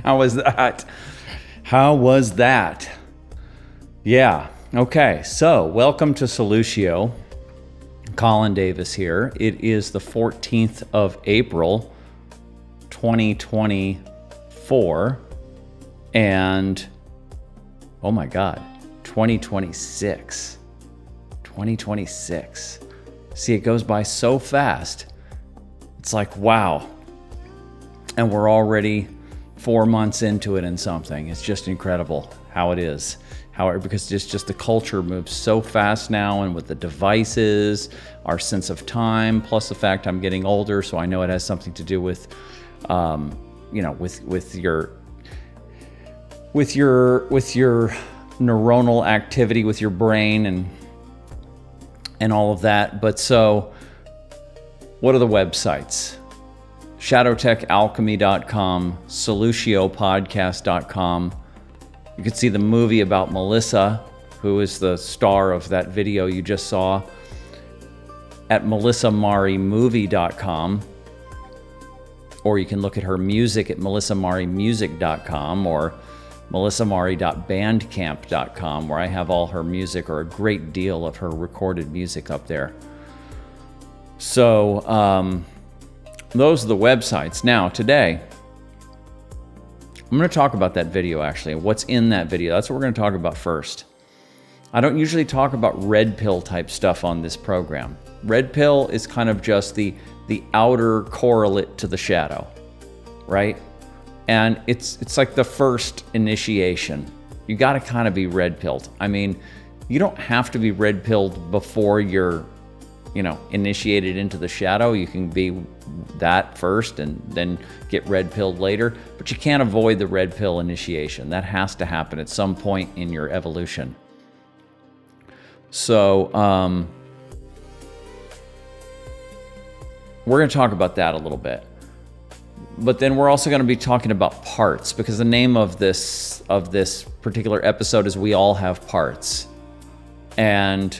How was that? How was that? Yeah. Okay. So, welcome to Solutio. Colin Davis here. It is the 14th of April, 2024. And, oh my God, 2026. 2026. See, it goes by so fast. It's like, wow. And we're already 4 months into it and something. It's just incredible how it is. Because it's just the culture moves so fast now, and with the devices, our sense of time, plus the fact I'm getting older, so I know it has something to do with, with your neuronal activity with your brain and all of that. But so, what are the websites? shadowtechalchemy.com, soluciopodcast.com. You can see the movie about Melissa, who is the star of that video you just saw, at melissamarimovie.com. Or you can look at her music at melissamarimusic.com or melissamari.bandcamp.com, where I have all her music, or a great deal of her recorded music up there. So, those are the websites. Now, today, I'm going to talk about that video, actually, what's in that video. That's what we're going to talk about first. I don't usually talk about red pill type stuff on this program. Red pill is kind of just the outer correlate to the shadow, right? And it's like the first initiation. You got to kind of be red pilled. I mean, you don't have to be red pilled before you're, initiated into the shadow. You can be that first and then get red pilled later, but you can't avoid the red pill initiation. That has to happen at some point in your evolution. So, we're going to talk about that a little bit. But then we're also going to be talking about parts, because the name of this particular episode is We All Have Parts. And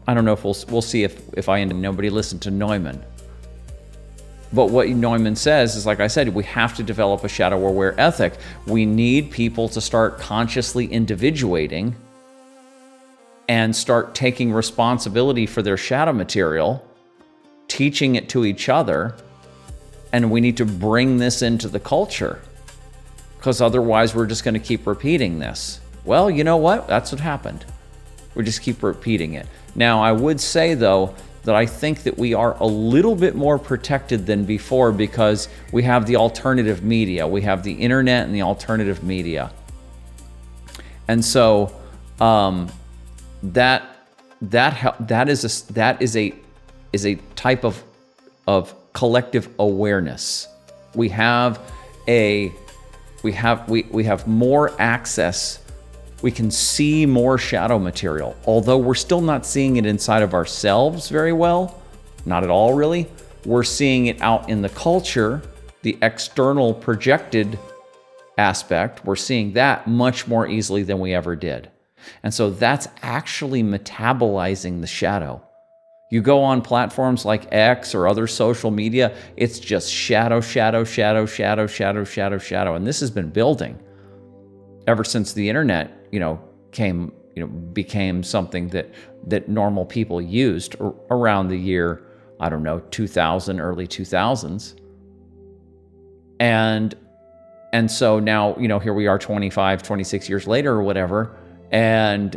I don't know if we'll see if I end up, nobody listened to Neumann. But what Neumann says is, like I said, we have to develop a shadow aware ethic. We need people to start consciously individuating and start taking responsibility for their shadow material, teaching it to each other, and we need to bring this into the culture, because otherwise we're just going to keep repeating this. Well, you know what? That's what happened. We just keep repeating it. Now, I would say, though, that I think that we are a little bit more protected than before, because we have the alternative media. We have the internet and the alternative media. And so that is a type of collective awareness. We have more access. We can see more shadow material, although we're still not seeing it inside of ourselves very well. Not at all, really. We're seeing it out in the culture, the external projected aspect. We're seeing that much more easily than we ever did. And so that's actually metabolizing the shadow. You go on platforms like X or other social media, it's just shadow, shadow, shadow, shadow, shadow, shadow, shadow. And this has been building ever since the internet, became something that normal people used around the year, 2000, early 2000s. And so now, here we are 25, 26 years later or whatever. And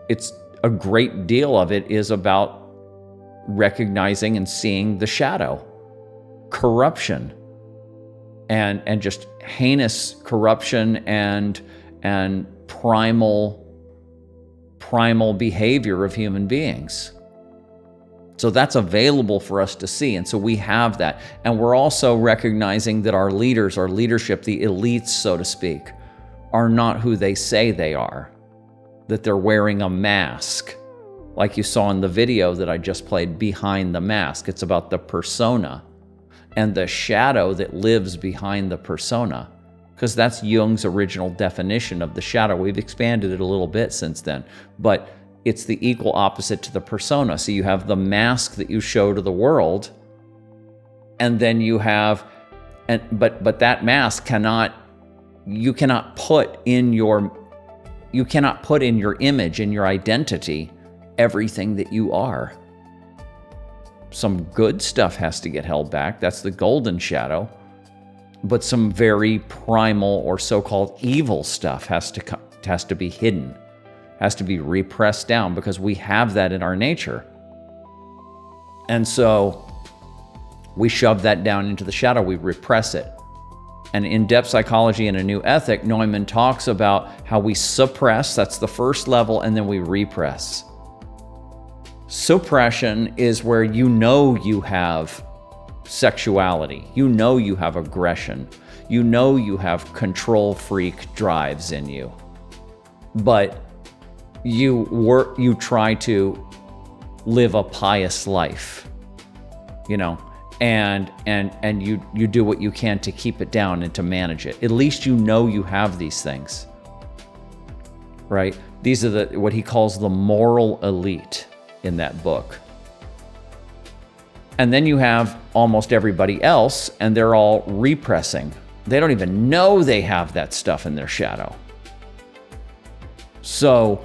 it's a great deal of it is about recognizing and seeing the shadow, corruption, and just heinous corruption and primal behavior of human beings. So that's available for us to see. And so we have that. And we're also recognizing that our leaders, our leadership, the elites, so to speak, are not who they say they are, that they're wearing a mask. Like you saw in the video that I just played, Behind the Mask. It's about the persona and the shadow that lives behind the persona, because that's Jung's original definition of the shadow. We've expanded it a little bit since then, but it's the equal opposite to the persona. So you have the mask that you show to the world, and then you have But that mask you cannot put in your image, in your identity, everything that you are. Some good stuff has to get held back. That's the golden shadow. But some very primal or so-called evil stuff has to be hidden, has to be repressed down, because we have that in our nature. And so we shove that down into the shadow, we repress it. And in Depth Psychology and A New Ethic, Neumann talks about how we suppress, that's the first level, and then we repress. Suppression is where you know you have sexuality, you know you have aggression, you know you have control freak drives in you, but you try to live a pious life, and you do what you can to keep it down and to manage it. At least you know you have these things, right? These are what he calls the moral elite in that book. And then you have almost everybody else, and they're all repressing. They don't even know they have that stuff in their shadow. So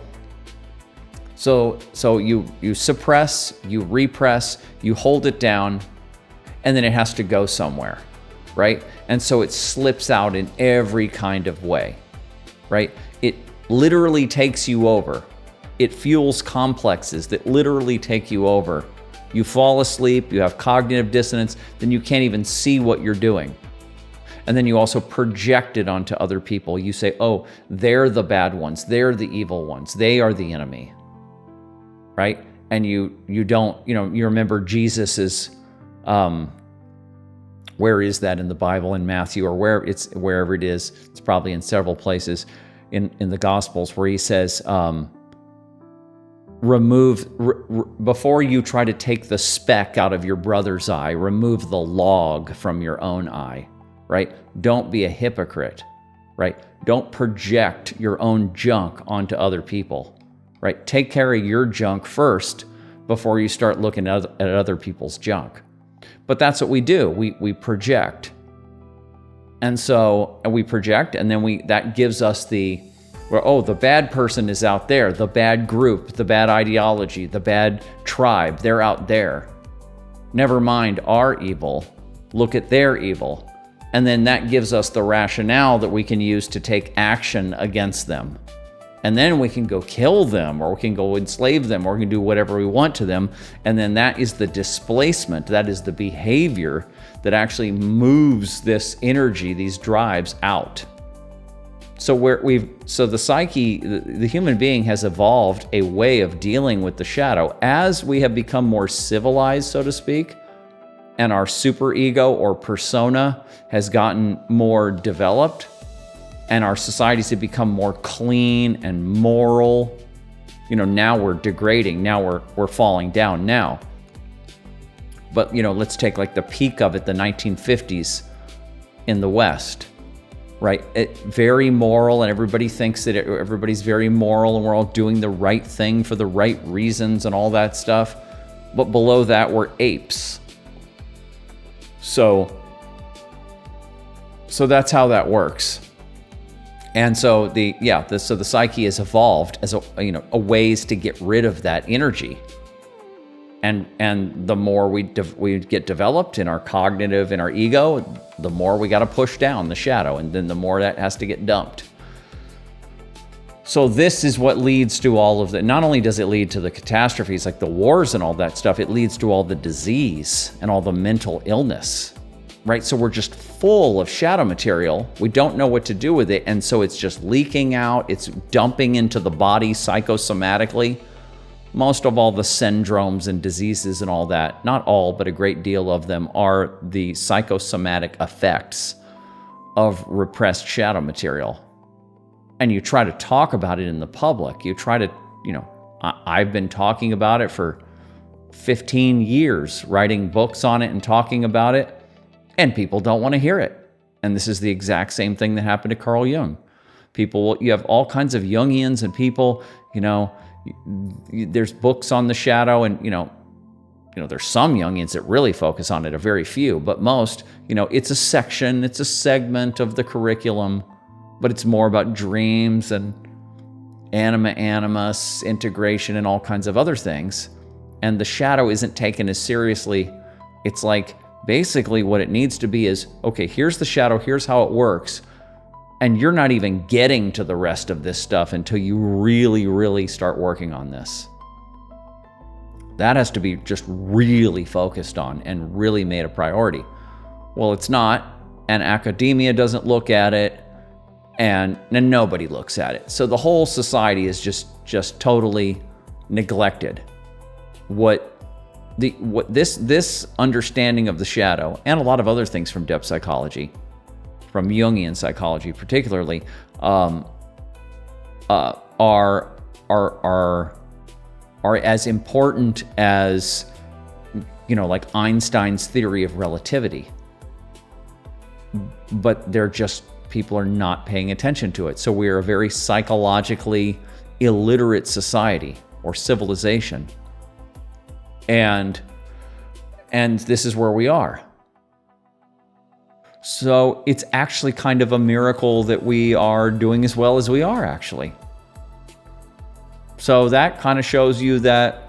you suppress, you repress, you hold it down, and then it has to go somewhere, right? And so it slips out in every kind of way, right? It literally takes you over. It fuels complexes that literally take you over. You fall asleep, you have cognitive dissonance, then you can't even see what you're doing. And then you also project it onto other people. You say, oh, they're the bad ones, they're the evil ones, they are the enemy, right? And you don't, you remember Jesus's, where is that in the Bible, in Matthew, or wherever it is, it's probably in several places in the Gospels, where he says, before you try to take the speck out of your brother's eye, remove the log from your own eye, right? Don't be a hypocrite, right? Don't project your own junk onto other people, right? Take care of your junk first before you start looking at other people's junk. But that's what we do. We project. And so we project, and then that gives us the bad person is out there, the bad group, the bad ideology, the bad tribe, they're out there. Never mind our evil, look at their evil. And then that gives us the rationale that we can use to take action against them. And then we can go kill them, or we can go enslave them, or we can do whatever we want to them. And then that is the displacement, that is the behavior that actually moves this energy, these drives out. So the psyche, the human being has evolved a way of dealing with the shadow. As we have become more civilized, so to speak, and our superego or persona has gotten more developed, and our societies have become more clean and moral, now we're degrading, now we're falling down now. But, let's take like the peak of it, the 1950s in the West. Right? Very moral, and everybody thinks that everybody's very moral, and we're all doing the right thing for the right reasons and all that stuff. But below that, we're apes. So that's how that works. And so the psyche has evolved as a ways to get rid of that energy. And the more we get developed in our cognitive, in our ego, the more we got to push down the shadow, and then the more that has to get dumped. So this is what leads to all of that. Not only does it lead to the catastrophes like the wars and all that stuff, it leads to all the disease and all the mental illness, right? So we're just full of shadow material. We don't know what to do with it, and so it's just leaking out. It's dumping into the body psychosomatically. Most of all the syndromes and diseases and all that, not all, but a great deal of them, are the psychosomatic effects of repressed shadow material. And you try to talk about it in the public. You try to, I've been talking about it for 15 years, writing books on it and talking about it, and people don't want to hear it. And this is the exact same thing that happened to Carl Jung. You have all kinds of Jungians and people, there's books on the shadow, and there's some Jungians that really focus on it, a very few, but most, it's a section, it's a segment of the curriculum, but it's more about dreams and anima, animus, integration, and all kinds of other things. And the shadow isn't taken as seriously. It's like, basically what it needs to be is, okay, here's the shadow, here's how it works, and you're not even getting to the rest of this stuff until you really, really start working on this. That has to be just really focused on and really made a priority. Well, it's not, and academia doesn't look at it, and nobody looks at it. So the whole society is just totally neglected. This understanding of the shadow, and a lot of other things from depth psychology, from Jungian psychology particularly, are as important as, like Einstein's theory of relativity. But people are not paying attention to it. So we are a very psychologically illiterate society or civilization. And this is where we are. So it's actually kind of a miracle that we are doing as well as we are, actually. So that kind of shows you that,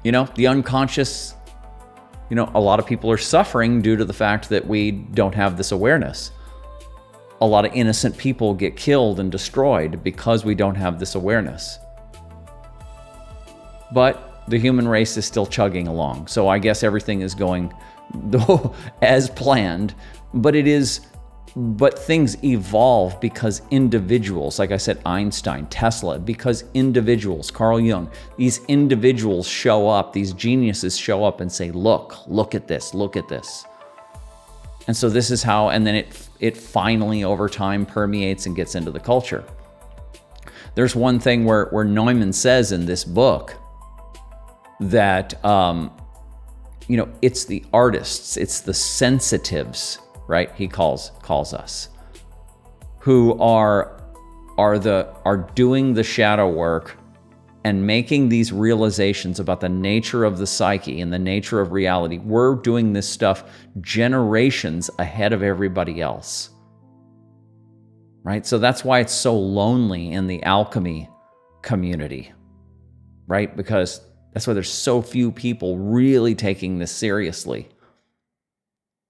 the unconscious, a lot of people are suffering due to the fact that we don't have this awareness. A lot of innocent people get killed and destroyed because we don't have this awareness. But the human race is still chugging along. So I guess everything is going as planned, but things evolve because individuals, like I said, Einstein, Tesla, because individuals, Carl Jung, these individuals show up, these geniuses show up and say, look at this, look at this. And so this is how, and then it finally over time permeates and gets into the culture. There's one thing where Neumann says in this book that, it's the artists, it's the sensitives, right? He calls us, who are doing the shadow work and making these realizations about the nature of the psyche and the nature of reality. We're doing this stuff generations ahead of everybody else, right? So that's why it's so lonely in the alchemy community, right? Because that's why there's so few people really taking this seriously.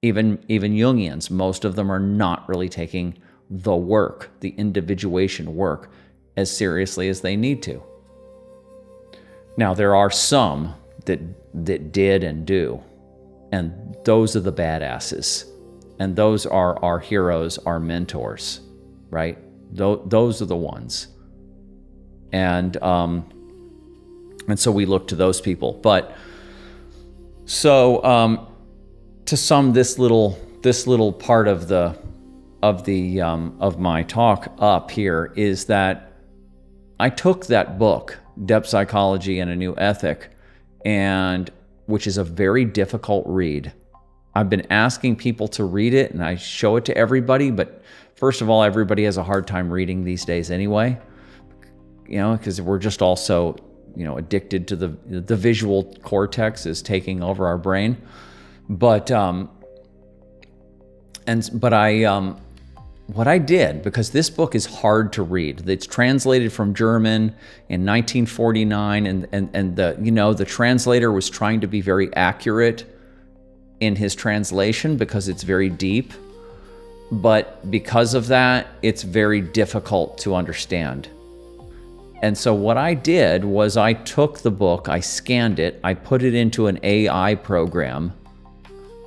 Even Jungians, most of them are not really taking the work, the individuation work, as seriously as they need to. Now, there are some that did and do, and those are the badasses, and those are our heroes, our mentors, right? Those are the ones, and so we look to those people. But so to sum this little part of my talk up here is that I took that book, Depth Psychology and a New Ethic, and which is a very difficult read. I've been asking people to read it, and I show it to everybody, but first of all, everybody has a hard time reading these days anyway, because we're just also, addicted to the visual cortex is taking over our brain. But what I did, because this book is hard to read, it's translated from German in 1949, and the translator was trying to be very accurate in his translation because it's very deep, but because of that, it's very difficult to understand. And so what I did was I took the book, I scanned it, I put it into an AI program,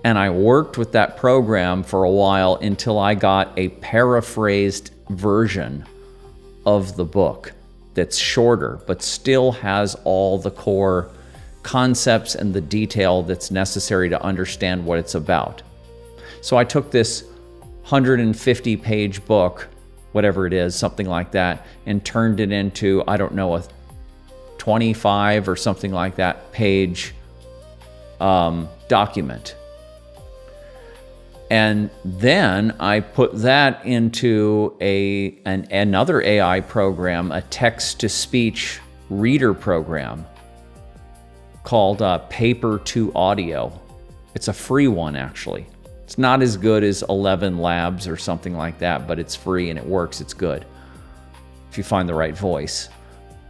and I worked with that program for a while until I got a paraphrased version of the book that's shorter, but still has all the core concepts and the detail that's necessary to understand what it's about. So I took this 150-page book, whatever it is, something like that, and turned it into, I don't know, a 25 or something like that page document. And then I put that into another AI program, a text-to-speech reader program called Paper to Audio. It's a free one, actually. It's not as good as 11 Labs or something like that, but it's free and it works. It's good if you find the right voice.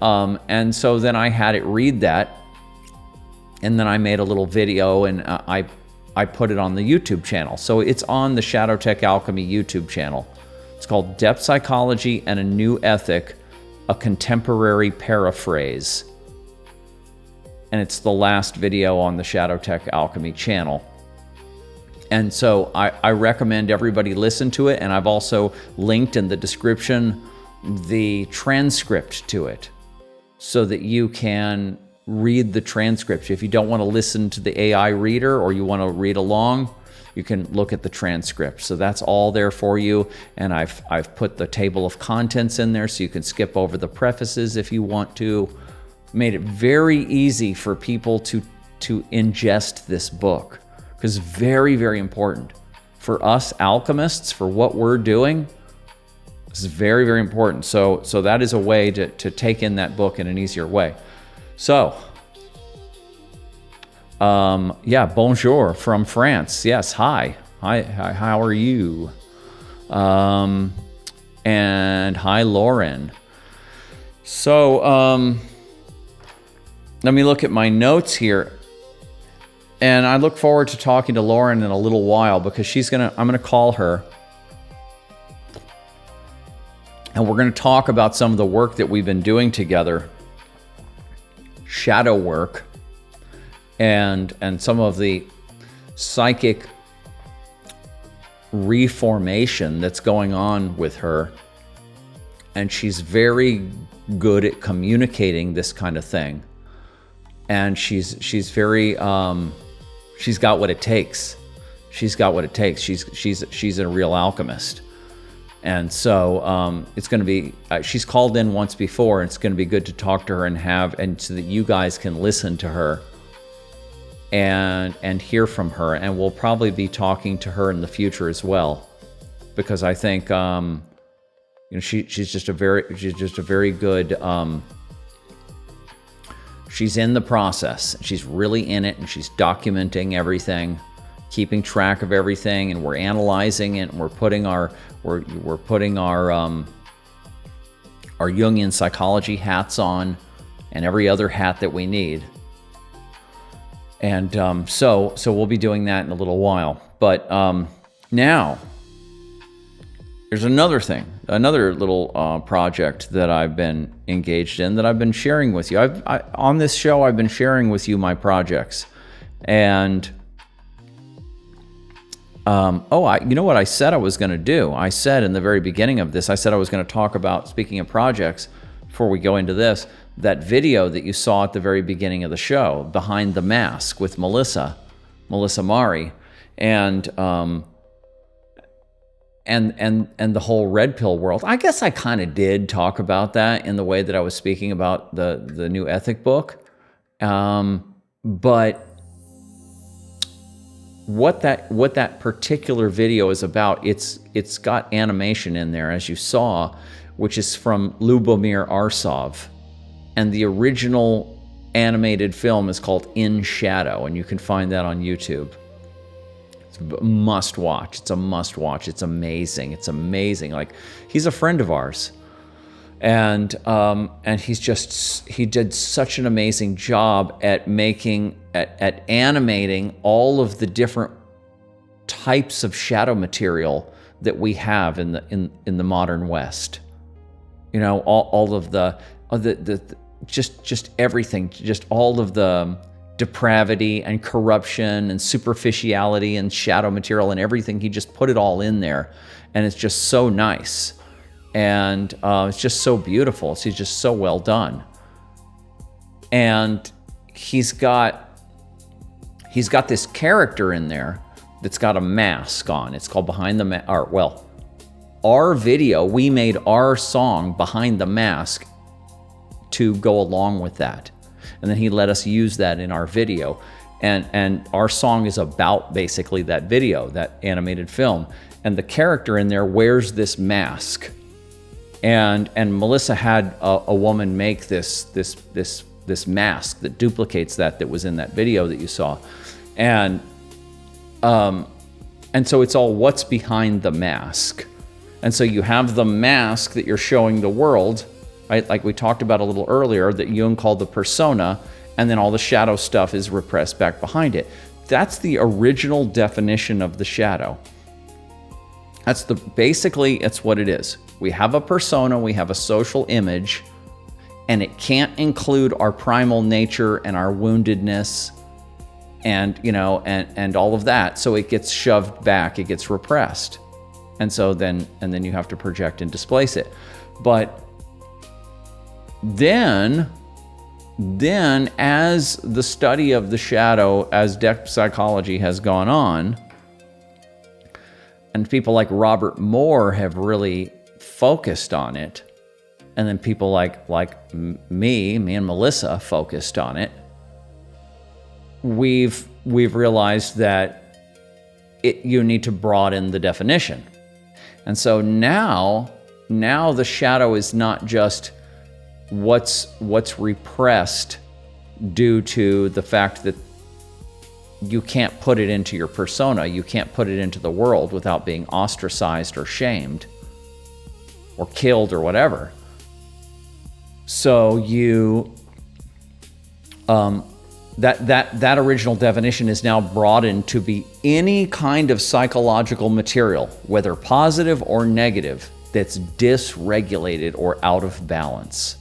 And so then I had it read that, and then I made a little video, and I put it on the YouTube channel. So it's on the Shadow Tech Alchemy YouTube channel. It's called Depth Psychology and a New Ethic, a Contemporary Paraphrase. And it's the last video on the Shadow Tech Alchemy channel. And so I recommend everybody listen to it, and I've also linked in the description the transcript to it so that you can read the transcript. If you don't want to listen to the AI reader or you want to read along, you can look at the transcript. So that's all there for you. And I've put the table of contents in there so you can skip over the prefaces if you want to. Made it very easy for people to ingest this book, because it's very, very important for us alchemists, for what we're doing. This is very, very important. So that is a way to take in that book in an easier way. So, yeah, bonjour from France. Yes, hi. Hi, how are you? And hi, Lauren. So, let me look at my notes here. And I look forward to talking to Lauren in a little while, because I'm gonna call her. And we're gonna talk about some of the work that we've been doing together. Shadow work, and some of the psychic reformation that's going on with her. And she's very good at communicating this kind of thing. And she's very she's got what it takes. She's got what it takes. She's a real alchemist. And so it's going to be, she's called in once before, and it's going to be good to talk to her and so that you guys can listen to her and hear from her. And we'll probably be talking to her in the future as well, because I think she's just a very good. She's in the process. She's really in it, and she's documenting everything, keeping track of everything, and we're analyzing it, and we're putting our Jungian psychology hats on, and every other hat that we need. And so we'll be doing that in a little while. But now there's another thing, another little project that I've been engaged in, that I've been sharing with you. On this show, I've been sharing with you my projects, and you know what I said I was going to do? I said in the very beginning of this, I said I was going to talk about, speaking of projects, before we go into this, that video that you saw at the very beginning of the show, Behind the Mask, with Melissa Mari, and the whole red pill world. I guess I kind of did talk about that in the way that I was speaking about the new ethic book, but what that particular video is about, it's got animation in there, as you saw, which is from Lubomir Arsov, and the original animated film is called In Shadow, and you can find that on YouTube. It's a must watch. It's a must watch. It's amazing. It's amazing. Like, he's a friend of ours, and he did such an amazing job at animating all of the different types of shadow material that we have in the modern West. You know, all of the just everything, just all of the depravity and corruption and superficiality and shadow material and everything. He just put it all in there, and it's just so nice, and it's just so beautiful. It's just so well done, and he's got this character in there that's got a mask on. It's called Behind the Mask. Our video, we made our song Behind the Mask to go along with that. And then he let us use that in our video. And our song is about basically that video, that animated film. And the character in there wears this mask. And Melissa had a woman make this this mask that duplicates that was in that video that you saw. And so it's all what's behind the mask. And so you have the mask that you're showing the world, right? Like we talked about a little earlier, that Jung called the persona, and then all the shadow stuff is repressed back behind it. That's the original definition of the shadow. Basically, it's what it is. We have a persona, we have a social image, and it can't include our primal nature and our woundedness and, and all of that. So it gets shoved back, it gets repressed. And so then you have to project and displace it. But then as the study of the shadow, as depth psychology has gone on, and people like Robert Moore have really focused on it, and then people like me and Melissa focused on it, we've realized that you need to broaden the definition. And so now the shadow is not just what's repressed due to the fact that you can't put it into your persona, you can't put it into the world without being ostracized or shamed or killed or whatever. So that original definition is now broadened to be any kind of psychological material, whether positive or negative, that's dysregulated or out of balance.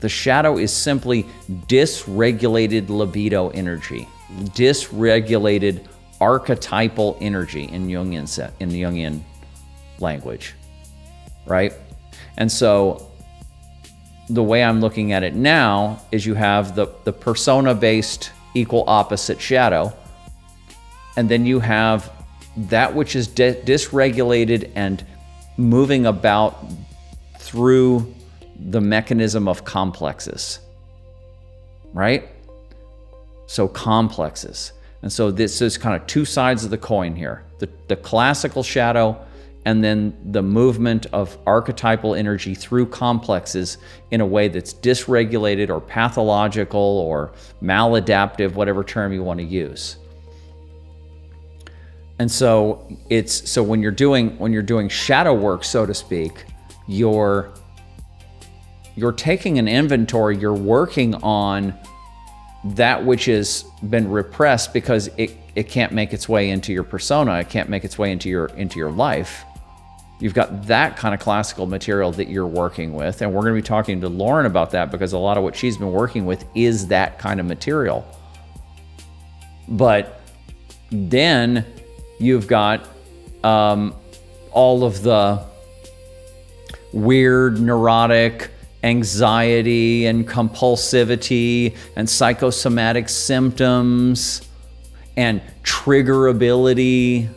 The shadow is simply dysregulated libido energy, dysregulated archetypal energy in the Jungian language, right? And so the way I'm looking at it now is you have the persona-based equal opposite shadow, and then you have that which is dysregulated and moving about through the mechanism of complexes, right? So complexes. And so this is kind of two sides of the coin here. The classical shadow, and then the movement of archetypal energy through complexes in a way that's dysregulated or pathological or maladaptive, whatever term you want to use. And so when you're doing shadow work, so to speak, you're taking an inventory, you're working on that which has been repressed because it can't make its way into your persona, it can't make its way into your life. You've got that kind of classical material that you're working with, and we're going to be talking to Lauren about that because a lot of what she's been working with is that kind of material. But then you've got all of the weird, neurotic anxiety and compulsivity and psychosomatic symptoms and triggerability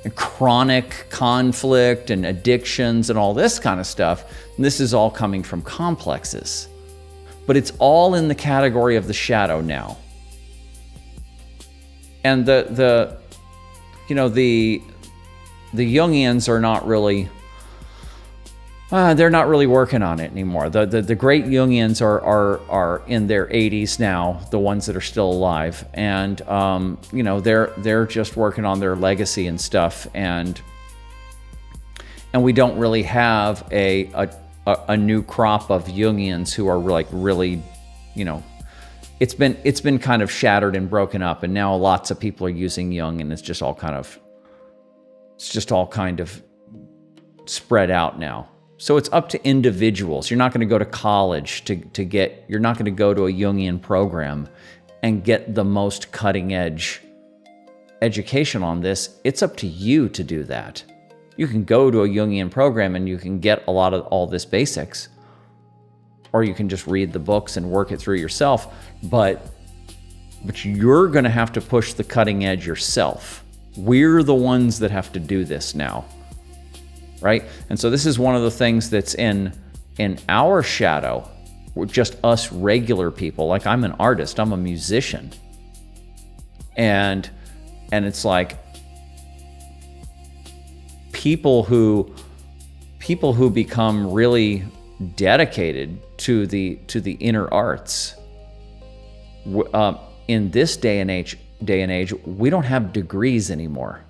and chronic conflict and addictions and all this kind of stuff. And this is all coming from complexes. But it's all in the category of the shadow now. And the Jungians are not really they're not really working on it anymore. The great Jungians are in their 80s now, the ones that are still alive, and they're just working on their legacy and stuff, and we don't really have a new crop of Jungians who are like really, it's been kind of shattered and broken up, and now lots of people are using Jung, and it's just all kind of spread out now. So it's up to individuals. You're not going to go to college you're not going to go to a Jungian program and get the most cutting edge education on this. It's up to you to do that. You can go to a Jungian program and you can get a lot of all this basics, or you can just read the books and work it through yourself. But you're going to have to push the cutting edge yourself. We're the ones that have to do this now. Right? And so this is one of the things that's in our shadow. We're just us regular people. Like, I'm an artist, I'm a musician. And it's like people who become really dedicated to the inner arts. In this day and age, we don't have degrees anymore.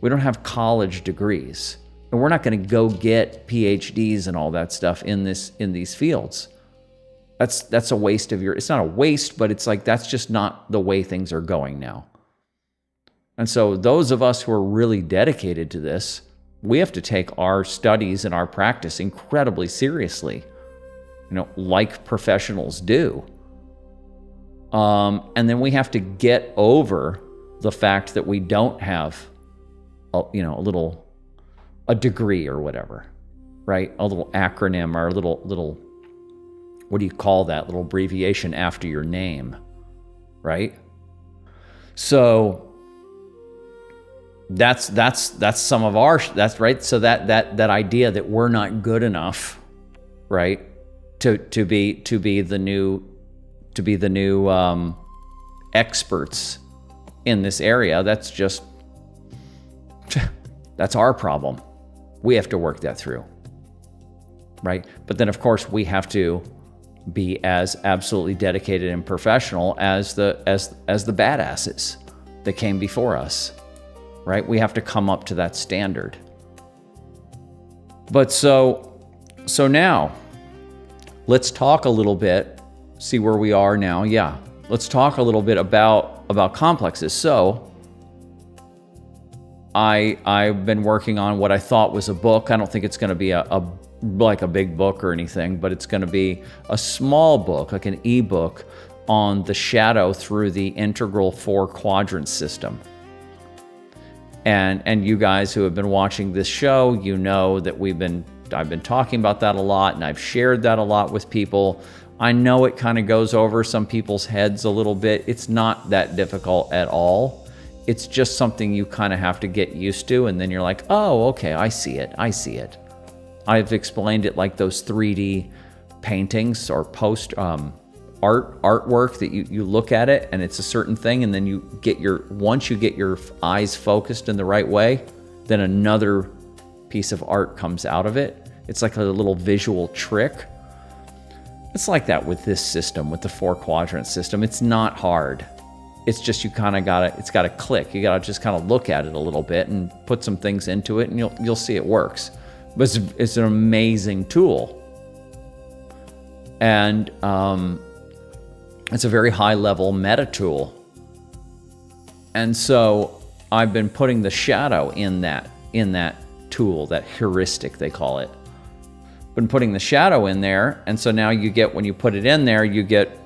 We don't have college degrees, and we're not going to go get PhDs and all that stuff in these fields. That's a waste of it's not a waste, but it's like that's just not the way things are going now. And so those of us who are really dedicated to this, we have to take our studies and our practice incredibly seriously, like professionals do. And then we have to get over the fact that we don't have, a degree or whatever, right? A little acronym or a little, what do you call that? Little abbreviation after your name, right? So that's some of that's right. So that idea that we're not good enough, right? To be the new experts in this area. That's our problem. We have to work that through, right? But then, of course, we have to be as absolutely dedicated and professional as the badasses that came before us, right? We have to come up to that standard. But so now, let's talk a little bit. See where we are now. Yeah, let's talk a little bit about complexes. So I've been working on what I thought was a book. I don't think it's going to be like a big book or anything, but it's going to be a small book, like an ebook on the shadow through the integral 4-quadrant system. And you guys who have been watching this show, you know that I've been talking about that a lot, and I've shared that a lot with people. I know it kind of goes over some people's heads a little bit. It's not that difficult at all. It's just something you kind of have to get used to, and then you're like, oh, okay, I see it. I've explained it like those 3D paintings or artwork that you look at it and it's a certain thing, and then once you get your eyes focused in the right way, then another piece of art comes out of it. It's like a little visual trick. It's like that with this system, with the 4-quadrant system. It's not hard. It's just it's got to click. You got to just kind of look at it a little bit and put some things into it, and you'll see it works. But it's an amazing tool. And it's a very high-level meta tool. And so I've been putting the shadow in that tool, that heuristic they call it. Been putting the shadow in there, and so now when you put it in there, you get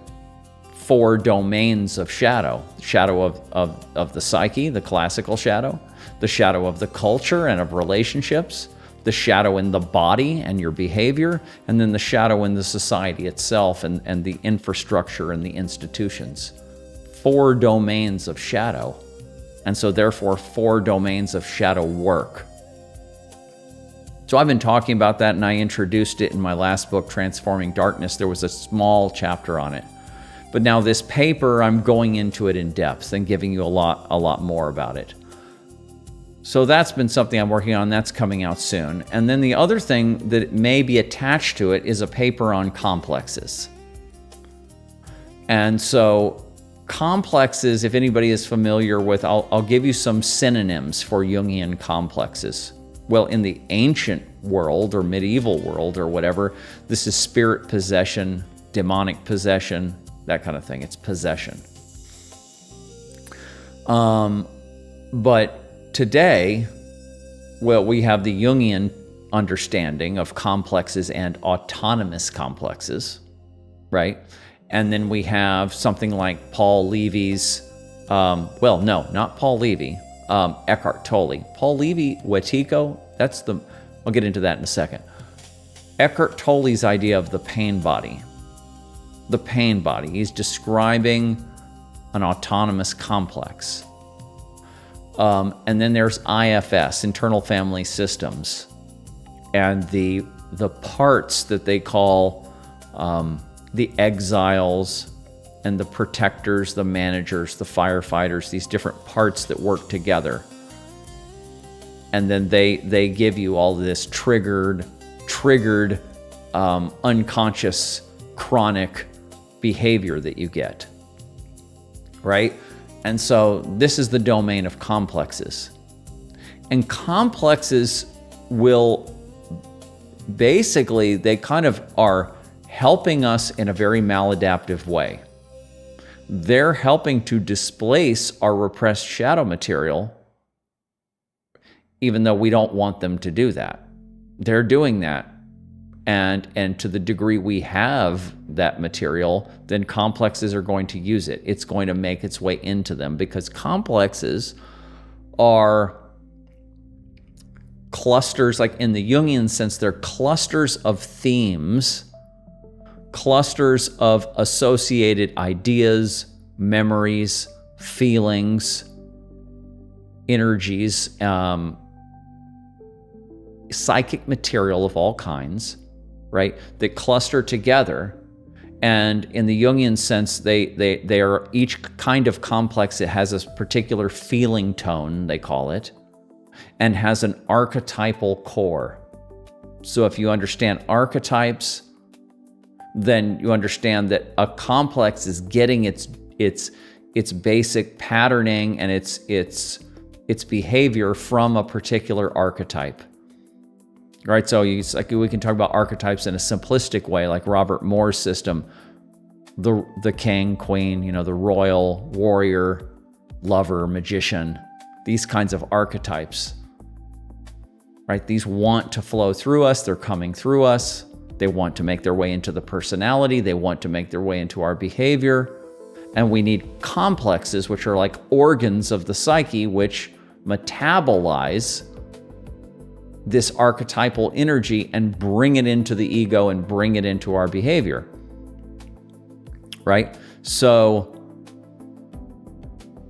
4 domains of shadow. The shadow of the psyche, the classical shadow, the shadow of the culture and of relationships, the shadow in the body and your behavior, and then the shadow in the society itself and the infrastructure and the institutions. 4 domains of shadow, and so therefore 4 domains of shadow work. So I've been talking about that, and I introduced it in my last book, Transforming Darkness. There was a small chapter on it. But now this paper, I'm going into it in depth and giving you a lot more about it. So that's been something I'm working on. That's coming out soon. And then the other thing that may be attached to it is a paper on complexes. And so complexes, if anybody is familiar with, I'll give you some synonyms for Jungian complexes. Well, in the ancient world or medieval world or whatever, this is spirit possession, demonic possession, that kind of thing. It's possession. But today, well, we have the Jungian understanding of complexes and autonomous complexes, right? And then we have something like Paul Levy's, well, no, not Paul Levy, Eckhart Tolle. Paul Levy, Wetiko, I'll get into that in a second. Eckhart Tolle's idea of the pain body. The pain body. He's describing an autonomous complex. And then there's IFS, internal family systems, and the parts that they call the exiles and the protectors, the managers, the firefighters, these different parts that work together. And then they give you all this triggered unconscious chronic behavior that you get, right? And so this is the domain of complexes. And complexes will basically, they kind of are helping us in a very maladaptive way. They're helping to displace our repressed shadow material, even though we don't want them to do that. They're doing that. And to the degree we have that material, then complexes are going to use it. It's going to make its way into them, because complexes are clusters, like in the Jungian sense, they're clusters of themes, clusters of associated ideas, memories, feelings, energies, psychic material of all kinds, right, that cluster together. And in the Jungian sense, they are each kind of complex. It has a particular feeling tone, they call it, and has an archetypal core. So if you understand archetypes, then you understand that a complex is getting its basic patterning and its behavior from a particular archetype. Right, so we can talk about archetypes in a simplistic way, like Robert Moore's system, the king, queen, the royal, warrior, lover, magician, these kinds of archetypes. Right, these want to flow through us, they're coming through us, they want to make their way into the personality, they want to make their way into our behavior, and we need complexes, which are like organs of the psyche, which metabolize this archetypal energy and bring it into the ego and bring it into our behavior, right? So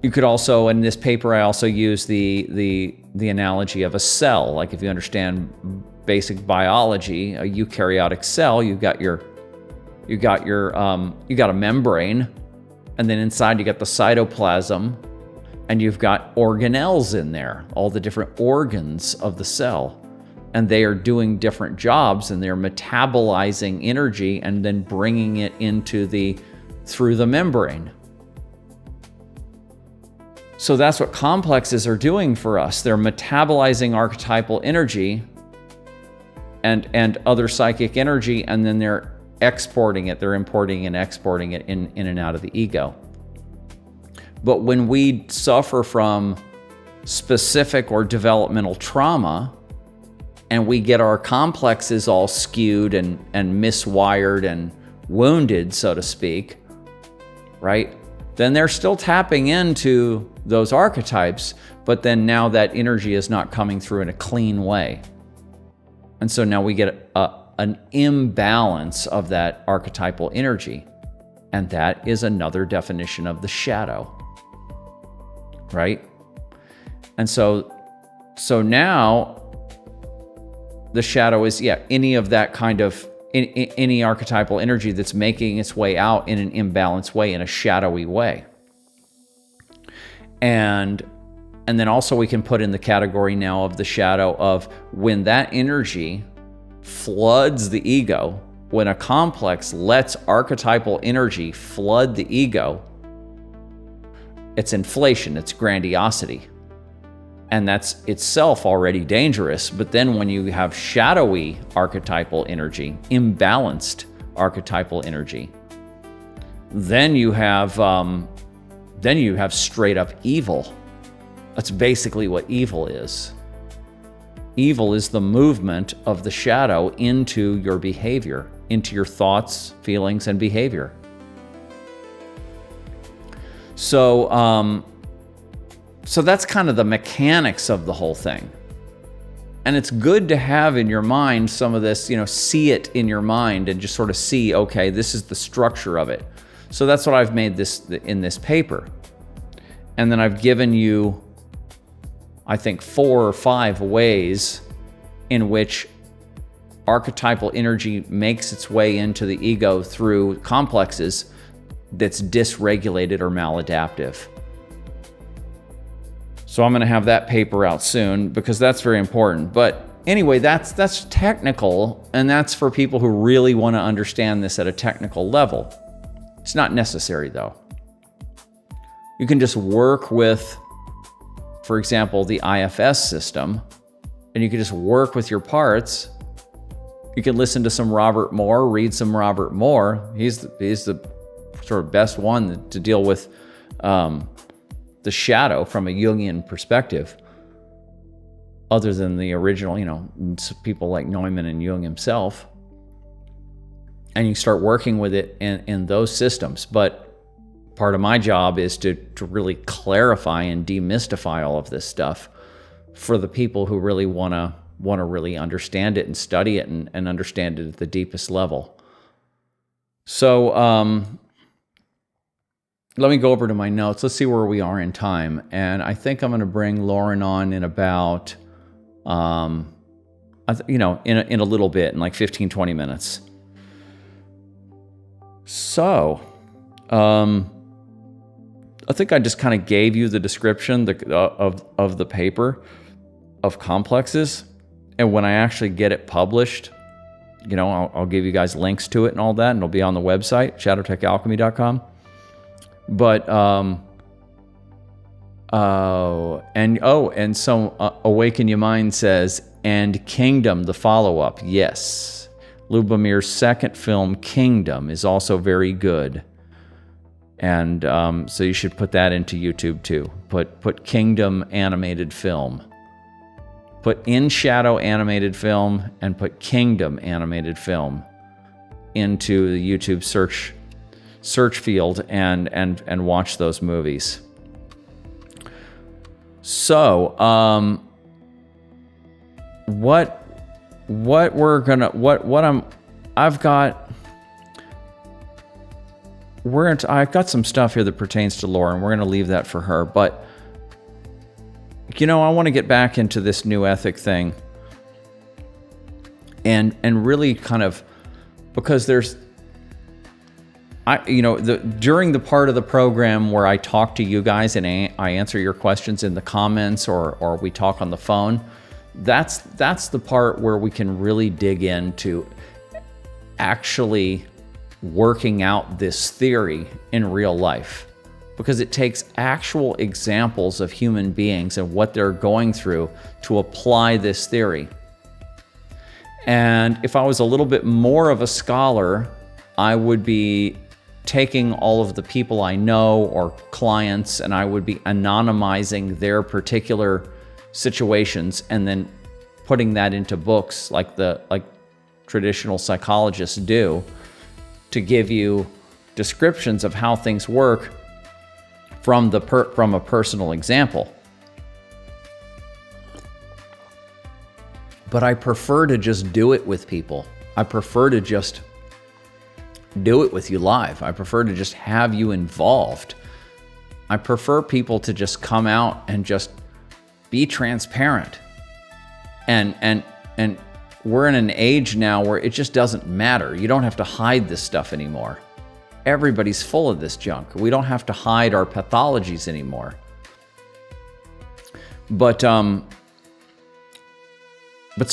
you could also, in this paper, I also use the analogy of a cell. Like if you understand basic biology, a eukaryotic cell, you got a membrane, and then inside you got the cytoplasm, and you've got organelles in there, all the different organs of the cell. And they are doing different jobs, and they're metabolizing energy and then bringing it through the membrane. So that's what complexes are doing for us. They're metabolizing archetypal energy and other psychic energy, and then they're exporting it. They're importing and exporting it in and out of the ego. But when we suffer from specific or developmental trauma, and we get our complexes all skewed and miswired and wounded, so to speak, right? Then they're still tapping into those archetypes, but then now that energy is not coming through in a clean way. And so now we get an imbalance of that archetypal energy. And that is another definition of the shadow, right? And so now the shadow is, any of that kind of, any archetypal energy that's making its way out in an imbalanced way, in a shadowy way. And then also we can put in the category now of the shadow of when that energy floods the ego, when a complex lets archetypal energy flood the ego, it's inflation, it's grandiosity. And that's itself already dangerous. But then when you have shadowy archetypal energy, imbalanced archetypal energy, then you have straight up evil. That's basically what evil is. Evil is the movement of the shadow into your behavior, into your thoughts, feelings, and behavior. So that's kind of the mechanics of the whole thing. And it's good to have in your mind some of this, see it in your mind and just sort of see, okay, this is the structure of it. So that's what I've made in this paper. And then I've given you, I think, 4 or 5 ways in which archetypal energy makes its way into the ego through complexes that's dysregulated or maladaptive. So I'm going to have that paper out soon because that's very important. But anyway, that's technical, and that's for people who really want to understand this at a technical level. It's not necessary, though. You can just work with, for example, the IFS system, and you can just work with your parts. You can listen to some Robert Moore, read some Robert Moore. He's the sort of best one to deal with the shadow from a Jungian perspective, other than the original, people like Neumann and Jung himself. And you start working with it in those systems. But part of my job is to really clarify and demystify all of this stuff for the people who really want to really understand it and study it and understand it at the deepest level. So let me go over to my notes. Let's see where we are in time. And I think I'm going to bring Lauren on in about, in a little bit, in like 15, 20 minutes. So, I think I just kind of gave you the description of the paper of complexes. And when I actually get it published, I'll give you guys links to it and all that, and it'll be on the website, shadowtechalchemy.com. But, and so Awaken Your Mind says, and Kingdom, the follow-up. Yes. Lubomir's second film, Kingdom, is also very good. And so you should put that into YouTube too. Put Kingdom animated film. Put In Shadow animated film and put Kingdom animated film into the YouTube search field and watch those movies. So I've got some stuff here that pertains to Lauren. We're going to leave that for her. But, I want to get back into this new ethic thing. And really kind of, because during the part of the program where I talk to you guys and I answer your questions in the comments or we talk on the phone, that's the part where we can really dig into actually working out this theory in real life, because it takes actual examples of human beings and what they're going through to apply this theory. And if I was a little bit more of a scholar, I would be taking all of the people I know or clients, and I would be anonymizing their particular situations and then putting that into books like traditional psychologists do, to give you descriptions of how things work from a personal example. But I prefer to just do it with people. I prefer to just do it with you live. I prefer to just have you involved. I prefer people to just come out and just be transparent. And we're in an age now where it just doesn't matter. You don't have to hide this stuff anymore. Everybody's full of this junk. We don't have to hide our pathologies anymore. But so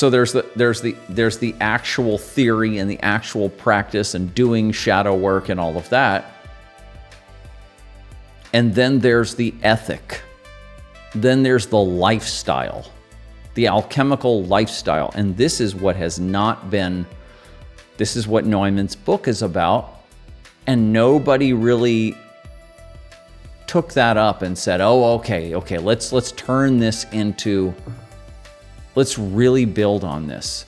there's the actual theory and the actual practice and doing shadow work and all of that. And then there's the ethic. Then there's the lifestyle. The alchemical lifestyle. And this is what Neumann's book is about. And nobody really took that up and said, oh, okay, let's turn this into, let's really build on this.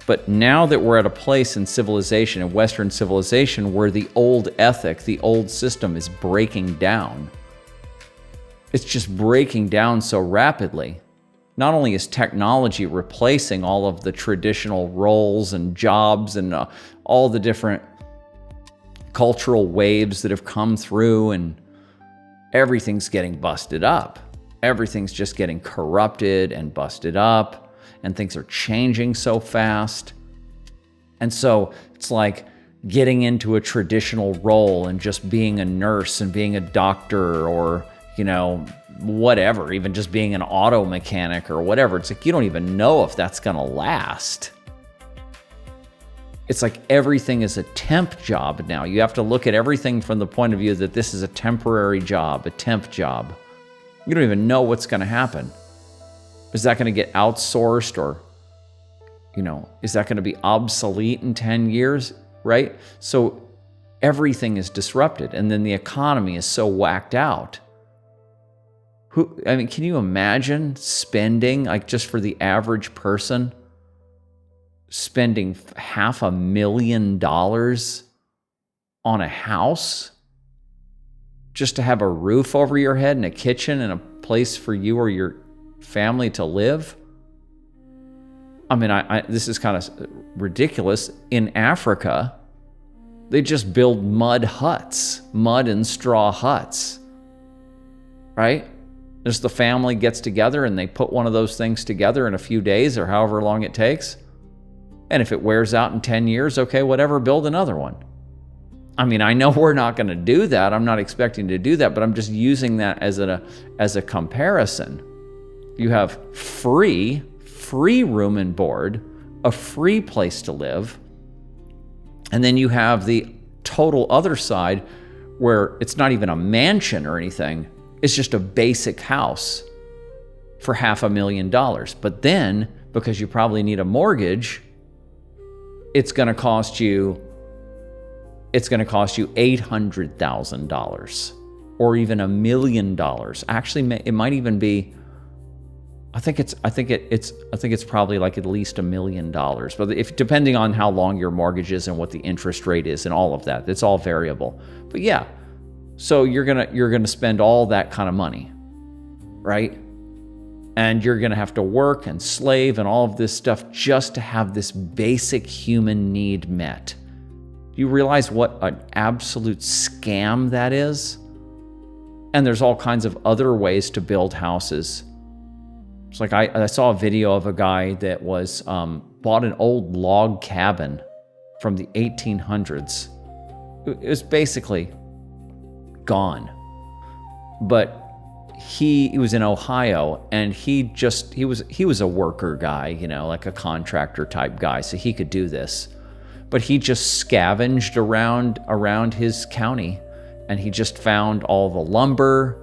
But now that we're at a place in civilization, in Western civilization, where the old ethic, the old system is breaking down, it's just breaking down so rapidly. Not only is technology replacing all of the traditional roles and jobs and all the different cultural waves that have come through, and everything's getting busted up. Everything's just getting corrupted and busted up, and things are changing so fast. And so it's like getting into a traditional role and just being a nurse and being a doctor, or whatever, even just being an auto mechanic or whatever. It's like you don't even know if that's going to last. It's like everything is a temp job now. You have to look at everything from the point of view that this is a temporary job, a temp job. You don't even know what's going to happen. Is that going to get outsourced, or, is that going to be obsolete in 10 years, right? So everything is disrupted, and then the economy is so whacked out. Can you imagine spending, like, just for the average person, spending $500,000 on a house just to have a roof over your head and a kitchen and a place for you or your family to live? This is kind of ridiculous. In Africa, they just build mud and straw huts, right? Just the family gets together and they put one of those things together in a few days or however long it takes. And if it wears out in 10 years, okay, whatever, build another one. I know we're not going to do that. I'm not expecting to do that, but I'm just using that as a comparison. You have free room and board, a free place to live, and then you have the total other side where it's not even a mansion or anything. It's just a basic house for $500,000. But then, because you probably need a mortgage, it's going to cost you $800,000 or even $1 million. Actually, it might even be. I think it's probably like at least $1 million. But depending on how long your mortgage is and what the interest rate is and all of that, it's all variable. But yeah, so you're gonna spend all that kind of money, right? And you're gonna have to work and slave and all of this stuff just to have this basic human need met. Do you realize what an absolute scam that is? And there's all kinds of other ways to build houses. It's like I saw a video of a guy that was bought an old log cabin from the 1800s. It was basically gone. But he was in Ohio, and he was a worker guy, like a contractor type guy, so he could do this. But he just scavenged around his county, and he just found all the lumber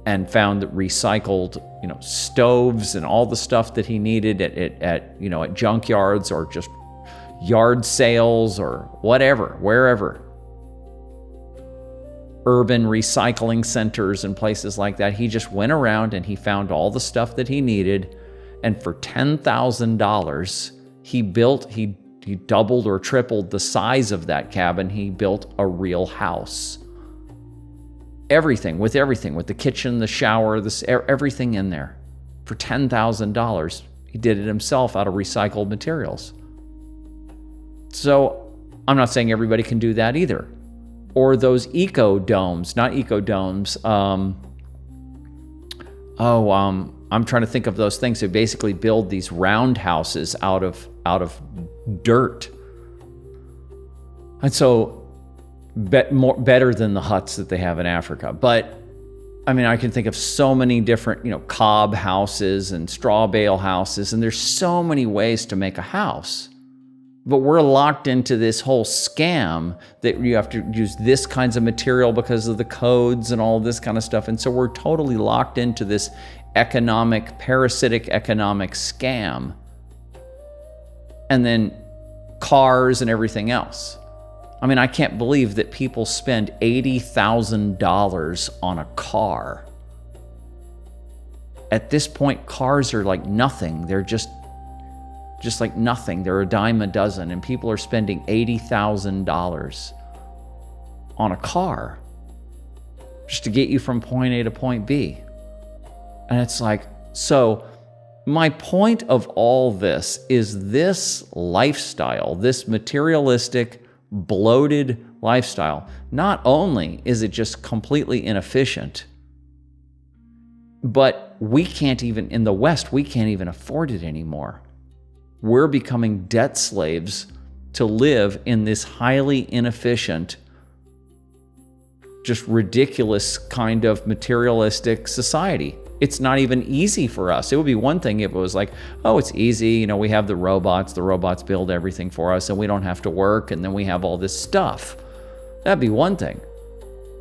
and found the recycled, stoves and all the stuff that he needed at junkyards or just yard sales or whatever, wherever. Urban recycling centers and places like that. He just went around and he found all the stuff that he needed, and for $10,000, he doubled or tripled the size of that cabin. He built a real house. Everything, with the kitchen, the shower, everything in there. For $10,000, he did it himself out of recycled materials. So I'm not saying everybody can do that either. Or those eco-domes, not eco-domes. I'm trying to think of those things. They basically build these round houses out of dirt. And so better than the huts that they have in Africa. But I can think of so many different, cob houses and straw bale houses, and there's so many ways to make a house. But we're locked into this whole scam that you have to use this kinds of material because of the codes and all this kind of stuff. And so we're totally locked into this parasitic economic scam. And then cars and everything else. I can't believe that people spend $80,000 on a car. At this point, cars are like nothing. They're just like nothing. They're a dime a dozen, and people are spending $80,000 on a car just to get you from point A to point B. And it's like, so my point of all this is this lifestyle, this materialistic, bloated lifestyle. Not only is it just completely inefficient, but in the West, we can't even afford it anymore. We're becoming debt slaves to live in this highly inefficient, just ridiculous kind of materialistic society. It's not even easy for us. It would be one thing if it was like, oh, it's easy. You know, we have the robots build everything for us and we don't have to work, and then we have all this stuff. That'd be one thing.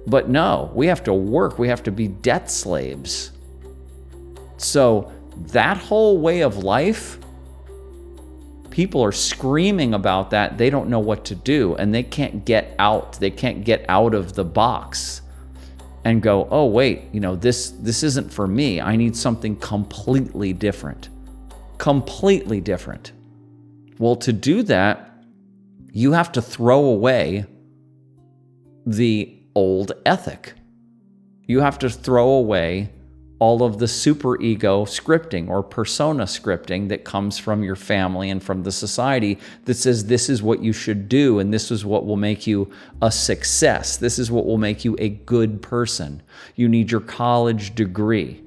But no, we have to work. We have to be debt slaves. So that whole way of life, people are screaming about that. They don't know what to do, and they can't get out. They can't get out of the box and go, oh, wait, you know, this isn't for me. I need something completely different. Completely different. Well, to do that, you have to throw away the old ethic. You have to throw away all of the superego scripting or persona scripting that comes from your family and from the society that says this is what you should do and this is what will make you a success. This is what will make you a good person. You need your college degree.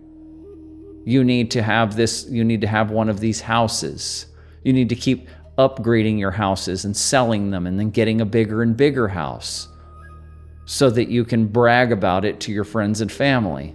You need to have this, you need to have one of these houses. You need to keep upgrading your houses and selling them and then getting a bigger and bigger house so that you can brag about it to your friends and family.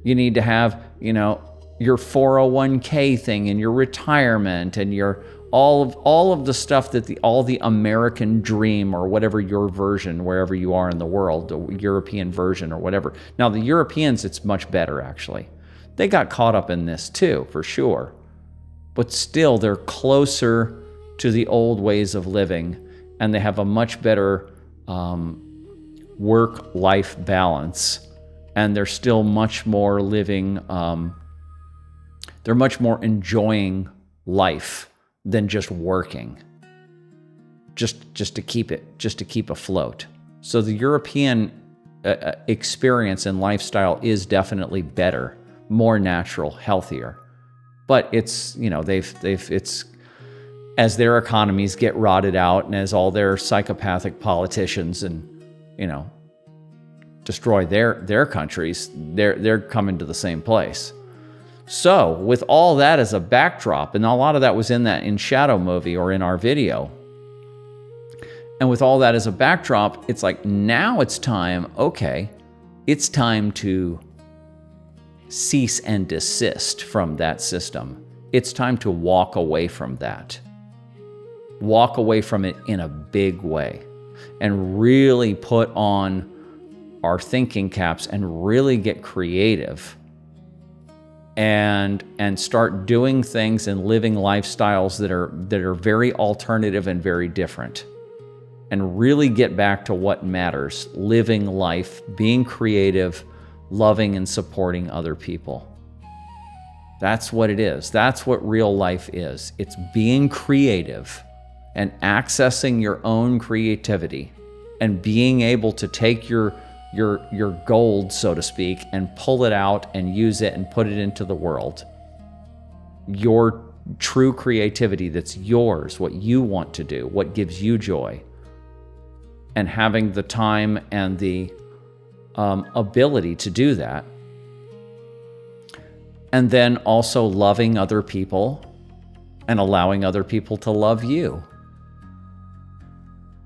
You need to have, you know, your 401k thing and your retirement and your all of the stuff that all the American dream or whatever your version, wherever you are in the world, the European version or whatever. Now the Europeans, it's much better actually. They got caught up in this too, for sure. But still, they're closer to the old ways of living, and they have a much better work-life balance. And they're still much more living, they're much more enjoying life than just working, just to keep afloat. So the European experience and lifestyle is definitely better, more natural, healthier. But it's, you know, it's as their economies get rotted out and as all their psychopathic politicians and, you know, destroy their countries, they're coming to the same place. So with all that as a backdrop, and a lot of that was in Shadow movie or in our video, and with all that as a backdrop, it's like now it's time, okay, it's time to cease and desist from that system. It's time to walk away from that. Walk away from it in a big way and really put on our thinking caps and really get creative and start doing things and living lifestyles that are very alternative and very different, and really get back to what matters: living life, being creative, loving and supporting other people. That's what it is. That's what real life is. It's being creative and accessing your own creativity and being able to take your gold, so to speak, and pull it out and use it and put it into the world. Your true creativity that's yours, what you want to do, what gives you joy. And having the time and the ability to do that. And then also loving other people and allowing other people to love you.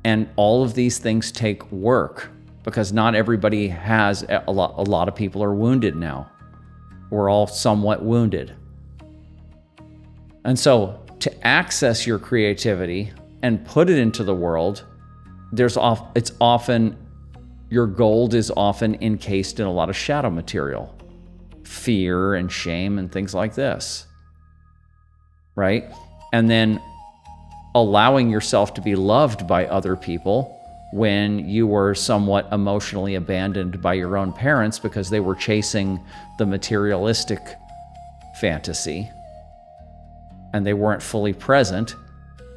And all of these things take work, because not everybody has, a lot of people are wounded now. We're all somewhat wounded. And so to access your creativity and put it into the world, your gold is often encased in a lot of shadow material, fear and shame and things like this, right? And then allowing yourself to be loved by other people when you were somewhat emotionally abandoned by your own parents because they were chasing the materialistic fantasy and they weren't fully present.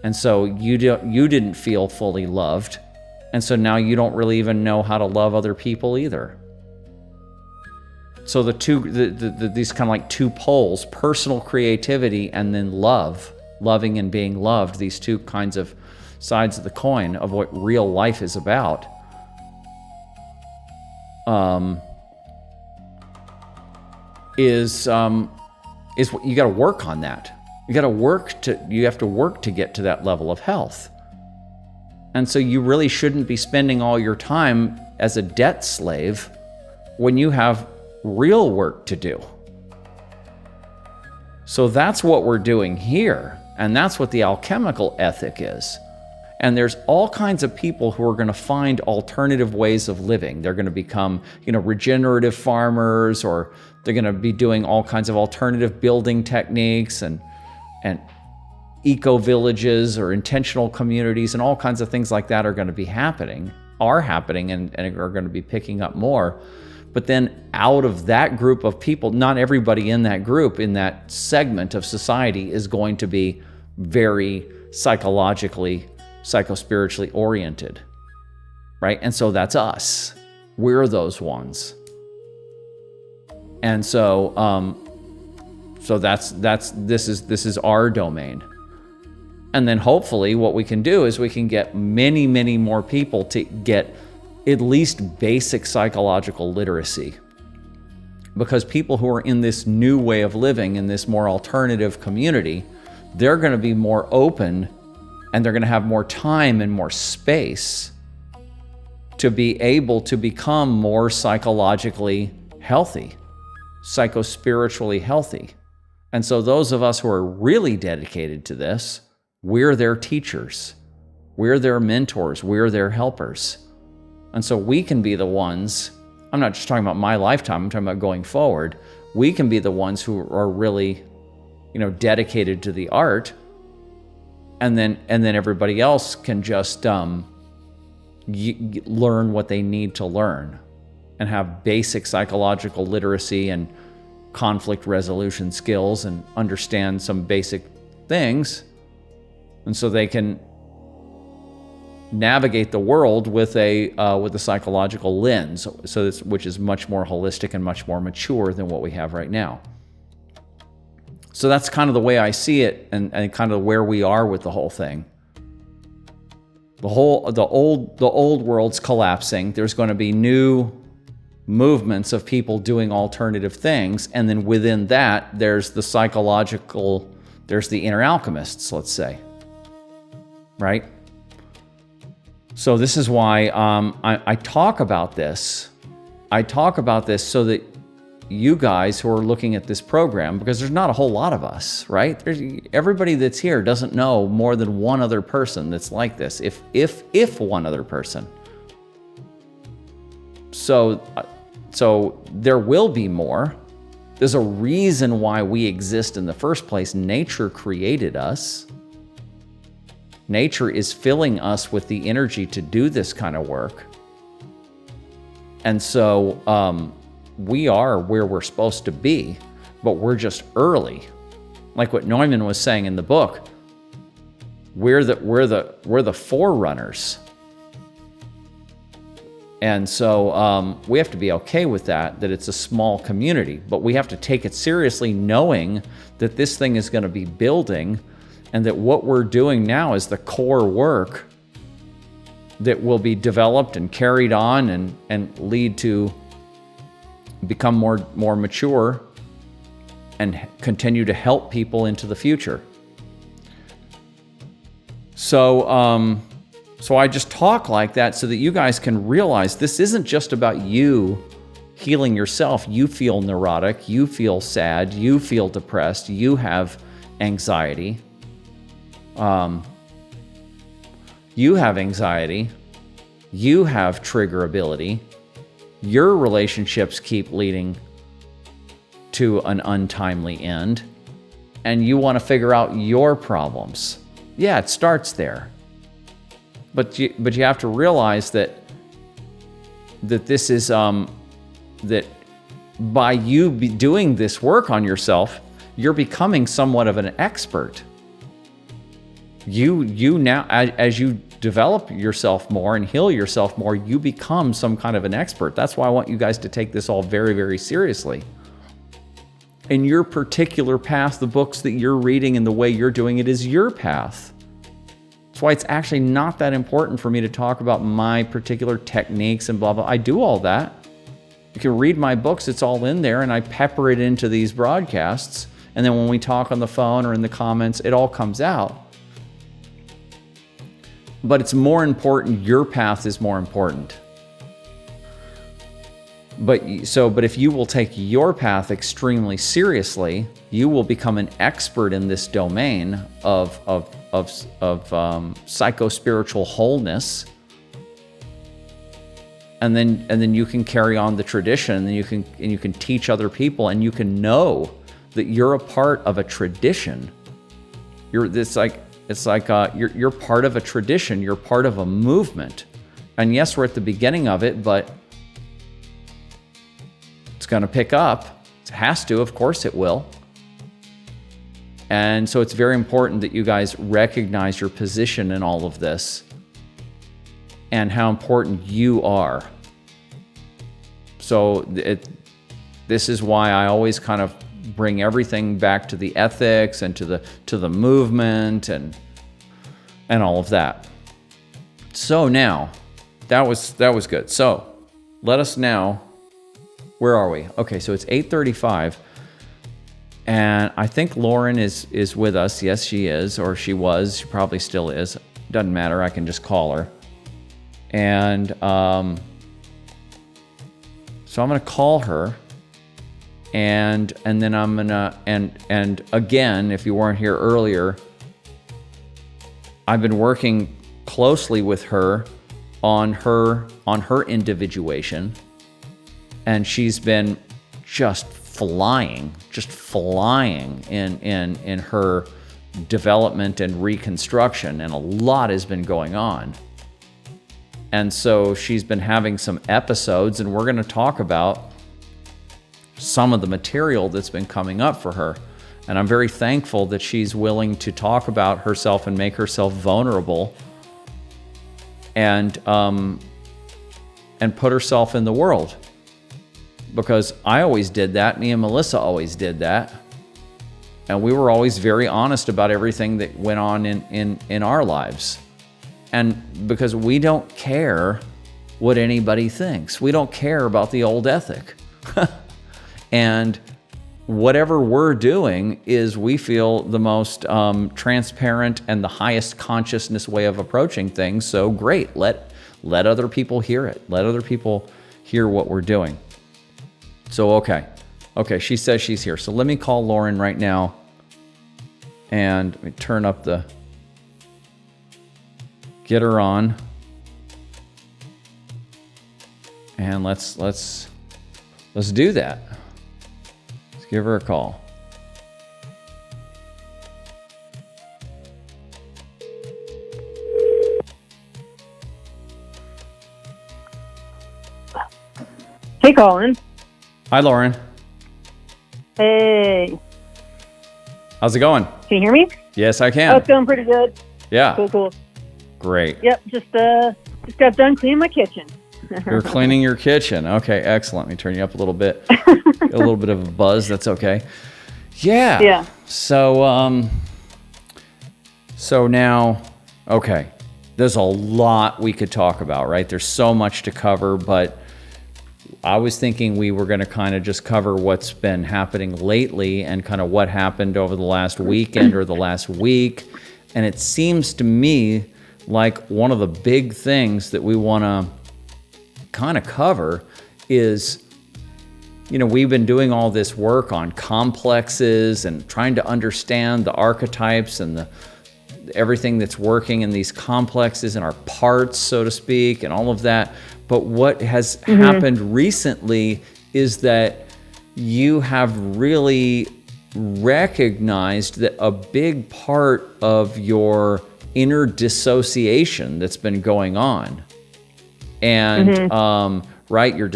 And so you didn't feel fully loved. And so now you don't really even know how to love other people either. So these kind of like two poles, personal creativity and then loving and being loved, these two kinds of sides of the coin of what real life is about, is what you got to work on that. You have to work to get to that level of health. And so you really shouldn't be spending all your time as a debt slave when you have real work to do. So that's what we're doing here, and that's what the alchemical ethic is. And there's all kinds of people who are going to find alternative ways of living. They're going to become, regenerative farmers, or they're going to be doing all kinds of alternative building techniques and eco-villages or intentional communities, and all kinds of things like that are going to be happening, and are going to be picking up more. But then out of that group of people, not everybody in that group, in that segment of society, is going to be very psychologically, psychospiritually oriented, right? And so that's us. We're those ones. And so, this is our domain. And then hopefully what we can do is we can get many, many more people to get at least basic psychological literacy. Because people who are in this new way of living, in this more alternative community, they're going to be more open, and they're going to have more time and more space to be able to become more psychologically healthy, psychospiritually healthy. And so those of us who are really dedicated to this, we're their teachers, we're their mentors, we're their helpers. And so we can be the ones, I'm not just talking about my lifetime, I'm talking about going forward, we can be the ones who are really, dedicated to the art, and then everybody else can just learn what they need to learn and have basic psychological literacy and conflict resolution skills and understand some basic things, and so they can navigate the world with a psychological lens, which is much more holistic and much more mature than what we have right now. So that's kind of the way I see it, and kind of where we are with the whole thing. The old world's collapsing. There's going to be new movements of people doing alternative things, and then within that, there's the psychological, there's the inner alchemists, let's say, right? So this is why I talk about this. I talk about this so that you guys who are looking at this program, because there's not a whole lot of us, right? Everybody that's here doesn't know more than one other person that's like this, if one other person. So there will be more. There's a reason why we exist in the first place. Nature created us. Nature is filling us with the energy to do this kind of work. And so we are where we're supposed to be, but we're just early. Like what Neumann was saying in the book, we're the forerunners. And so we have to be okay with that it's a small community, but we have to take it seriously, knowing that this thing is going to be building, and that what we're doing now is the core work that will be developed and carried on and lead to become more mature and continue to help people into the future. So I just talk like that so that you guys can realize this isn't just about you healing yourself. You feel neurotic, you feel sad, you feel depressed, you have anxiety. You have anxiety, you have trigger ability, your relationships keep leading to an untimely end, and you want to figure out your problems. Yeah, it starts there. But you have to realize that this is that by you doing this work on yourself, you're becoming somewhat of an expert. You now, as you develop yourself more and heal yourself more, you become some kind of an expert. That's why I want you guys to take this all very, very seriously. In your particular path, the books that you're reading and the way you're doing it is your path. That's why it's actually not that important for me to talk about my particular techniques and blah, blah. I do all that. You can read my books, it's all in there, and I pepper it into these broadcasts. And then when we talk on the phone or in the comments, it all comes out. But it's more important, your path is more important. But if you will take your path extremely seriously, you will become an expert in this domain of psycho-spiritual wholeness, and then you can carry on the tradition, and you can teach other people, and you can know that you're a part of a tradition. You're part of a tradition. You're part of a movement, and yes, we're at the beginning of it, but it's going to pick up. It has to, of course it will. And so it's very important that you guys recognize your position in all of this and how important you are. So this is why I always kind of bring everything back to the ethics and to the movement and all of that. So now, that was good. So let us now. Where are we? Okay, so it's 8:35, and I think Lauren is with us. Yes, she is, or she was. She probably still is. Doesn't matter. I can just call her. And so I'm gonna call her, and then I'm gonna and again, if you weren't here earlier, I've been working closely with her on her individuation. And she's been just flying in her development and reconstruction, and a lot has been going on. And so she's been having some episodes, and we're going to talk about some of the material that's been coming up for her. And I'm very thankful that she's willing to talk about herself and make herself vulnerable and put herself in the world. Because I always did that. Me and Melissa always did that. And we were always very honest about everything that went on in our lives. And because we don't care what anybody thinks. We don't care about the old ethic. And whatever we're doing is, we feel, the most transparent and the highest consciousness way of approaching things. So great, let other people hear it. Let other people hear what we're doing. So, okay, she says she's here. So let me call Lauren right now, and let me turn up get her on, and let's do that. Let's give her a call. Hey, Colin. Hi, Lauren. Hey. How's it going? Can you hear me? Yes, I can. Oh, it's going pretty good. Yeah. Cool. Great. Yep, just got done cleaning my kitchen. You're cleaning your kitchen. Okay, excellent. Let me turn you up a little bit. A little bit of a buzz. That's okay. Yeah. Yeah. So now, okay, there's a lot we could talk about, right? There's so much to cover, but I was thinking we were going to kind of just cover what's been happening lately and kind of what happened over the last weekend or the last week. And it seems to me like one of the big things that we want to kind of cover is, we've been doing all this work on complexes and trying to understand the archetypes and everything that's working in these complexes and our parts, so to speak, and all of that. But what has happened recently is that you have really recognized that a big part of your inner dissociation that's been going on, and right, your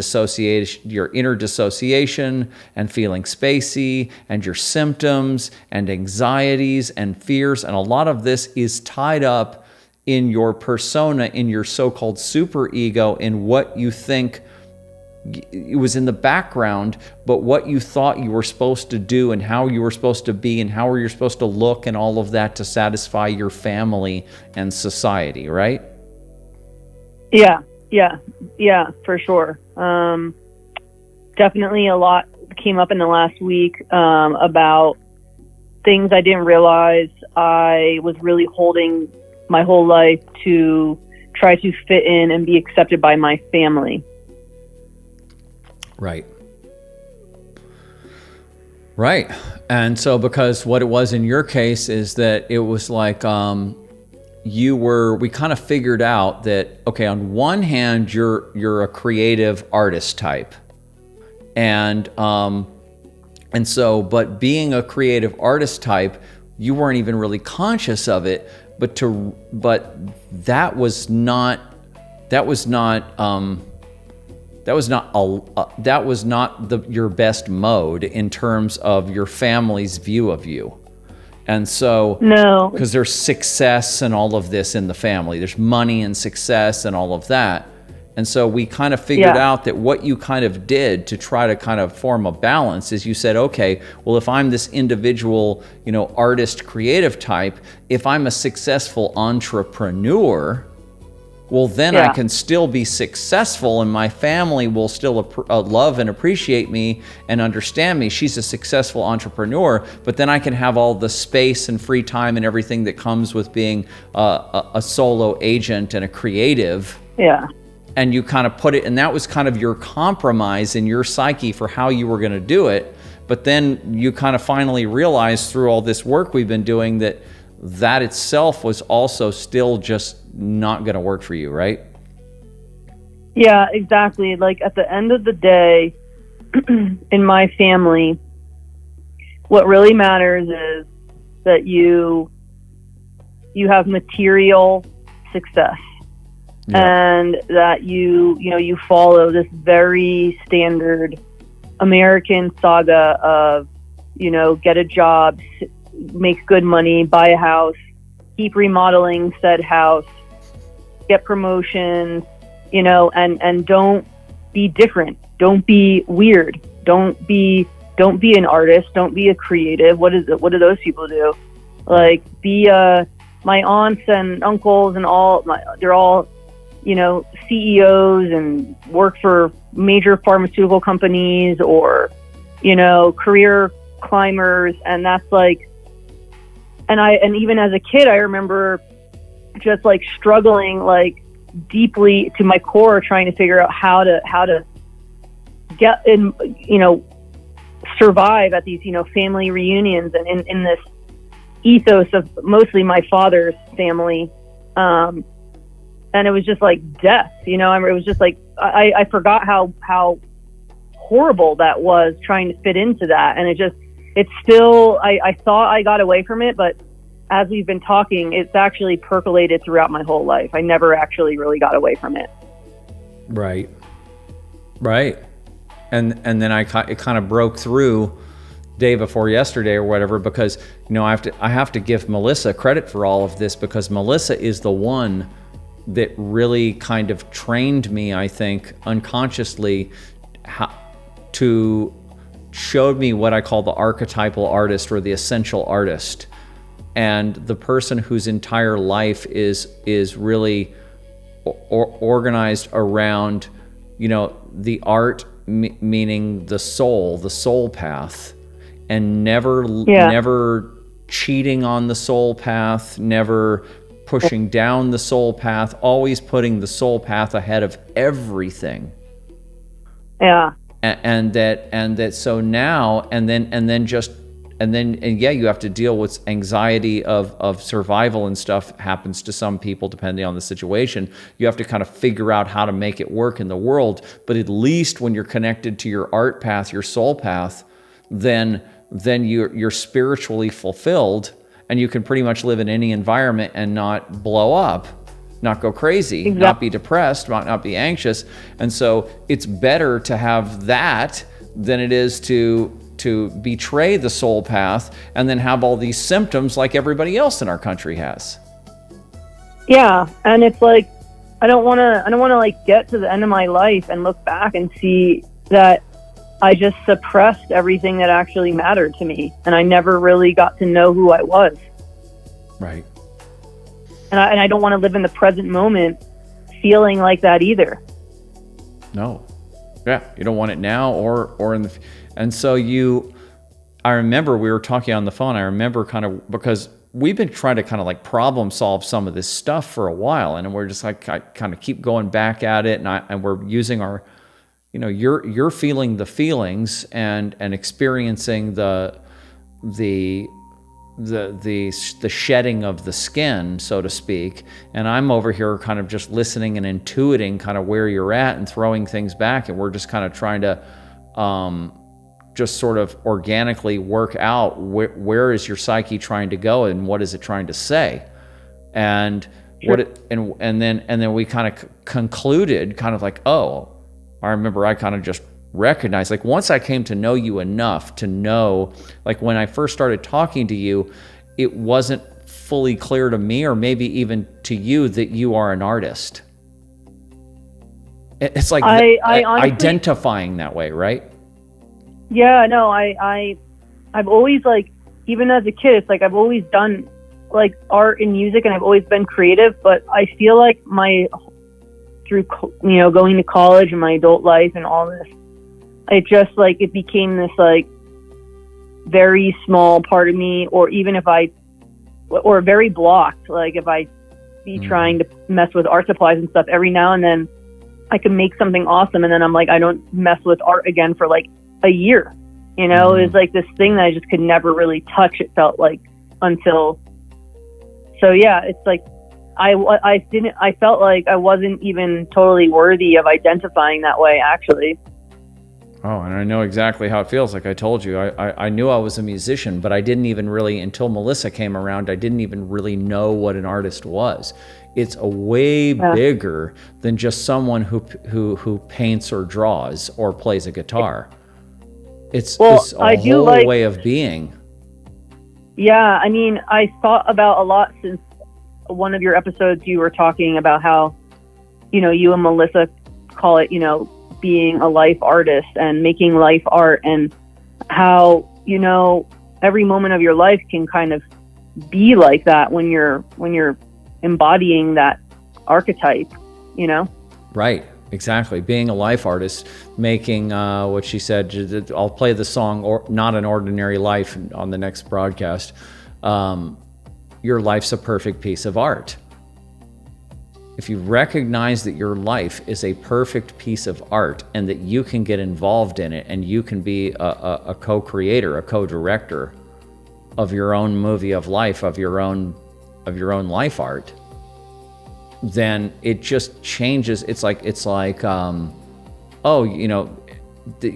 inner dissociation and feeling spacey, and your symptoms and anxieties and fears, and a lot of this is tied up in your persona, in your so-called superego, in what you think it was in the background, but what you thought you were supposed to do and how you were supposed to be and how you're supposed to look and all of that to satisfy your family and society, right? Yeah, for sure. Definitely a lot came up in the last week about things I didn't realize I was really holding my whole life to try to fit in and be accepted by my family. Right. Right. And so because what it was in your case is that it was like we kind of figured out that, okay, on one hand, you're a creative artist type. And so, but being a creative artist type, you weren't even really conscious of it, but that was not your best mode in terms of your family's view of you. And so, no, because there's success and all of this in the family, there's money and success and all of that. And so we kind of figured out that what you kind of did to try to kind of form a balance is you said, okay, well, if I'm this individual, artist, creative type, if I'm a successful entrepreneur, well, then I can still be successful and my family will still love and appreciate me and understand me. She's a successful entrepreneur, but then I can have all the space and free time and everything that comes with being a solo agent and a creative. Yeah. And you kind of put it, and that was kind of your compromise in your psyche for how you were going to do it. But then you kind of finally realized through all this work we've been doing that itself was also still just not going to work for you, right? Yeah, exactly. Like at the end of the day, in my family, what really matters is that you have material success. Yeah. And that you follow this very standard American saga of, get a job, make good money, buy a house, keep remodeling said house, get promotions, and don't be different. Don't be weird. Don't be an artist. Don't be a creative. What do those people do? Like be my aunts and uncles and they're all CEOs and work for major pharmaceutical companies or, career climbers. And that's like, and even as a kid, I remember just like struggling, like deeply to my core, trying to figure out how to get in, survive at these, family reunions and in this ethos of mostly my father's family. And it was just like death, it was just like, I forgot how horrible that was trying to fit into that. And it's still, I thought I got away from it, but as we've been talking, it's actually percolated throughout my whole life. I never actually really got away from it. Right. And then it kind of broke through day before yesterday or whatever, because, I have to give Melissa credit for all of this, because Melissa is the one that really kind of trained me, I think, unconsciously, showed me what I call the archetypal artist or the essential artist, and the person whose entire life is really organized around, the art, meaning the soul path, and never cheating on the soul path, never pushing down the soul path, always putting the soul path ahead of everything. Yeah. And so now, and you have to deal with anxiety of survival and stuff happens to some people depending on the situation. You have to kind of figure out how to make it work in the world. But at least when you're connected to your art path, your soul path, then you're spiritually fulfilled, and you can pretty much live in any environment and not blow up, not go crazy, exactly. Not be depressed, not be anxious. And so it's better to have that than it is to betray the soul path and then have all these symptoms like everybody else in our country has. Yeah, and it's like I don't want to like get to the end of my life and look back and see that I just suppressed everything that actually mattered to me, and I never really got to know who I was. Right. And I don't want to live in the present moment feeling like that either. No. Yeah, you don't want it now or in the... And so I remember we were talking on the phone, I remember kind of, because we've been trying to kind of like problem solve some of this stuff for a while, and we're just like, I kind of keep going back at it, and we're using our you're feeling the feelings and experiencing the shedding of the skin, so to speak, and I'm over here kind of just listening and intuiting kind of where you're at and throwing things back, and we're just kind of trying to just sort of organically work out where is your psyche trying to go and what is it trying to say, and and then we kind of concluded kind of like, oh, I remember I kind of just recognized, like, once I came to know you enough to know, like, when I first started talking to you, it wasn't fully clear to me, or maybe even to you, that you are an artist. It's like I honestly, identifying that way, right? Yeah, no, I've always, like, even as a kid, it's like I've always done like art and music, and I've always been creative, but I feel like through going to college and my adult life and all this, it just, like, it became this, like, very small part of me, or even or very blocked. Like, if I be trying to mess with art supplies and stuff, every now and then I can make something awesome, and then I'm like, I don't mess with art again for like a year. It was like this thing that I just could never really touch, it felt like, until. So yeah, it's like I felt like I wasn't even totally worthy of identifying that way, actually. Oh, and I know exactly how it feels. Like I told you, I knew I was a musician, but I didn't even really, until Melissa came around, I didn't even really know what an artist was. It's a way bigger than just someone who paints or draws or plays a guitar. It's a whole way of being. Yeah, I mean, I thought about a lot since one of your episodes. You were talking about how, you and Melissa call it, being a life artist and making life art, and how, every moment of your life can kind of be like that when you're embodying that archetype, Right. Exactly. Being a life artist, making what she said, I'll play the song or Not an Ordinary Life on the next broadcast. Your life's a perfect piece of art. If you recognize that your life is a perfect piece of art and that you can get involved in it and you can be a co-creator, a co-director of your own movie of life, of your own life art, then it just changes. It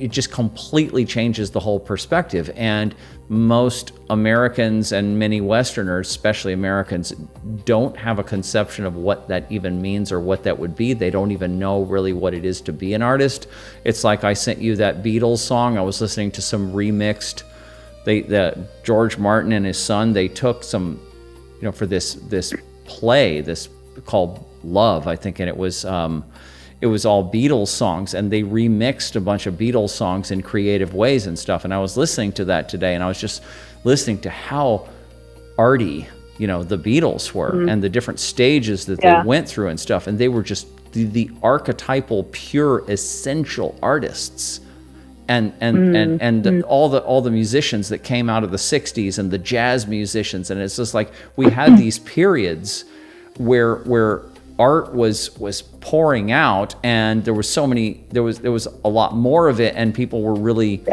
just completely changes the whole perspective. And most Americans and many Westerners, especially Americans, don't have a conception of what that even means or what that would be. They don't even know really what it is to be an artist. It's like I sent you that Beatles song. I was listening to some remixed, George Martin and his son, they took some, for this play, this called Love, I think, and it was all Beatles songs, and they remixed a bunch of Beatles songs in creative ways and stuff. And I was listening to that today, and I was just listening to how arty, the Beatles were, and the different stages that they went through and stuff. And they were just the archetypal, pure, essential artists. And all the musicians that came out of the 60s and the jazz musicians. And it's just like we had these periods where art was pouring out, and there was a lot more of it, and people were really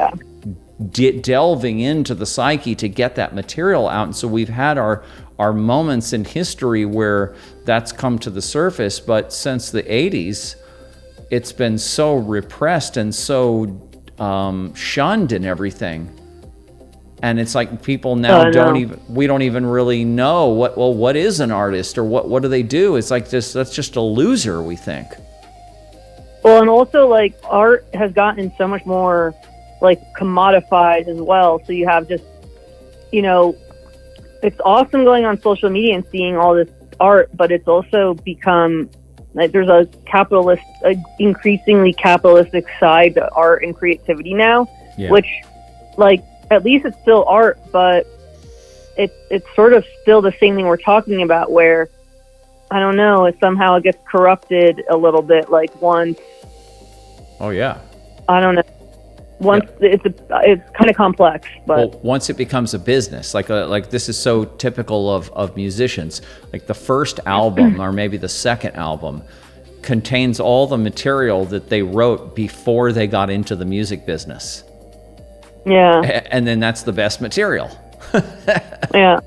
delving into the psyche to get that material out. And so we've had our moments in history where that's come to the surface, but since the 80s, it's been so repressed and so shunned and everything. And it's like people now we don't even really know what is an artist, or what do they do? It's like that's just a loser, we think. Well, and also, like, art has gotten so much more, like, commodified as well. So you have just, it's awesome going on social media and seeing all this art, but it's also become, like, there's a increasingly capitalistic side to art and creativity now, which, like, at least it's still art, but it's sort of still the same thing we're talking about, where, I don't know, it somehow gets corrupted a little bit. Like, once. Oh yeah. I don't know. Once it's kind of complex, but once it becomes a business, like this is so typical of musicians. Like the first album or maybe the second album contains all the material that they wrote before they got into the music business. Yeah. And then that's the best material. Yeah.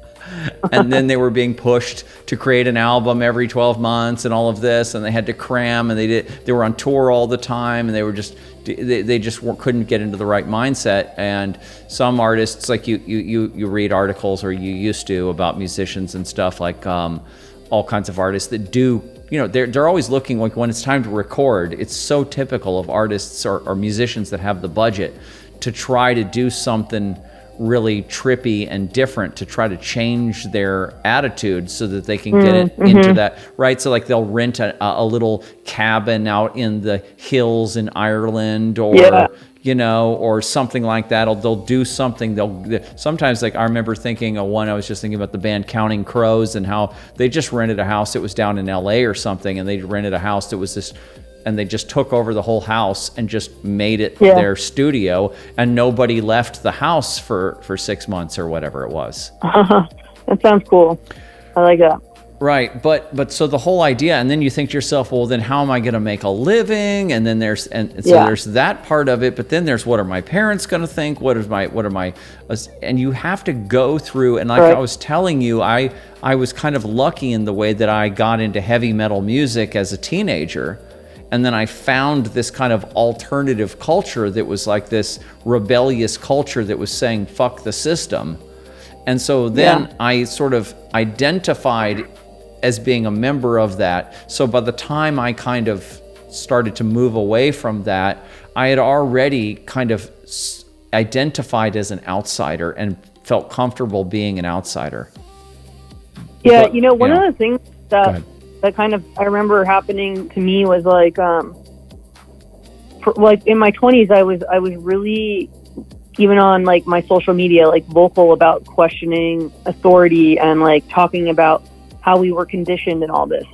And then they were being pushed to create an album every 12 months and all of this, and they had to cram, and they were on tour all the time, and they just couldn't get into the right mindset. And some artists, like you read articles, or you used to, about musicians and stuff, like all kinds of artists that do, they're always looking, like when it's time to record, it's so typical of artists or musicians that have the budget to try to do something really trippy and different, to try to change their attitude so that they can get into that, right? So like they'll rent a little cabin out in the hills in Ireland, or or something like that. They'll do something. Sometimes, like I remember thinking I was just thinking about the band Counting Crows, and how they just rented a house. It was down in LA or something, and they rented a house that was this, and they just took over the whole house and just made it their studio, and nobody left the house for 6 months or whatever it was. That sounds cool. I like that. Right, but so the whole idea, and then you think to yourself, well, then how am I going to make a living? And then there's that part of it, but then there's, what are my parents going to think? What are my, and you have to go through, and like I was telling you, I was kind of lucky in the way that I got into heavy metal music as a teenager. And then I found this kind of alternative culture that was like this rebellious culture that was saying, fuck the system. And so then I sort of identified as being a member of that. So by the time I kind of started to move away from that, I had already kind of identified as an outsider and felt comfortable being an outsider. Yeah, one of the things that kind of I remember happening to me was like in my 20s, I was really, even on like my social media, like vocal about questioning authority and like talking about how we were conditioned and all this.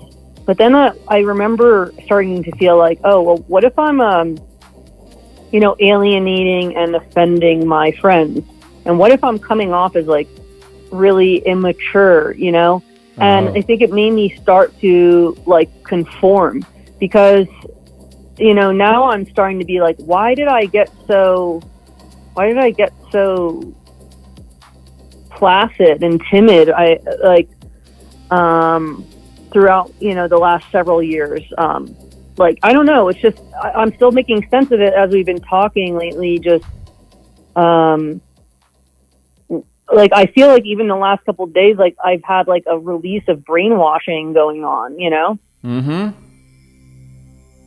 But then I remember starting to feel like, oh, well, what if I'm alienating and offending my friends, and what if I'm coming off as like really immature, And I think it made me start to like conform, because, now I'm starting to be like, why did I get so placid and timid? Throughout, the last several years. I don't know. It's just, I'm still making sense of it as we've been talking lately. Just, I feel like even the last couple of days, like I've had like a release of brainwashing going on, Mm-hmm.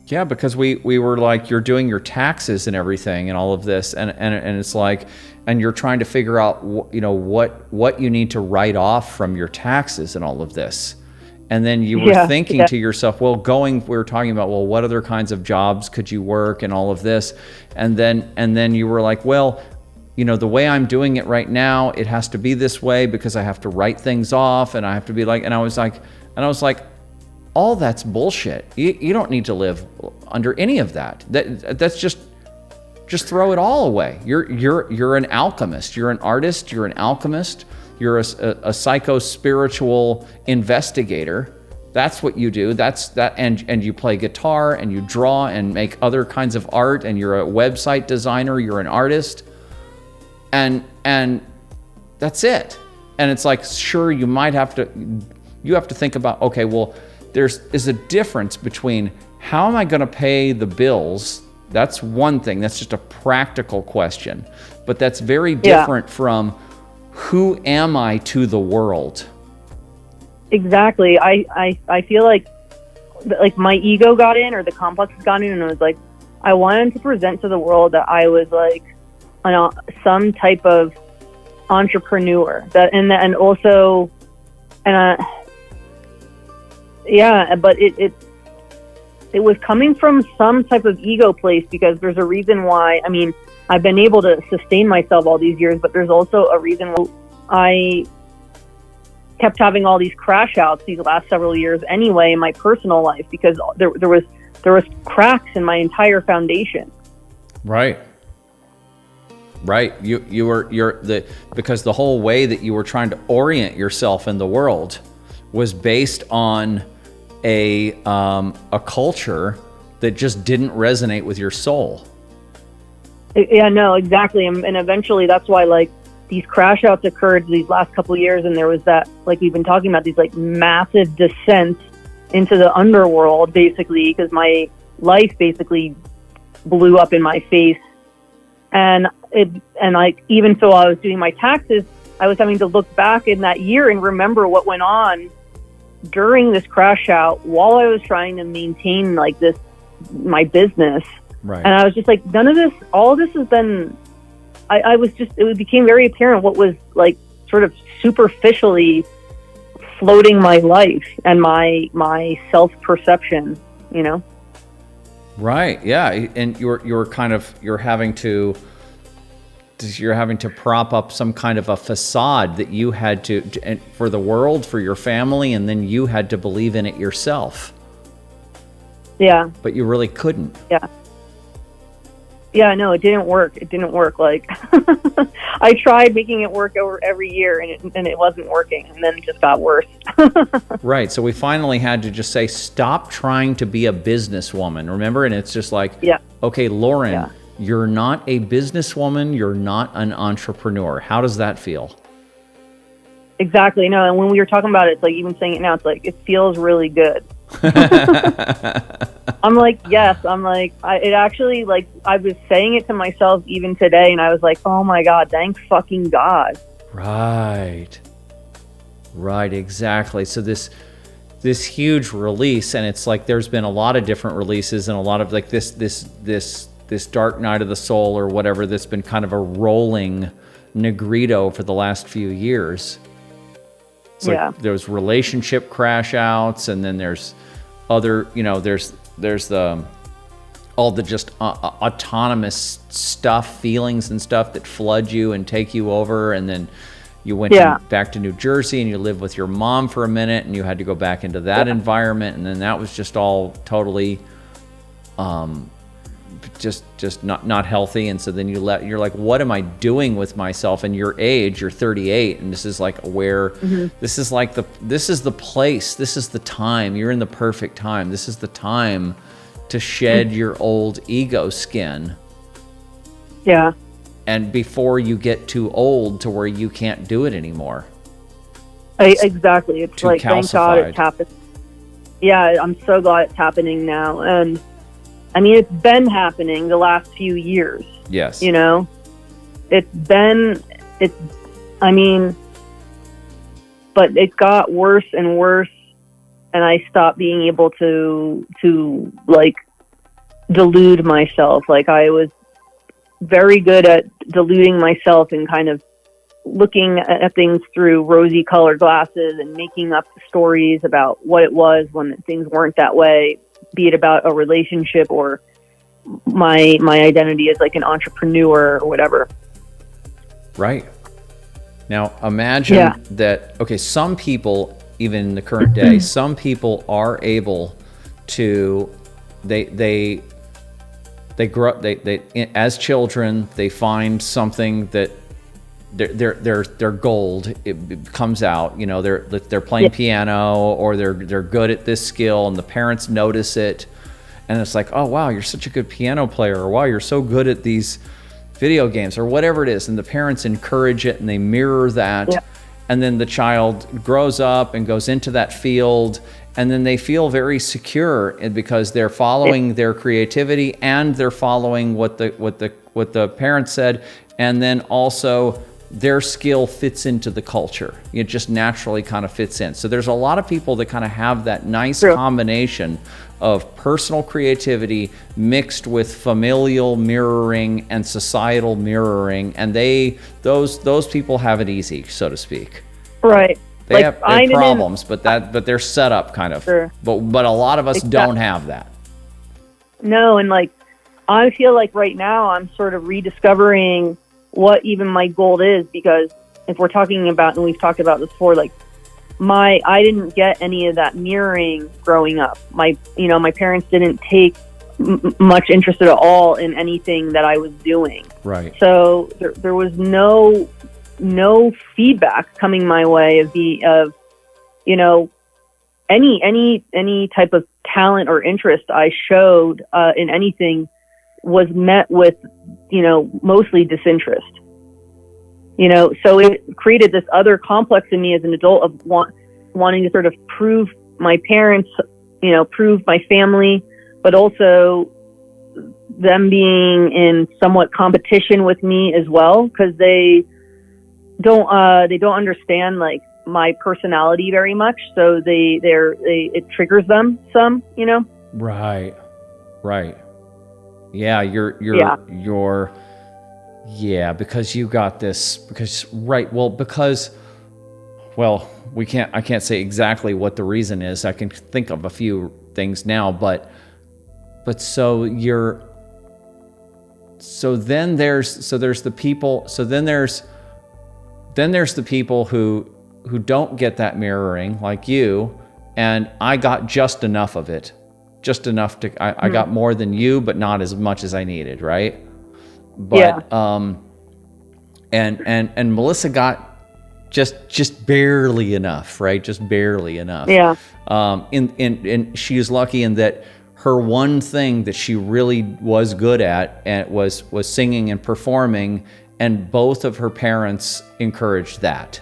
Yeah, because we were like, you're doing your taxes and everything and all of this, and it's like, and you're trying to figure out what you need to write off from your taxes and all of this. And then you were thinking to yourself, we were talking about, well, what other kinds of jobs could you work and all of this, and then you were like, well, the way I'm doing it right now, it has to be this way because I have to write things off, and I have to be like, and I was like, all that's bullshit. You don't need to live under any of that. That's just throw it all away. You're an alchemist. You're an artist. You're an alchemist. You're a psycho-spiritual investigator. That's what you do. And you play guitar, and you draw and make other kinds of art, and you're a website designer. You're an artist. And that's it. And it's like, sure, you have to think about, okay, well, is a difference between how am I going to pay the bills? That's one thing. That's just a practical question. But that's very different from who am I to the world? Exactly. I feel like my ego got in, or the complex got in, and it was like, I wanted to present to the world that I was like some type of entrepreneur, but it was coming from some type of ego place, because there's a reason why. I mean, I've been able to sustain myself all these years, but there's also a reason why I kept having all these crash outs these last several years anyway in my personal life, because there was cracks in my entire foundation. Right. Because the whole way that you were trying to orient yourself in the world was based on a culture that just didn't resonate with your soul. Yeah, no, exactly. And eventually that's why like these crash outs occurred these last couple of years, and there was that, like we've been talking about, these like massive descents into the underworld, basically, because my life basically blew up in my face. And like, even so I was doing my taxes, I was having to look back in that year and remember what went on during this crash out while I was trying to maintain like this, my business. Right. And I was just like, none of this, all of this has been, I was just, it became very apparent what was like sort of superficially floating my life and my self-perception, you know? Right. Yeah. And you're having to prop up some kind of a facade that you had to and for the world, for your family, and then you had to believe in it yourself. Yeah. But you really couldn't. Yeah. Yeah, no, it didn't work. It didn't work. Like, I tried making it work over every year, and it wasn't working, and then it just got worse. Right. So we finally had to just say, stop trying to be a businesswoman. Remember? And it's just like, yeah. Okay, Lauren, yeah. You're not a businesswoman. You're not an entrepreneur. How does that feel? Exactly. No, and when we were talking about it, it's like, even saying it now, it's like, it feels really good. I'm like, yes. I'm like, it actually, like, I was saying it to myself even today, and I was like, oh my God, thank fucking God. Right, exactly. So this huge release, and it's like there's been a lot of different releases and a lot of like this dark night of the soul or whatever that's been kind of a rolling negrito for the last few years. So yeah. There's relationship crash outs, and then there's other, there's the all the just autonomous stuff, feelings and stuff that flood you and take you over, and then you went back to New Jersey and you lived with your mom for a minute, and you had to go back into that environment, and then that was just all totally just not healthy. And so then you're like, what am I doing with myself? And your age, you're 38, and this is like where this is the place, this is the time, you're in the perfect time. This is the time to shed your old ego skin. Yeah. And before you get too old to where you can't do it anymore. Exactly. It's like, thank God it's happened. Yeah, I'm so glad it's happening now. And I mean, it's been happening the last few years. Yes. But it got worse and worse, and I stopped being able to like delude myself. Like, I was very good at deluding myself and kind of looking at things through rosy colored glasses and making up stories about what it was when things weren't that way, be it about a relationship or my identity as like an entrepreneur or whatever. Right. Now imagine that, okay, some people, even in the current day, some people are able to, they grow up, they as children, they find something that they're gold. It comes out, they're playing piano, or they're good at this skill, and the parents notice it, and it's like, oh wow, you're such a good piano player, or wow, you're so good at these video games, or whatever it is, and the parents encourage it and they mirror that, and then the child grows up and goes into that field, and then they feel very secure because they're following their creativity, and they're following what the parents said, and then also their skill fits into the culture. It just naturally kind of fits in. So there's a lot of people that kind of have that nice combination of personal creativity mixed with familial mirroring and societal mirroring, and those people have it easy, so to speak. Right. They have problems, but they're set up kind of. Sure. But a lot of us don't have that. No, and like, I feel like right now I'm sort of rediscovering what even my goal is, because if we're talking about, and we've talked about this before, like I didn't get any of that mirroring growing up. My parents didn't take much interest at all in anything that I was doing. Right. So there was no feedback coming my way of any type of talent or interest I showed in anything was met with, mostly disinterest. So it created this other complex in me as an adult of wanting to sort of prove my parents, prove my family, but also them being in somewhat competition with me as well, because they don't understand like my personality very much, so it triggers them some. Right. Yeah, because you got this, I can't say exactly what the reason is. I can think of a few things now, but then there's the people who don't get that mirroring, like you, and I got just enough of it. Just enough I got more than you, but not as much as I needed, right? But and Melissa got just barely enough, right? Just barely enough. Yeah. And she is lucky in that her one thing that she really was good at and was singing and performing, and both of her parents encouraged that.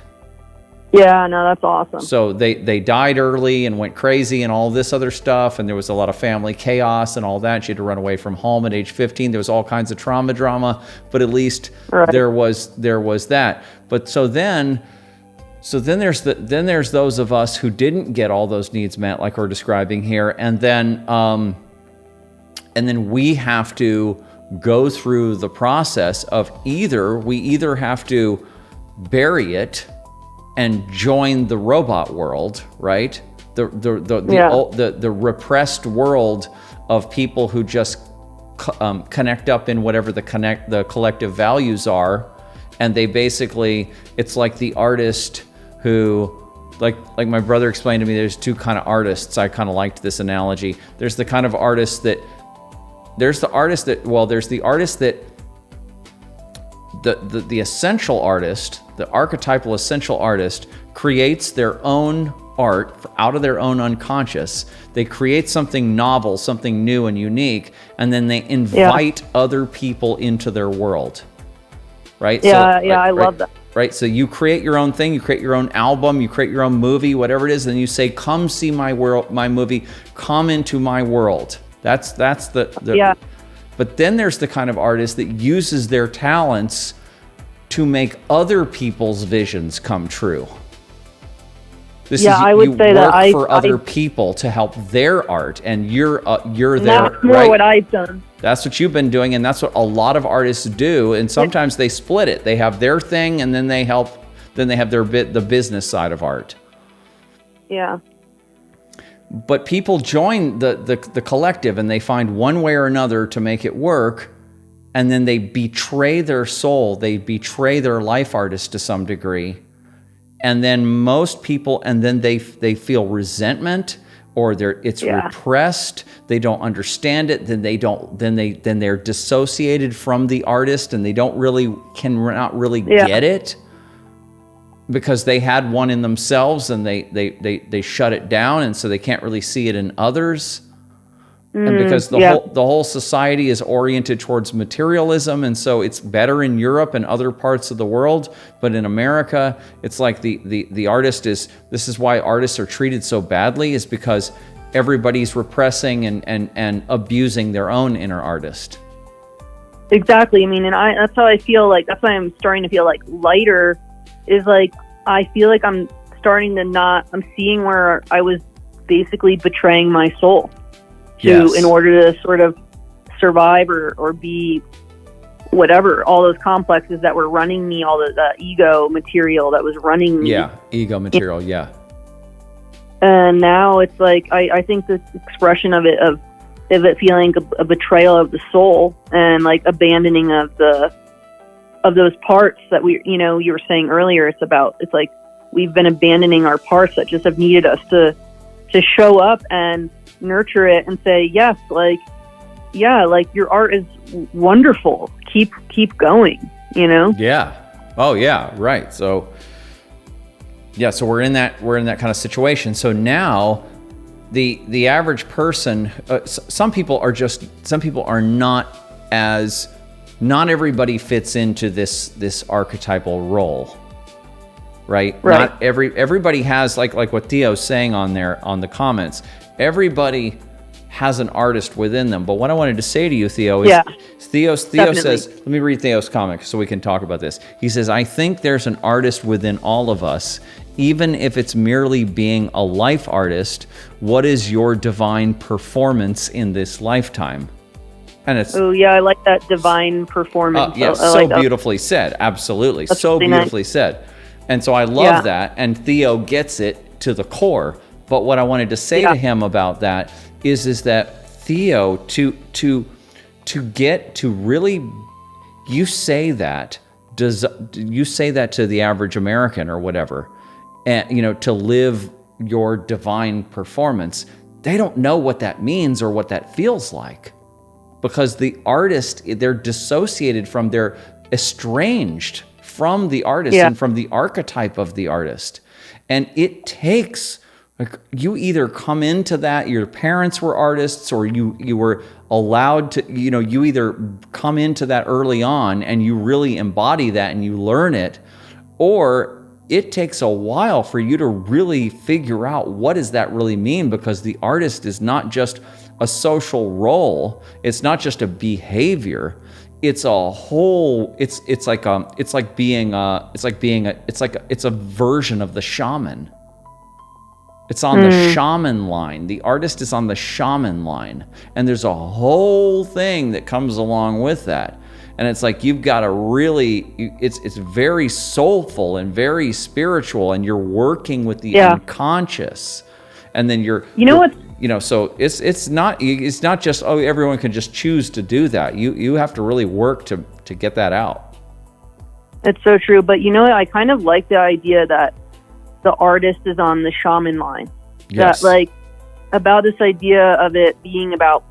Yeah, no, that's awesome. So they died early and went crazy and all this other stuff, and there was a lot of family chaos and all that. She had to run away from home at age 15. There was all kinds of drama, but at least there was that. But so then there's those of us who didn't get all those needs met, like we're describing here, and then we have to go through the process of we either have to bury it and join the robot world, right? The repressed world of people who just connect up in whatever the collective values are, and they basically, it's like the artist who, like my brother explained to me, there's two kind of artists. I kind of liked this analogy. There's the kind of artist that, the essential artist, the archetypal essential artist, creates their own art out of their own unconscious. They create something novel, something new and unique, and then they invite other people into their world. Right? I love that. Right? So you create your own thing, you create your own album, you create your own movie, whatever it is, and you say, come see my world, my movie, come into my world. That's the But then there's the kind of artist that uses their talents to make other people's visions come true. I would say that I work for other people to help their art, and you're there. That's more what I've done. That's what you've been doing, and that's what a lot of artists do. And sometimes they split it. They have their thing, and then they have the business side of art. Yeah. But people join the collective, and they find one way or another to make it work, and then they betray their soul. They betray their life artist to some degree. And then most people, and then they feel resentment, or it's repressed. They don't understand it. Then they're dissociated from the artist, and they cannot really get it, because they had one in themselves, and they shut it down, and so they can't really see it in others. And because the whole society is oriented towards materialism, and so it's better in Europe and other parts of the world, but in America, it's like the artist is. This is why artists are treated so badly, is because everybody's repressing and abusing their own inner artist. Exactly. I mean, and that's how I feel like. That's why I'm starting to feel like lighter. Is like I feel like I'm starting to I'm seeing where I was basically betraying my soul. In order to sort of survive or be whatever, all those complexes that were running me, all the ego material that was running me. Yeah, ego material, yeah. And now it's like, I think this expression of it feeling a betrayal of the soul, and like abandoning of those parts that you were saying earlier. It's like we've been abandoning our parts that just have needed us to show up and nurture it and say, yes, like your art is wonderful. Keep going, Yeah. Oh yeah. Right. So we're in that kind of situation. So now the average person, some people are not everybody fits into this archetypal role, right? Not everybody has, like what Theo's saying on there on the comments, everybody has an artist within them. But what I wanted to say to you, Theo, is Theo says, let me read Theo's comment so we can talk about this. He says, I think there's an artist within all of us, even if it's merely being a life artist. What is your divine performance in this lifetime? And it's, oh yeah, I like that divine performance. So beautifully said. Absolutely. That's so really beautifully said. And so I love that. And Theo gets it to the core. But what I wanted to say to him about that is that Theo, to get to really, you say that to the average American or whatever, and to live your divine performance, they don't know what that means or what that feels like, because the artist, they're dissociated from, they're estranged from the artist and from the archetype of the artist. And it takes, like, you either come into that, your parents were artists, or you were allowed to, you either come into that early on and you really embody that and you learn it, or it takes a while for you to really figure out what does that really mean, because the artist is not just a social role, it's not just a behavior, it's a whole, it's a version of the shaman. It's on the shaman line. The artist is on the shaman line. And there's a whole thing that comes along with that. And it's like, you've got to really, it's very soulful and very spiritual, and you're working with the unconscious. And then so it's not just, oh, everyone can just choose to do that. You have to really work to get that out. It's so true. But I kind of like the idea that the artist is on the shaman line. Yes. That, about this idea of it being about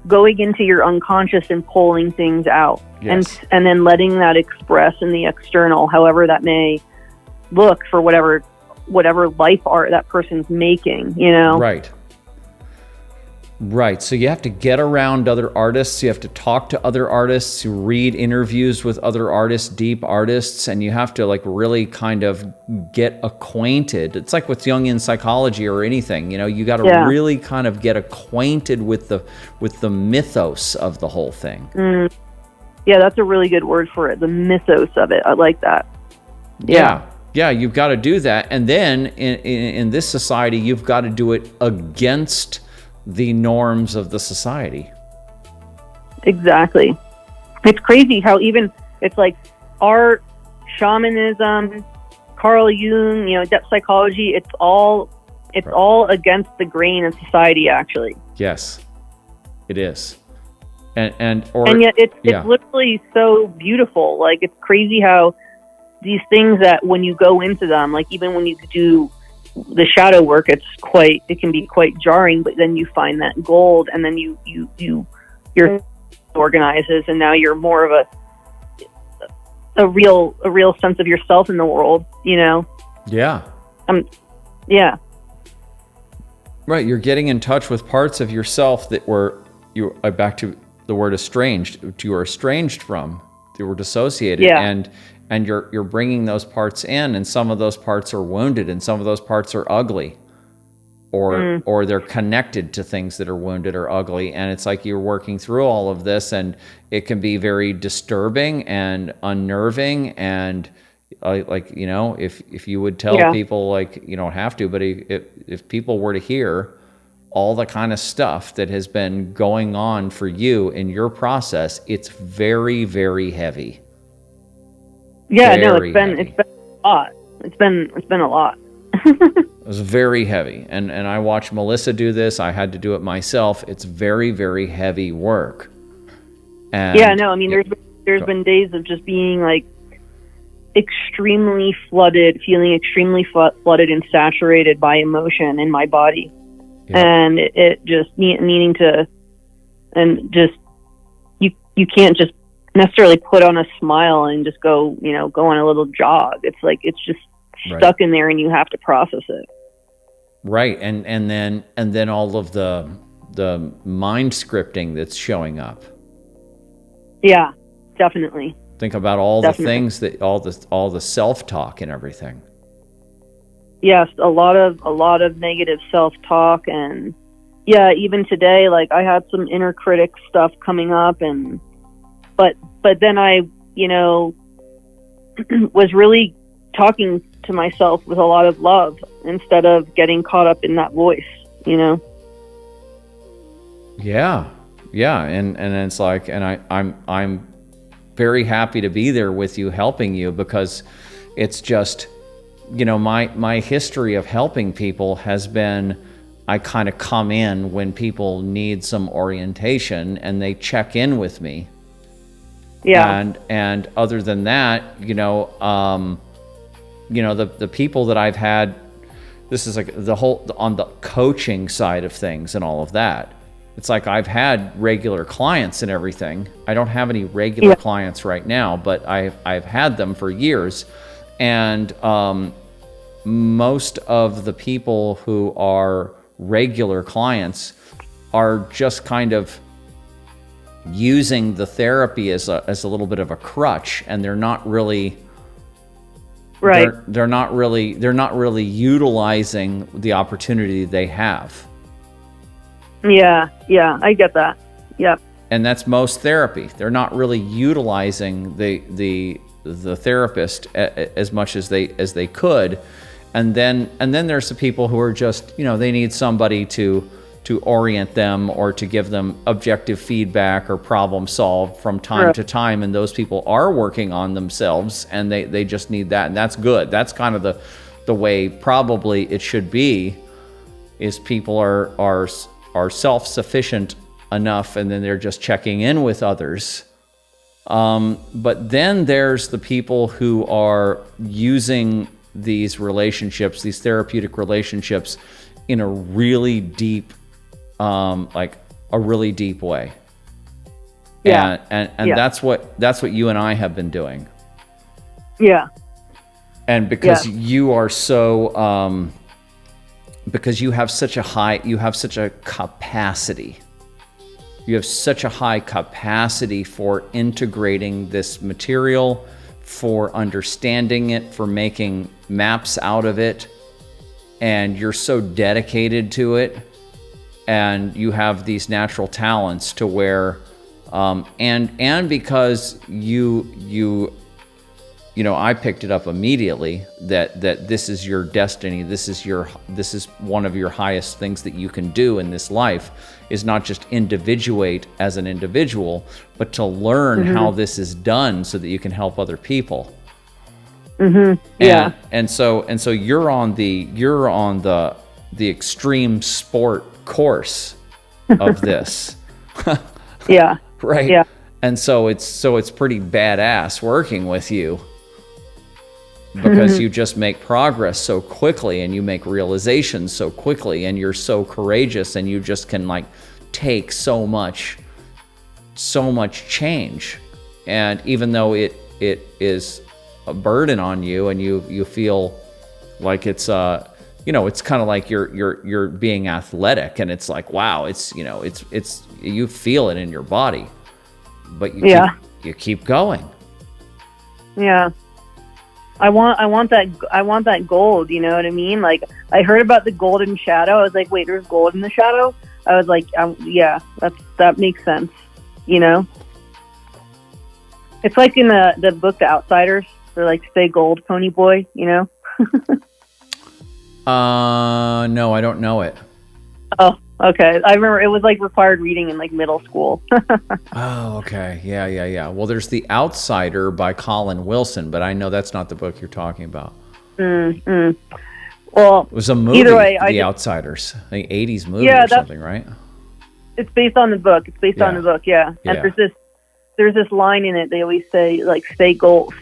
going into your unconscious and pulling things out, and then letting that express in the external, however that may look, for whatever life art that person's making, Right. So you have to get around other artists. You have to talk to other artists. You read interviews with other artists, deep artists, and you have to really kind of get acquainted. It's like with Jungian psychology or anything. You got to really kind of get acquainted with the mythos of the whole thing. Yeah, that's a really good word for it. The mythos of it. I like that. Yeah, you've got to do that. And then in this society, you've got to do it against the norms of the society. Exactly. It's crazy how even it's like art, shamanism, Carl Jung, depth psychology, it's all against the grain of society, actually. Yes, it is. And yet it's literally so beautiful. Like, it's crazy how these things that when you go into them, like even when you do the shadow work, it can be quite jarring, but then you find that gold, and then your organizes, and now you're more of a real sense of yourself in the world, Yeah. Right, you're getting in touch with parts of yourself that were back to the word estranged. You were estranged from. They were dissociated, and you're bringing those parts in, and some of those parts are wounded, and some of those parts are ugly, or they're connected to things that are wounded or ugly, and it's like you're working through all of this, and it can be very disturbing and unnerving, and if you would tell people, you don't have to, but if people were to hear all the kind of stuff that has been going on for you in your process, it's very, very heavy. Yeah, it's been a lot. It's been a lot. It was very heavy. And I watched Melissa do this. I had to do it myself. It's very, very heavy work. And there's been days of just being extremely flooded, feeling extremely flooded and saturated by emotion in my body. Yep. And it just needing to, and just, you can't just necessarily put on a smile and just go on a little jog. It's like, it's just stuck in there, and you have to process it. Right. And then all of the mind scripting that's showing up. Yeah, definitely. Think about all Definitely. the things that all the self-talk and everything. Yes, a lot of negative self-talk, and yeah, even today, like I had some inner critic stuff coming up, and but then I, was really talking to myself with a lot of love instead of getting caught up in that voice, Yeah. And it's like, and I'm very happy to be there with you, helping you, because it's just, my history of helping people has been, I kind of come in when people need some orientation and they check in with me. Yeah. And other than that, the people that I've had, this is like the whole, on the coaching side of things and all of that. It's like I've had regular clients and everything. I don't have any regular clients right now, but I've had them for years. And most of the people who are regular clients are just kind of using the therapy as a little bit of a crutch, and they're not really right. They're not really utilizing the opportunity they have. Yeah, I get that. Yep. And that's most therapy. They're not really utilizing the therapist as much as they could. And then there's the people who are just, they need somebody to orient them or to give them objective feedback or problem solve from time to time. And those people are working on themselves, and they just need that. And that's good. That's kind of the way probably it should be, is people are self-sufficient enough, and then they're just checking in with others. But then there's the people who are using these relationships, these therapeutic relationships, in a really deep, like a really deep way. Yeah. And that's what you and I have been doing. Yeah. And because you are so, because you have such a capacity. You have such a high capacity for integrating this material, for understanding it, for making maps out of it, and you're so dedicated to it, and you have these natural talents to where, and because I picked it up immediately that this is your destiny. This is one of your highest things that you can do in this life, is not just individuate as an individual, but to learn how this is done so that you can help other people. Yeah. And so you're on the extreme sport course of this. Yeah. Right. Yeah. And so it's pretty badass working with you, because you just make progress so quickly, and you make realizations so quickly, and you're so courageous, and you just can like take so much change. And even though it is a burden on you, and you feel like it's it's kind of like you're being athletic, and it's like, wow, it's you feel it in your body, but you keep going. Yeah. I want that gold, you know what I mean? Like, I heard about the golden shadow. I was like, wait, there's gold in the shadow? I was like, yeah, that makes sense, It's like in the book The Outsiders. They're like, stay gold, pony boy, No, I don't know it. Oh, okay. I remember it was like required reading in like middle school. Oh, okay. Yeah. Well, there's The Outsider by Colin Wilson, but I know that's not the book you're talking about. Well, it was a movie, either way, The Outsiders, an 80s movie or something, right? It's based on the book. Yeah. And there's this line in it. They always say like, stay gold,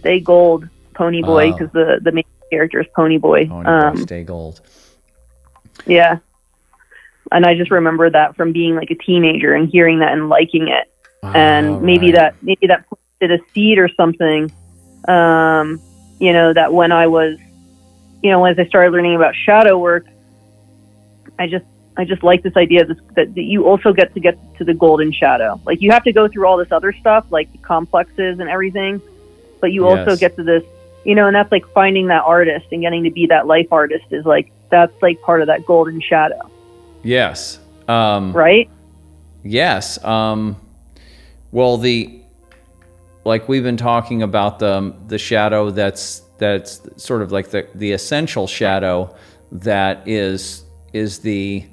pony boy, because the main character is Pony Boy. Boy, stay gold. Yeah. And I just remember that from being like a teenager and hearing that and liking it. And maybe that planted a seed or something, that when I was, as I started learning about shadow work, I just like this idea that you also get to the golden shadow. Like, you have to go through all this other stuff, like the complexes and everything, but you also get to this, and that's like finding that artist and getting to be that life artist is like, that's like part of that golden shadow. Yes. Right? Yes. Well, like we've been talking about the shadow that's sort of like the essential shadow that is the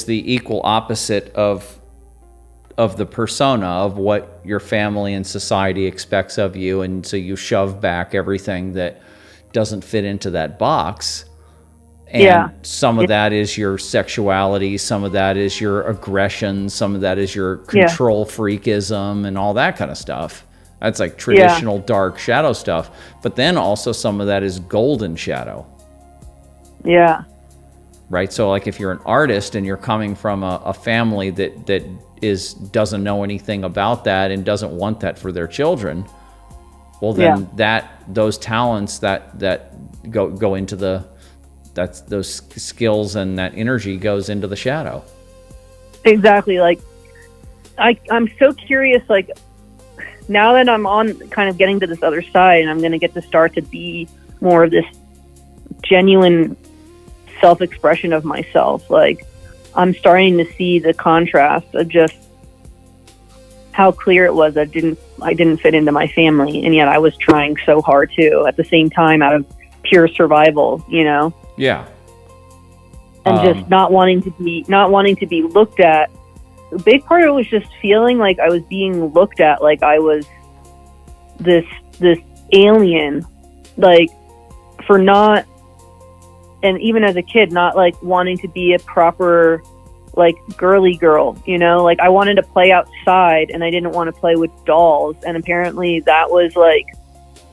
equal opposite of the persona of what your family and society expects of you, and so you shove back everything that doesn't fit into that box. And some of that is your sexuality, some of that is your aggression, some of that is your control freakism and all that kind of stuff. That's like traditional dark shadow stuff. But then also some of that is golden shadow. Yeah. Right? So like if you're an artist and you're coming from a family that doesn't know anything about that and doesn't want that for their children, well then those talents that go into those skills and that energy goes into the shadow. Exactly. Like I'm so curious, like now that I'm on kind of getting to this other side and I'm going to get to start to be more of this genuine self-expression of myself, like I'm starting to see the contrast of just how clear it was that I didn't fit into my family, and yet I was trying so hard to at the same time out of pure survival, Yeah. And just not wanting to be looked at. A big part of it was just feeling like I was being looked at like I was this alien, like for not, and even as a kid, not like wanting to be a proper like girly girl, like I wanted to play outside and I didn't want to play with dolls. And apparently that was like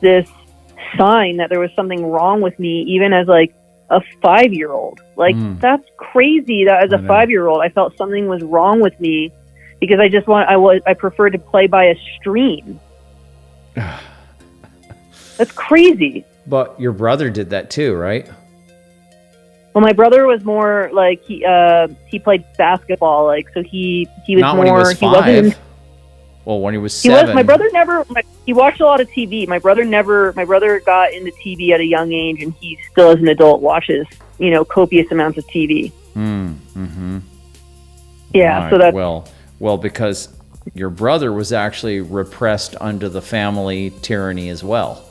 this sign that there was something wrong with me, even as like a 5-year-old. Like that's crazy that as a 5-year-old I felt something was wrong with me because I preferred to play by a stream. That's crazy. But your brother did that too, right? Well, my brother was more like he played basketball, like so he was not more. When he was 5. Well, when he was 7. My brother never. He watched a lot of TV. My brother got into TV at a young age, and he still, as an adult, watches copious amounts of TV. Mm-hmm. Yeah. Right. So that's well, because your brother was actually repressed under the family tyranny as well.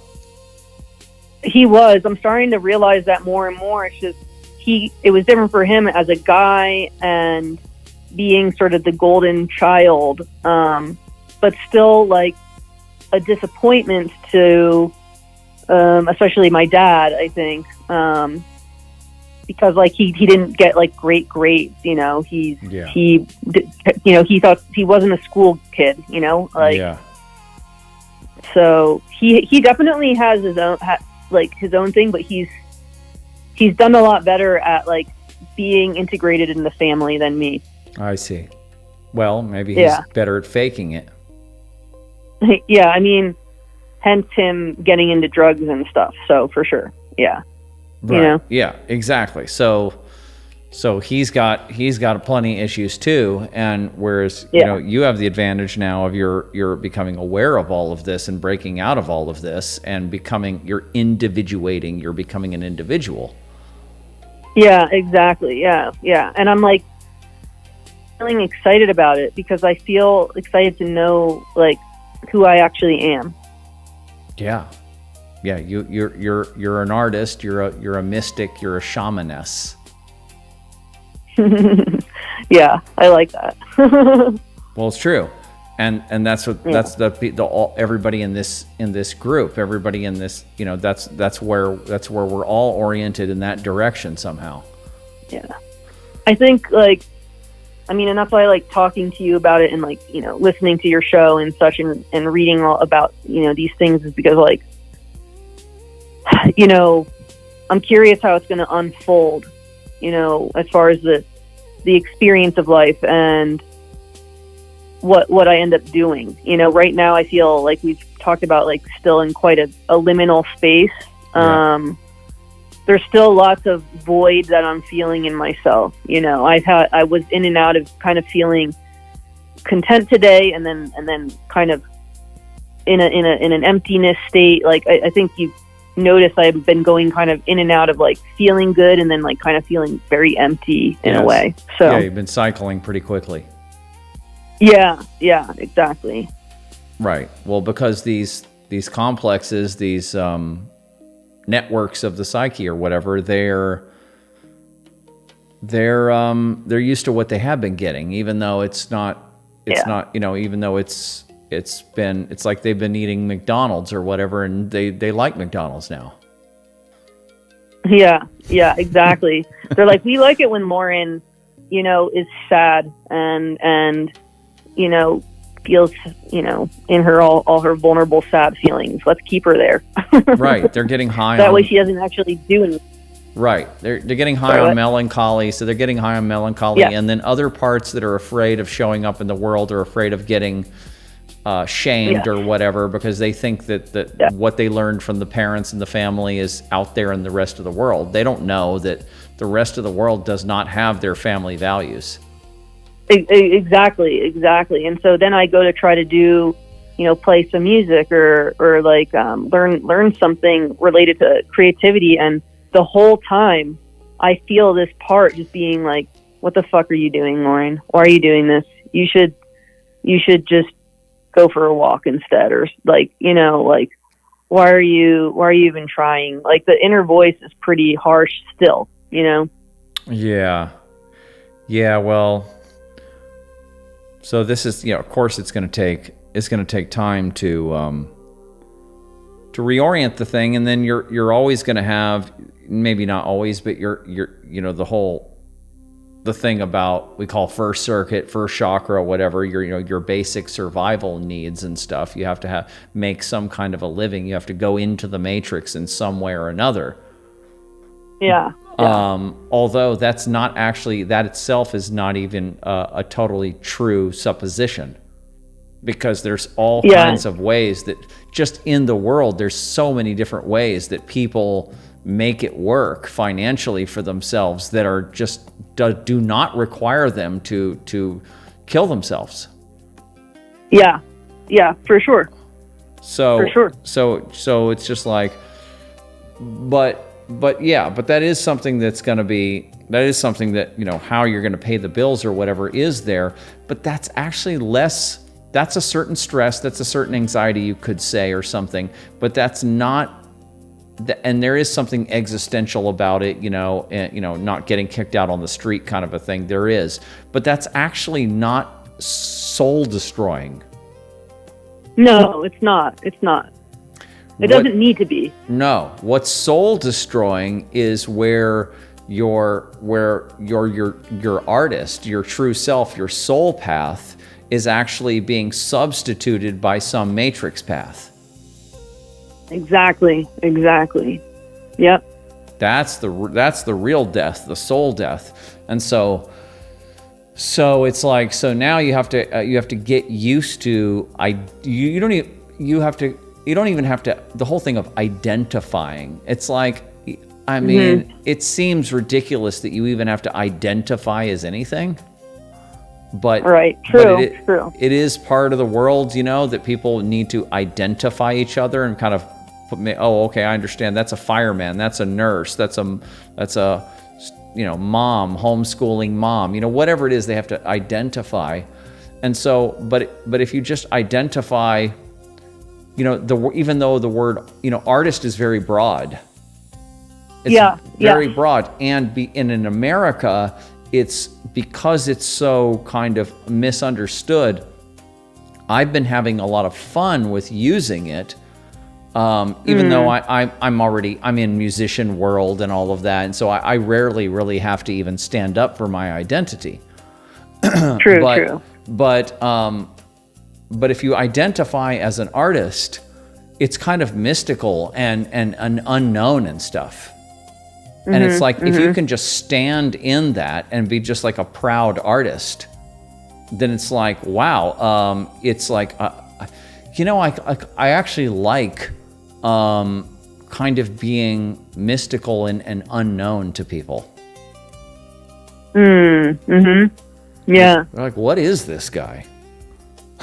He was. I'm starting to realize that more and more. It's just it was different for him as a guy and being sort of the golden child, but still like a disappointment to, especially my dad, I think, because like he didn't get like great grades, he thought he wasn't a school kid, so he definitely has his own thing, but he's done a lot better at like being integrated in the family than me. I see. Well, maybe he's better at faking it. Yeah, I mean, hence him getting into drugs and stuff. So for sure, yeah. Right. Yeah, exactly. So he's got plenty of issues too. And whereas you have the advantage now of you're becoming aware of all of this and breaking out of all of this and you're individuating. You're becoming an individual. Yeah, exactly. Yeah. And I'm like feeling excited about it because I feel excited to know like who I actually am. Yeah. Yeah, you're an artist, you're a mystic, you're a shamaness. Yeah, I like that. Well, it's true. And that's what that's everybody in this group, everybody in this, that's where we're all oriented in that direction somehow. Yeah. I think and that's why I like talking to you about it and like, listening to your show and such and reading all about, these things is because like, I'm curious how it's going to unfold, as far as the experience of life and what I end up doing. Right now I feel like we've talked about like still in quite a liminal space. there's still lots of void that I'm feeling in myself. You know, I was in and out of kind of feeling content today, and then kind of in an emptiness state. Like I think you notice I've been going kind of in and out of like feeling good and then like kind of feeling very empty in a way. So yeah, you've been cycling pretty quickly. Yeah, exactly. Right. Well, because these complexes, these networks of the psyche or whatever, they're used to what they have been getting, even though it's not, you know, even though it's like they've been eating McDonald's or whatever, and they like McDonald's now. Yeah, exactly. They're like, we like it when Lauren, you know, is sad and you know, feels, you know, in her all her vulnerable, sad feelings. Let's keep her there. Right. They're getting high. That way she doesn't actually do anything. Right. They're getting high on melancholy. So they're getting high on melancholy. Yeah. And then other parts that are afraid of showing up in the world are afraid of getting shamed or whatever, because they think that what they learned from the parents and the family is out there in the rest of the world. They don't know that the rest of the world does not have their family values. Exactly. And so then I go to try to do, you know, play some music or like learn something related to creativity, and the whole time I feel this part just being like, what the fuck are you doing, Lauren? Why are you doing this? You should just go for a walk instead, or like, you know, like why are you even trying? Like the inner voice is pretty harsh still, you know? Yeah, well, so this is, you know, of course it's going to take time to reorient the thing, and then you're always going to have, maybe not always, but you're you know, the thing about, we call first circuit, first chakra, whatever, your basic survival needs and stuff. You have to make some kind of a living. You have to go into the matrix in some way or another. Yeah. Although that's not actually, that itself is not even a totally true supposition, because there's all kinds of ways that just in the world, there's so many different ways that people make it work financially for themselves that are just do not require them to kill themselves. Yeah, for sure. So it's just like, but that is something that, you know, how you're going to pay the bills or whatever is there, but that's actually that's a certain stress, that's a certain anxiety, you could say, or something, but that's not, and there is something existential about it, you know, and, you know, not getting kicked out on the street kind of a thing, there is, but that's actually not soul destroying. No, it's not. It doesn't need to be. No, what's soul destroying is where your artist, your true self, your soul path is actually being substituted by some matrix path. Exactly. Yep. That's the real death, the soul death. And so it's like, so now you have to get used to, you don't even have to, the whole thing of identifying. It's like, I mean, it seems ridiculous that you even have to identify as anything. But right, true. It is part of the world, you know, that people need to identify each other and kind of oh, okay, I understand. That's a fireman. That's a nurse. That's a you know, mom, homeschooling mom. You know, whatever it is, they have to identify. And so, but if you just identify, you know, even though the word, you know, artist is very broad. It's very broad, and in America, it's because it's so kind of misunderstood. I've been having a lot of fun with using it, even though I'm in musician world and all of that, and so I rarely really have to even stand up for my identity. True. But if you identify as an artist, it's kind of mystical and an unknown and stuff. And it's like, if you can just stand in that and be just like a proud artist, then it's like, wow. It's like, you know, I actually like kind of being mystical and unknown to people. Mm-hmm. Yeah. They're like, what is this guy?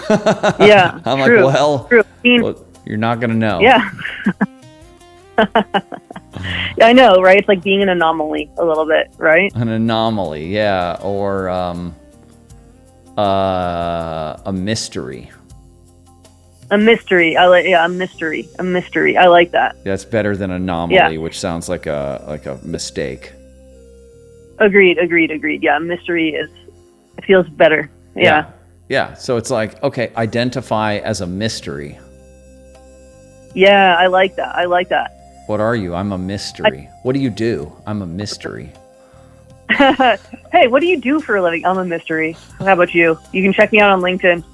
Yeah. I'm true, like, well, true. I mean, well, you're not going to know. yeah. Yeah, I know, right? It's like being an anomaly a little bit, right? An anomaly, yeah. Or a mystery. A mystery. A mystery. A mystery. I like that. That's better than anomaly, which sounds like a mistake. Agreed. Yeah, mystery it feels better. Yeah. Yeah. So it's like, okay, identify as a mystery. Yeah, I like that. What are you? I'm a mystery. What do you do? I'm a mystery. Hey, what do you do for a living? I'm a mystery. How about you? You can check me out on LinkedIn.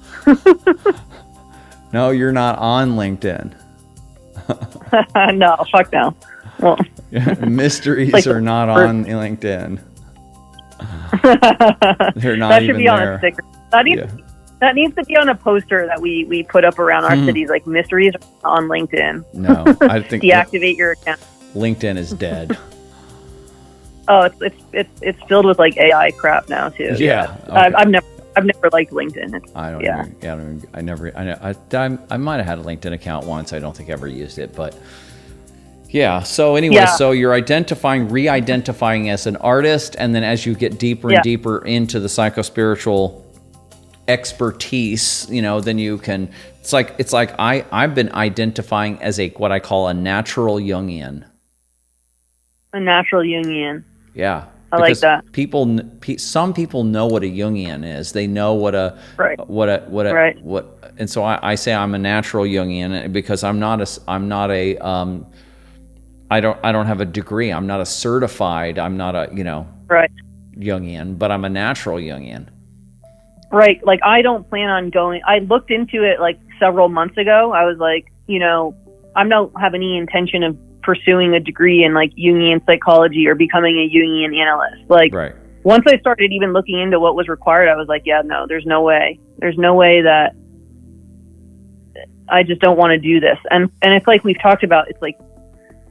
No, you're not on LinkedIn. No, fuck no. Well, mysteries like, are not on LinkedIn. They're not that should even be on there. a sticker. That needs to be on a poster that we put up around our cities, like mysteries on LinkedIn. No, I think deactivate your account. LinkedIn is dead. Oh, it's filled with like AI crap now too. Yeah. Okay. I've never liked LinkedIn. I might have had a LinkedIn account once. I don't think I ever used it, but yeah. So anyway, so you're re-identifying as an artist, and then as you get deeper and deeper into the psychospiritual expertise, then you can. It's like I've been identifying as what I call a natural Jungian. A natural Jungian. Yeah. I like that. Some people know what a Jungian is. They know what and so I say I'm a natural Jungian because I don't have a degree. I'm not a certified. I'm not a Jungian, but I'm a natural Jungian. Right. Like I don't plan on going. I looked into it like several months ago. I was like, I don't have any intention of pursuing a degree in like Jungian psychology or becoming a Jungian analyst. Like once I started even looking into what was required, I was like, yeah, no, there's no way. There's no way that I just don't want to do this. And it's like we've talked about, it's like,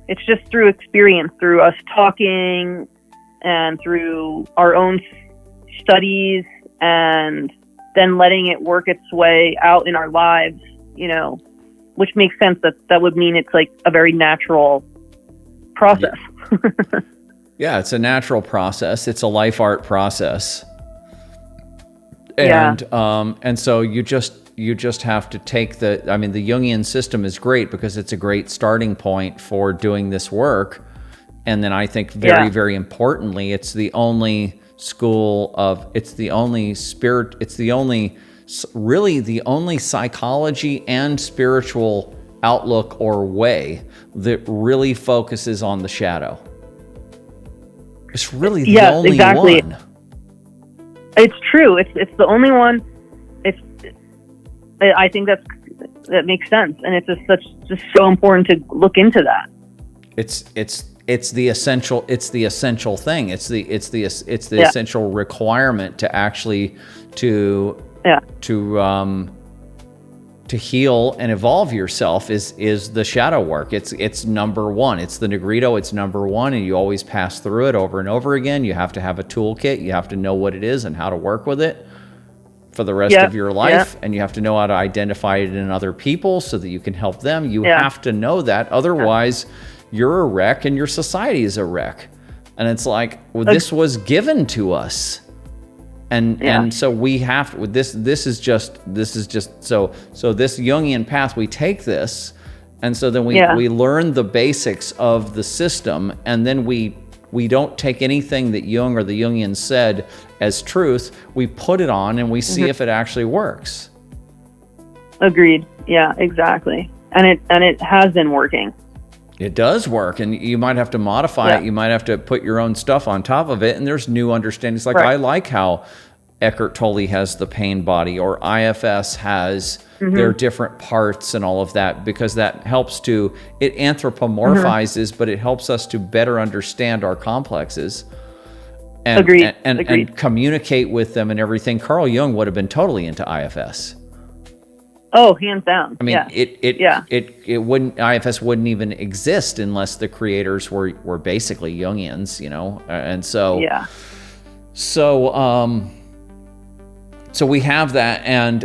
it's just through experience, through us talking and through our own studies and then letting it work its way out in our lives, which makes sense. That would mean it's like a very natural process. Yeah, it's a natural process. It's a life art process. And so you just have to take the Jungian system is great because it's a great starting point for doing this work. And then I think very importantly, it's the only really the only psychology and spiritual outlook or way that really focuses on the shadow. It's really the only one. It's true. It's the only one. I think that makes sense, and it's just so important to look into that. It's the essential thing. It's the essential requirement to actually to heal and evolve yourself is the shadow work. It's number one. It's the Negrito. It's number one, and you always pass through it over and over again. You have to have a toolkit. You have to know what it is and how to work with it for the rest of your life, and you have to know how to identify it in other people so that you can help them. You have to know that, otherwise you're a wreck and your society is a wreck. And it's like, this was given to us. And so we have to, this is just so this Jungian path, we take this, and so then we learn the basics of the system, and then we don't take anything that Jung or the Jungians said as truth. We put it on and we see if it actually works. Agreed. Yeah, exactly. And it has been working. It does work, and you might have to modify it. You might have to put your own stuff on top of it, and there's new understandings. Like I like how Eckhart Tolle has the pain body, or IFS has their different parts and all of that, because that helps it anthropomorphizes, but it helps us to better understand our complexes and and communicate with them and everything. Carl Jung would have been totally into IFS. Oh, hands down. I mean, yeah. it wouldn't, IFS wouldn't even exist unless the creators were basically Jungians, you know, and so Yeah. so so we have that, and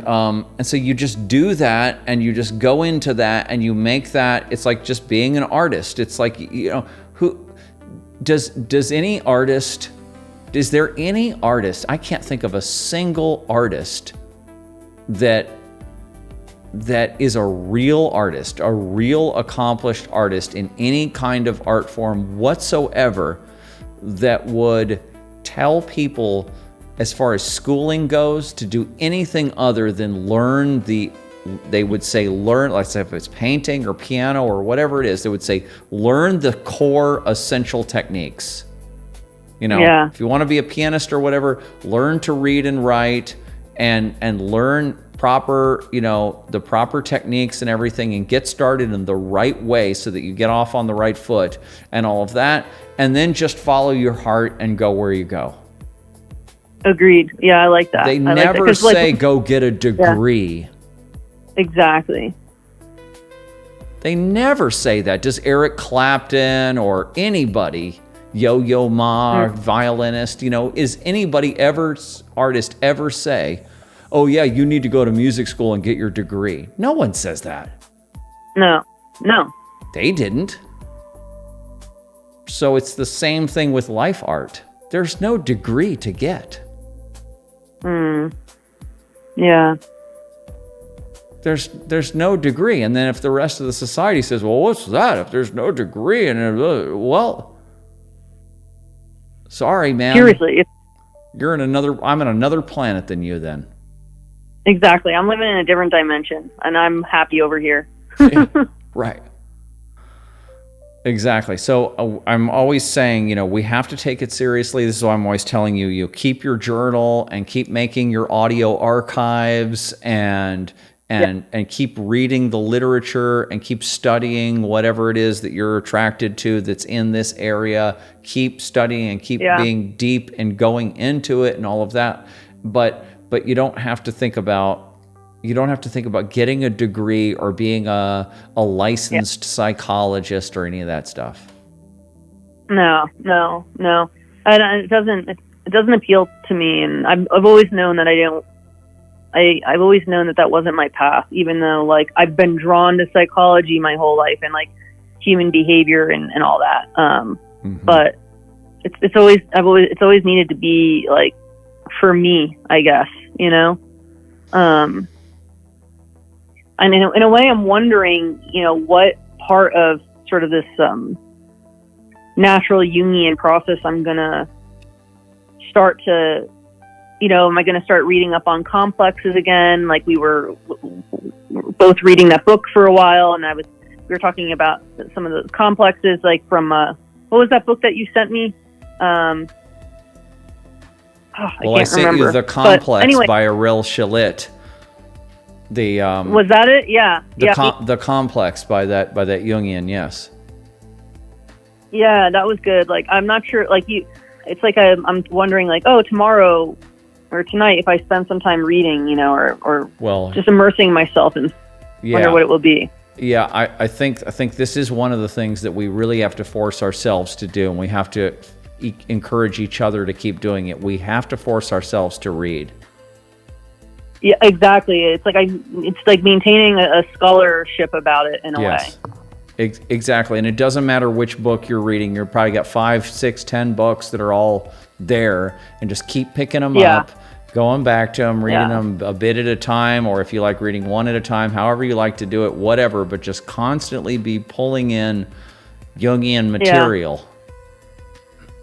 so you just do that, and you just go into that, and you make that. It's like just being an artist. It's like, you know, who does any artist? Is there any artist? I can't think of a single artist that is a real artist, a real accomplished artist in any kind of art form whatsoever, that would tell people, as far as schooling goes, to do anything other than learn they would say learn, let's say if it's painting or piano or whatever it is, they would say learn the core essential techniques. You know, if you want to be a pianist or whatever, learn to read and write, and learn proper, you know, the proper techniques and everything, and get started in the right way so that you get off on the right foot and all of that, and then just follow your heart and go where you go. Agreed. Yeah, I like that. They never say go get a degree. Yeah. Exactly. They never say that. Does Eric Clapton or anybody, Yo-Yo Ma, violinist, you know, is anybody artist ever say, oh yeah, you need to go to music school and get your degree? No one says that. No. They didn't. So it's the same thing with life art. There's no degree to get. Yeah. There's no degree. And then if the rest of the society says, well, what's that? If there's no degree, and well, sorry, man. Seriously. I'm in another planet than you then. Exactly. I'm living in a different dimension, and I'm happy over here. Yeah, right. Exactly. So I'm always saying, you know, we have to take it seriously. This is why I'm always telling you, you keep your journal and keep making your audio archives, and keep reading the literature, and keep studying whatever it is that you're attracted to that's in this area. Keep studying and keep being deep and going into it and all of that. But you don't have to think about getting a degree or being a licensed psychologist or any of that stuff. No. And it doesn't appeal to me, and I've always known that I've always known that wasn't my path, even though like I've been drawn to psychology my whole life and like human behavior and all that. But it's always needed to be like for me, I guess, you know. And in a way, I'm wondering, you know, what part of sort of this natural Jungian process I'm gonna start to, you know, am I going to start reading up on complexes again? Like we were both reading that book for a while, and we were talking about some of those complexes, like from what was that book that you sent me? I sent remember. You The Complex by Ariel Shalit. Was that it? Yeah. The Complex by that Jungian, yes. Yeah, that was good. Like I'm not sure. Like it's like I'm wondering, like, oh, tomorrow or tonight, if I spend some time reading, you know, or just immersing myself and wonder what it will be. Yeah, I think this is one of the things that we really have to force ourselves to do, and we have to encourage each other to keep doing it. We have to force ourselves to read. Yeah, exactly. It's like maintaining a scholarship about it in a way. Exactly. And it doesn't matter which book you're reading. You're probably got 5, 6, 10 books that are all there, and just keep picking them up, going back to them, reading them a bit at a time, or if you like reading one at a time, however you like to do it, whatever, but just constantly be pulling in Jungian material.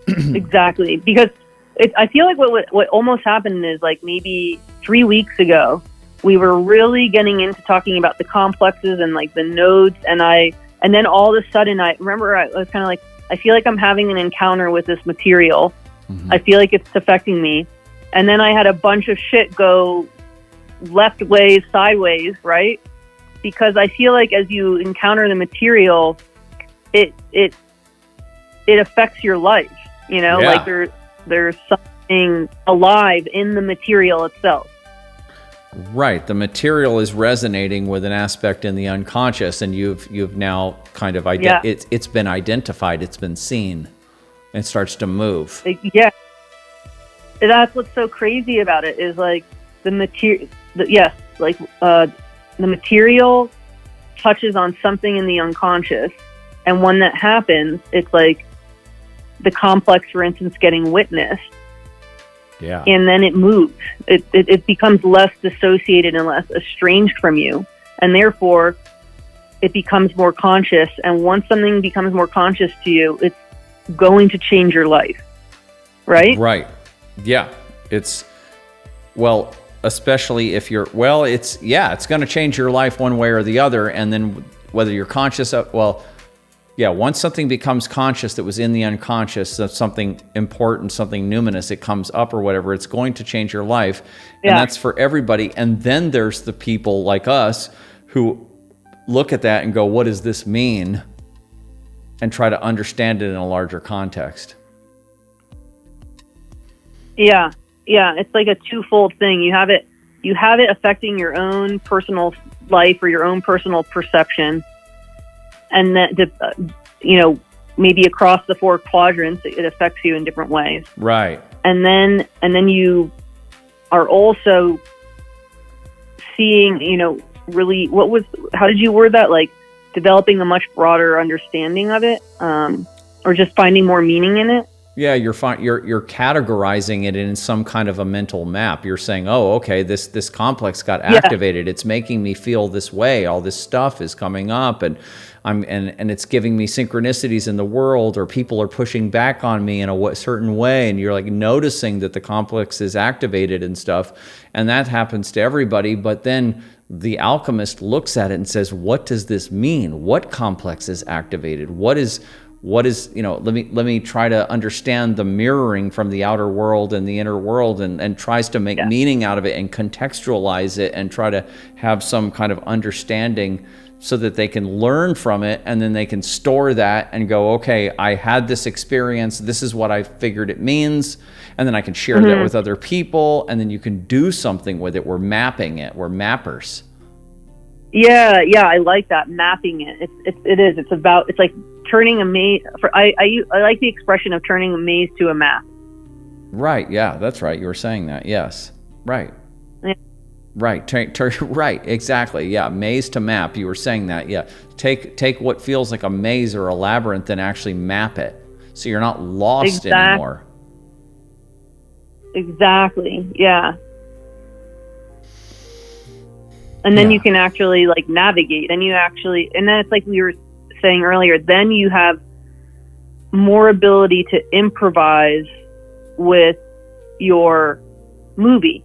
Exactly. Because I feel like what almost happened is like maybe 3 weeks ago, we were really getting into talking about the complexes and like the nodes, and then all of a sudden I remember I was kind of like, I feel like I'm having an encounter with this material. I feel like it's affecting me. And then I had a bunch of shit go left ways, sideways, right? Because I feel like as you encounter the material, it affects your life, you know, like there's something alive in the material itself. Right. The material is resonating with an aspect in the unconscious, and you've now kind of it's been identified, it's been seen, and starts to move. Yeah. That's what's so crazy about it is like the material. The material touches on something in the unconscious, and when that happens, it's like the complex, for instance, getting witnessed. Yeah. And then it moves. It becomes less dissociated and less estranged from you. And therefore, it becomes more conscious. And once something becomes more conscious to you, it's going to change your life. Right? Right. Yeah. Especially if you're, it's going to change your life one way or the other. And then whether you're conscious of, once something becomes conscious that was in the unconscious, of something important, something numinous, it comes up or whatever, it's going to change your life. And that's for everybody. And then there's the people like us who look at that and go, what does this mean? And try to understand it in a larger context. Yeah. Yeah. It's like a twofold thing. You have it affecting your own personal life or your own personal perception. And that, maybe across the 4 quadrants, it affects you in different ways. Right. And then you are also seeing, really, how did you word that? Like developing a much broader understanding of it, or just finding more meaning in it. Yeah, you're categorizing it in some kind of a mental map. You're saying, oh, okay, this complex got activated. Yeah. It's making me feel this way. All this stuff is coming up, and it's giving me synchronicities in the world, or people are pushing back on me in a certain way, and you're like noticing that the complex is activated and stuff, and that happens to everybody. But then the alchemist looks at it and says, what does this mean? What complex is activated? What is let me try to understand the mirroring from the outer world and the inner world, and tries to make meaning out of it and contextualize it and try to have some kind of understanding so that they can learn from it, and then they can store that and go, okay, I had this experience, this is what I figured it means, and then I can share that with other people, and then you can do something with it. We're mapping it. We're mappers. Yeah, I like that, mapping it. It's like turning a maze. I like the expression of turning a maze to a map. Right. Yeah, that's right. You were saying that. Yes. Right. Yeah. Right. Right. Exactly. Yeah. Maze to map. You were saying that. Yeah. Take what feels like a maze or a labyrinth and actually map it, so you're not lost anymore. Exactly. Yeah. And then you can actually like navigate, and then it's like we were saying earlier, then you have more ability to improvise with your movie.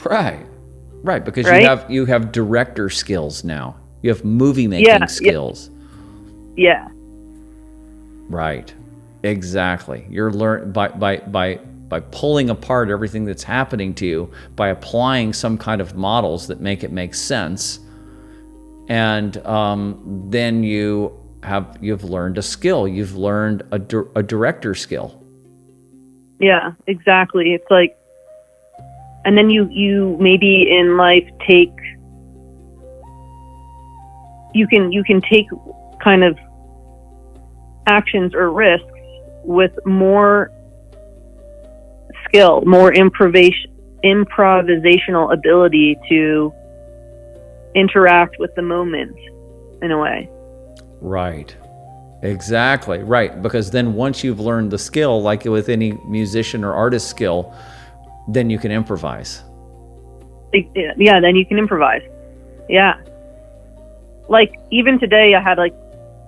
Right, because you have director skills now. You have movie making skills. Yeah. Right. Exactly. You're by pulling apart everything that's happening to you, by applying some kind of models that make it make sense, and then you've learned a skill. You've learned a director skill. Yeah, exactly. It's like, and then you maybe in life you can take kind of actions or risks with more skill, more improvisational ability to interact with the moment in a way. Right. Exactly. Right. Because then once you've learned the skill, like with any musician or artist skill, then you can improvise. Yeah, then you can improvise. Yeah. Like even today I had like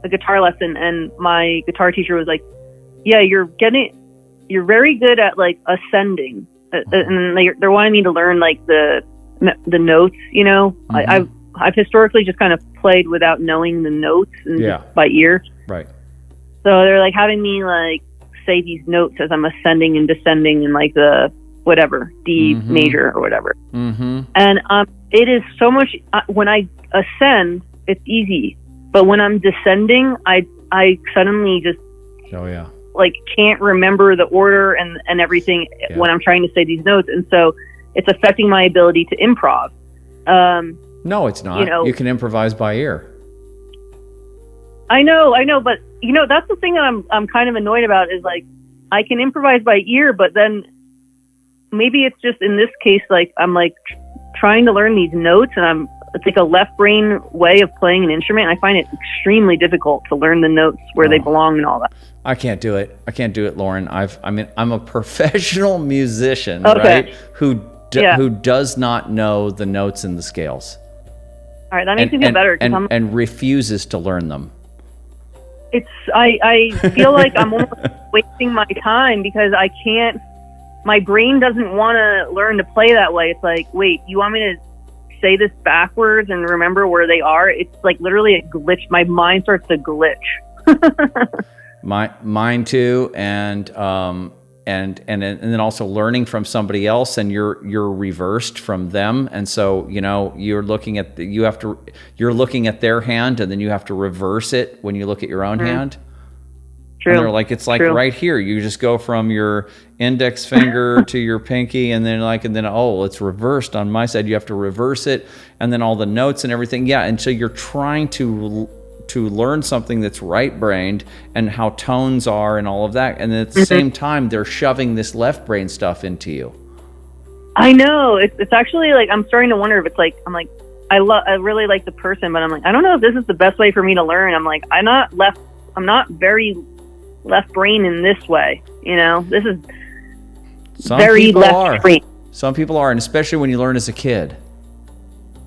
a guitar lesson, and my guitar teacher was like, yeah, you're very good at like ascending. And they're wanting me to learn like the notes, Mm-hmm. I've historically just kind of played without knowing the notes and just by ear. Right. So they're like having me like say these notes as I'm ascending and descending in like the whatever, D mm-hmm. major or whatever. Mm-hmm. And it is so much, when I ascend, it's easy. But when I'm descending, I suddenly just like can't remember the order and everything when I'm trying to say these notes. And so it's affecting my ability to improv. No, it's not. You can improvise by ear. I know, but that's the thing that I'm kind of annoyed about is like I can improvise by ear, but then maybe it's just in this case like I'm like trying to learn these notes, and it's like a left brain way of playing an instrument. I find it extremely difficult to learn the notes where they belong and all that. I can't do it, Lauren. I'm a professional musician, right? Who does not know the notes and the scales. All right, that makes me feel better. And refuses to learn them. I feel like I'm almost wasting my time because I can't. My brain doesn't want to learn to play that way. It's like, wait, you want me to say this backwards and remember where they are? It's like literally a glitch. My mind starts to glitch. Mine too, and then also learning from somebody else, and you're reversed from them, and so you're looking at you're looking at their hand, and then you have to reverse it when you look at your own hand. True. And they're like, it's like right here. You just go from your index finger to your pinky, and then it's reversed on my side. You have to reverse it, and then all the notes and everything. Yeah, and so you're trying to learn something that's right-brained and how tones are and all of that, and at the same time they're shoving this left brain stuff into you. I know it's actually like I'm starting to wonder if it's like I really like the person, but I'm like I don't know if this is the best way for me to learn. I'm like I'm not very left brain in this way. This is very left brain. Some people are, and especially when you learn as a kid.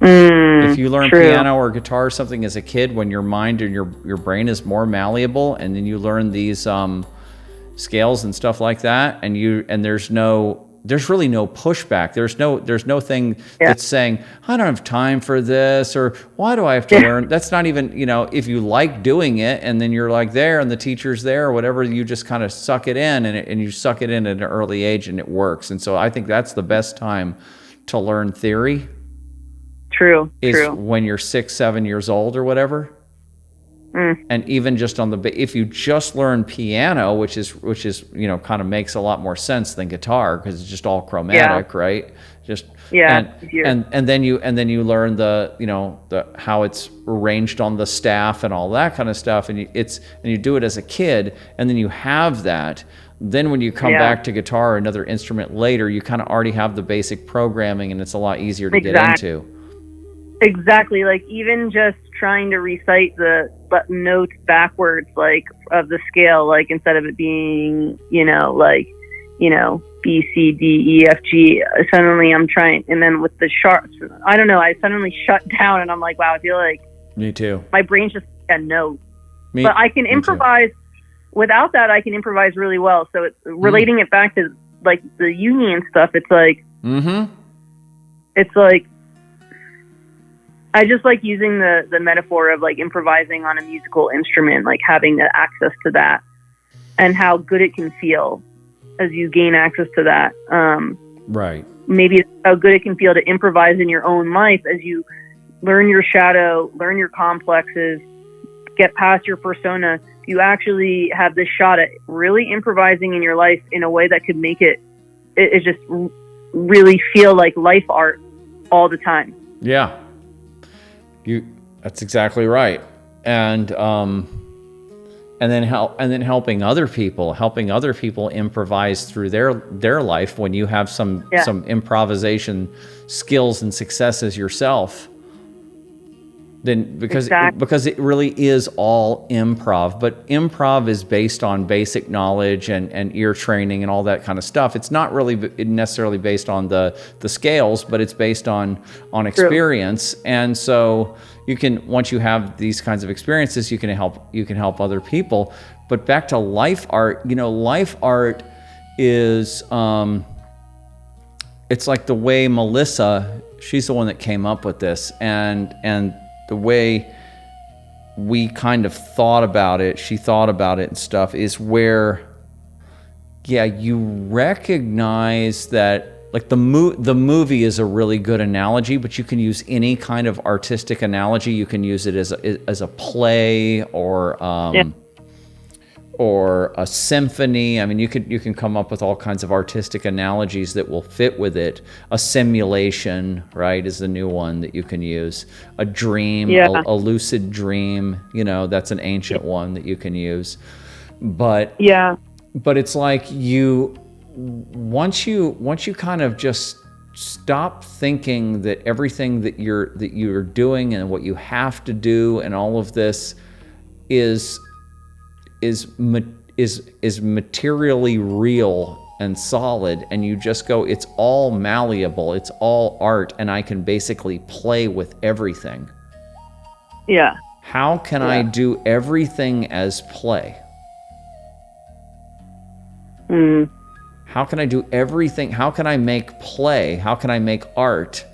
If you learn piano or guitar or something as a kid, when your mind and your brain is more malleable, and then you learn these scales and stuff like that, and there's really no pushback. There's no thing that's saying, I don't have time for this, or why do I have to learn? That's not even, if you like doing it, and then you're like there and the teacher's there or whatever, you just kind of suck it in, and you suck it in at an early age, and it works. And so I think that's the best time to learn theory. True. When you're 6, 7 years old or whatever. And even just if you just learn piano, which is kind of makes a lot more sense than guitar because it's just all chromatic, right? And then you learn the how it's arranged on the staff and all that kind of stuff, and you do it as a kid, and then you have that. Then when you come back to guitar or another instrument later, you kind of already have the basic programming, and it's a lot easier to get into. Exactly. Like even just trying to recite the notes backwards, like of the scale, like instead of it being, B, C, D, E, F, G, suddenly I'm trying, and then with the sharps, I don't know, I suddenly shut down and I'm like, wow, I feel like me too. My brain's just a note. But I can improvise without that. I can improvise really well. So it's relating it back to like the Jungian stuff. It's like, it's like, I just like using the metaphor of like improvising on a musical instrument, like having the access to that and how good it can feel as you gain access to that. Right. Maybe it's how good it can feel to improvise in your own life as you learn your shadow, learn your complexes, get past your persona. You actually have this shot at really improvising in your life in a way that could make it just really feel like life art all the time. Yeah. That's exactly right. And then helping other people improvise through their life when you have some improvisation skills and successes yourself. Then because it really is all improv, but improv is based on basic knowledge and ear training and all that kind of stuff. It's not really necessarily based on the scales, but it's based on experience. And so you can, once you have these kinds of experiences, you can help other people. But back to life art, life art is it's like the way Melissa, she's the one that came up with this, and the way we kind of thought about it, she thought about it and stuff, is where, you recognize that, like the movie is a really good analogy, but you can use any kind of artistic analogy. You can use it as a play or or a symphony. I mean, you can come up with all kinds of artistic analogies that will fit with it. A simulation, right, is the new one that you can use. A dream, a lucid dream, you know, that's an ancient one that you can use. But it's like once you kind of just stop thinking that everything that you're doing and what you have to do and all of this is materially real and solid, and you just go, it's all malleable, it's all art, and I can basically play with everything. Yeah. How can I do everything as play? How can I do everything? How can I make play? How can I make art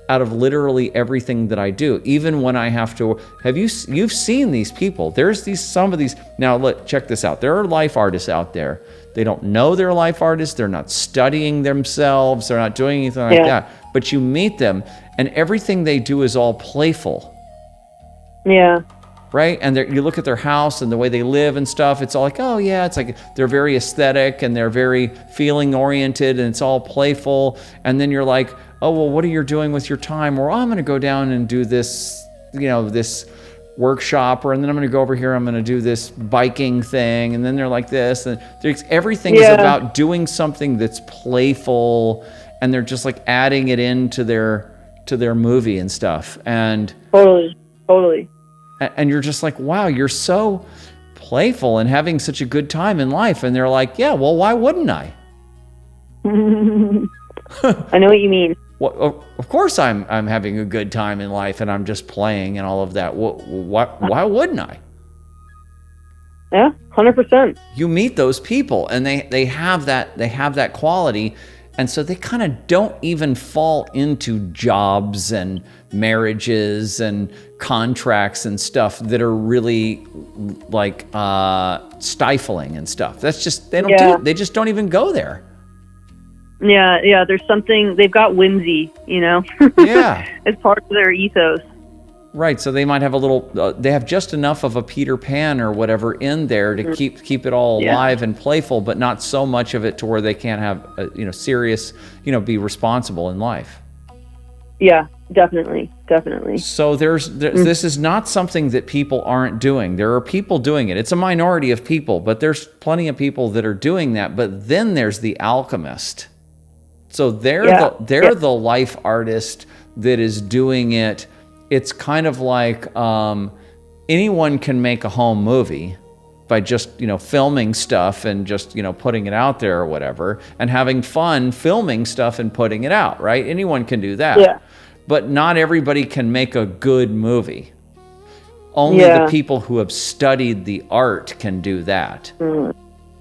out of literally everything that I do? Even when I have to, you've seen these people. There's some of these. Now, look, check this out. There are life artists out there. They don't know they're life artists. They're not studying themselves. They're not doing anything like that. But you meet them, and everything they do is all playful. Yeah. Right? And you look at their house and the way they live and stuff, it's all like, oh yeah, it's like they're very aesthetic and they're very feeling oriented and it's all playful. And then you're like, oh, well, what are you doing with your time? Or, oh, I'm going to go down and do this, this workshop, and then I'm going to go over here, I'm going to do this biking thing. And then they're like this. And everything is about doing something that's playful, and they're just like adding it into their movie and stuff. And Totally. And you're just like, wow, you're so playful and having such a good time in life. And they're like, yeah, well, why wouldn't I? I know what you mean. Well, of course I'm having a good time in life and I'm just playing and all of that. Why wouldn't I? Yeah, 100%. You meet those people and they have that quality. And so they kind of don't even fall into jobs and marriages and contracts and stuff that are really like stifling and stuff. That's just, they just don't even go there. Yeah, there's something, they've got whimsy, Yeah. It's part of their ethos. Right, so they might have a little, they have just enough of a Peter Pan or whatever in there to keep it all alive and playful, but not so much of it to where they can't have, serious, be responsible in life. Yeah, definitely. So this is not something that people aren't doing. There are people doing it. It's a minority of people, but there's plenty of people that are doing that. But then there's the alchemist. So they're the life artist that is doing it. It's kind of like anyone can make a home movie by just, filming stuff and just, putting it out there or whatever, and having fun filming stuff and putting it out, right? Anyone can do that. Yeah. But not everybody can make a good movie. Only the people who have studied the art can do that.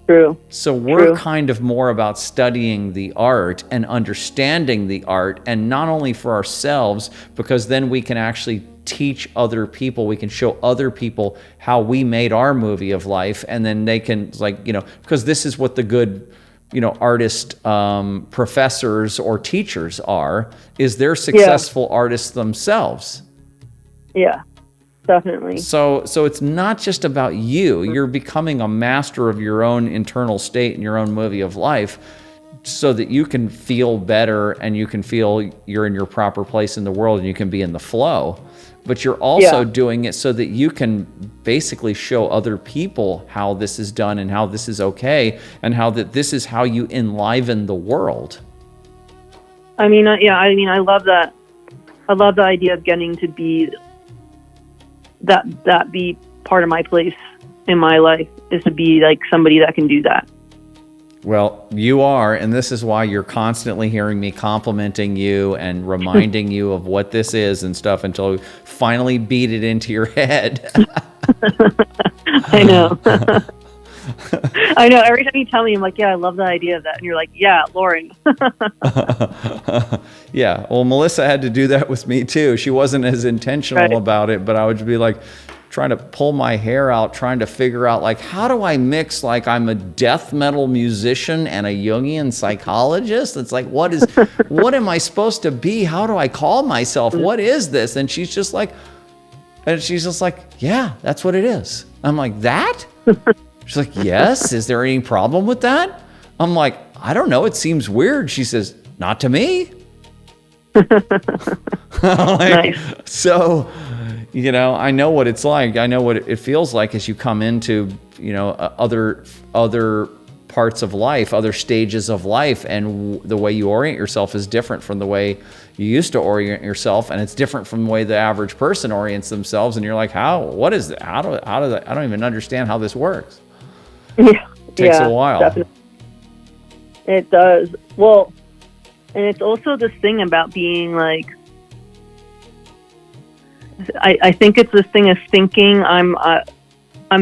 True. So we're kind of more about studying the art and understanding the art, and not only for ourselves, because then we can actually teach other people, we can show other people how we made our movie of life, and then they can, because this is what the good, artist professors or teachers is they're successful artists themselves. Yeah. Definitely. So it's not just about you. You're becoming a master of your own internal state and your own movie of life, so that you can feel better and you can feel you're in your proper place in the world and you can be in the flow. But you're also doing it so that you can basically show other people how this is done and how this is okay, and how that this is how you enliven the world. I love that. I love the idea of getting to be that be part of my place in my life, is to be like somebody that can do that. Well, you are, and this is why you're constantly hearing me complimenting you and reminding you of what this is and stuff until we finally beat it into your head. I know. I know. Every time you tell me, I'm like, yeah, I love the idea of that. And you're like, yeah, Lauren. Yeah. Well, Melissa had to do that with me too. She wasn't as intentional about it, but I would be like trying to pull my hair out, trying to figure out like, how do I mix like I'm a death metal musician and a Jungian psychologist? It's like, what am I supposed to be? How do I call myself? What is this? And she's just like, yeah, that's what it is. I'm like, that? She's like, yes. Is there any problem with that? I'm like, I don't know. It seems weird. She says, not to me. Nice. So, I know what it's like. I know what it feels like as you come into, other parts of life, other stages of life, and the way you orient yourself is different from the way you used to orient yourself, and it's different from the way the average person orients themselves. And you're like, what is that? How do that? I don't even understand how this works. Yeah, it takes a while. Definitely. It does. Well, and it's also this thing about being like, I think it's this thing of thinking I'm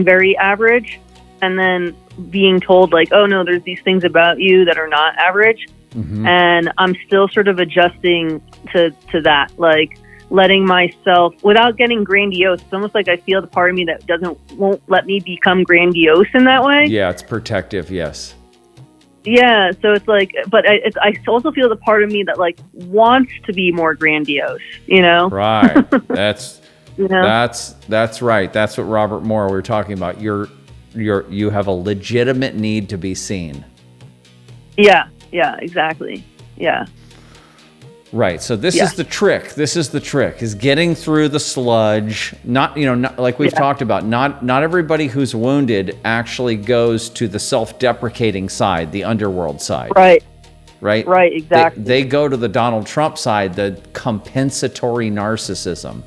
very average, and then being told like, oh no, there's these things about you that are not average. Mm-hmm. And I'm still sort of adjusting to that, like letting myself, without getting grandiose. It's almost like I feel the part of me that won't let me become grandiose in that way. Yeah, it's protective. Yes. Yeah, so it's like, but I also feel the part of me that like wants to be more grandiose, Right. That's that's right. That's what Robert Moore we were talking about. You have a legitimate need to be seen. Yeah, exactly. Yeah. Right. So this is the trick. Is getting through the sludge. Not like we've talked about. Not everybody who's wounded actually goes to the self-deprecating side, the underworld side. Right. Right. Right. Exactly. They go to the Donald Trump side, the compensatory narcissism.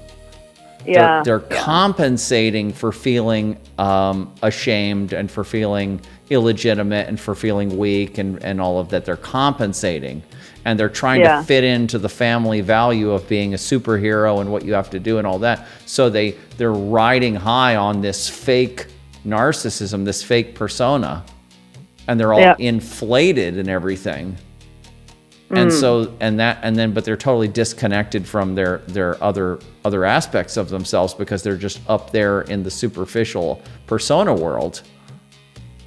Yeah. They're compensating for feeling ashamed and for feeling illegitimate and for feeling weak and all of that. They're compensating. And they're trying to fit into the family value of being a superhero and what you have to do and all that. So they're riding high on this fake narcissism, this fake persona, and they're all inflated and everything. And so but they're totally disconnected from their other aspects of themselves because they're just up there in the superficial persona world.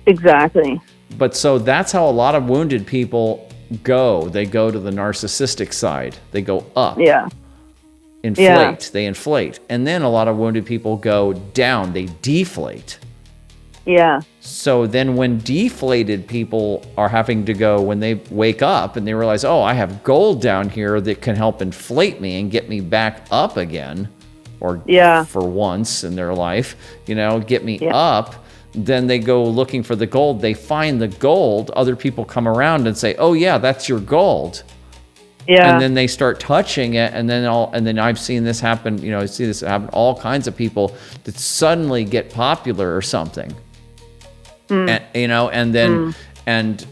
Exactly. But so that's how a lot of wounded people go. They go to the narcissistic side. They go up. Yeah. Inflate. They inflate. And then a lot of wounded people go down. They deflate. Yeah. So then when deflated people are having to go, when they wake up and they realize, oh, I have gold down here that can help inflate me and get me back up again, or for once in their life, get me up. Then they go looking for the gold. They find the gold. Other people come around and say, "Oh yeah, that's your gold." Yeah. And then they start touching it, and then I've seen this happen. I see this happen. All kinds of people that suddenly get popular or something, and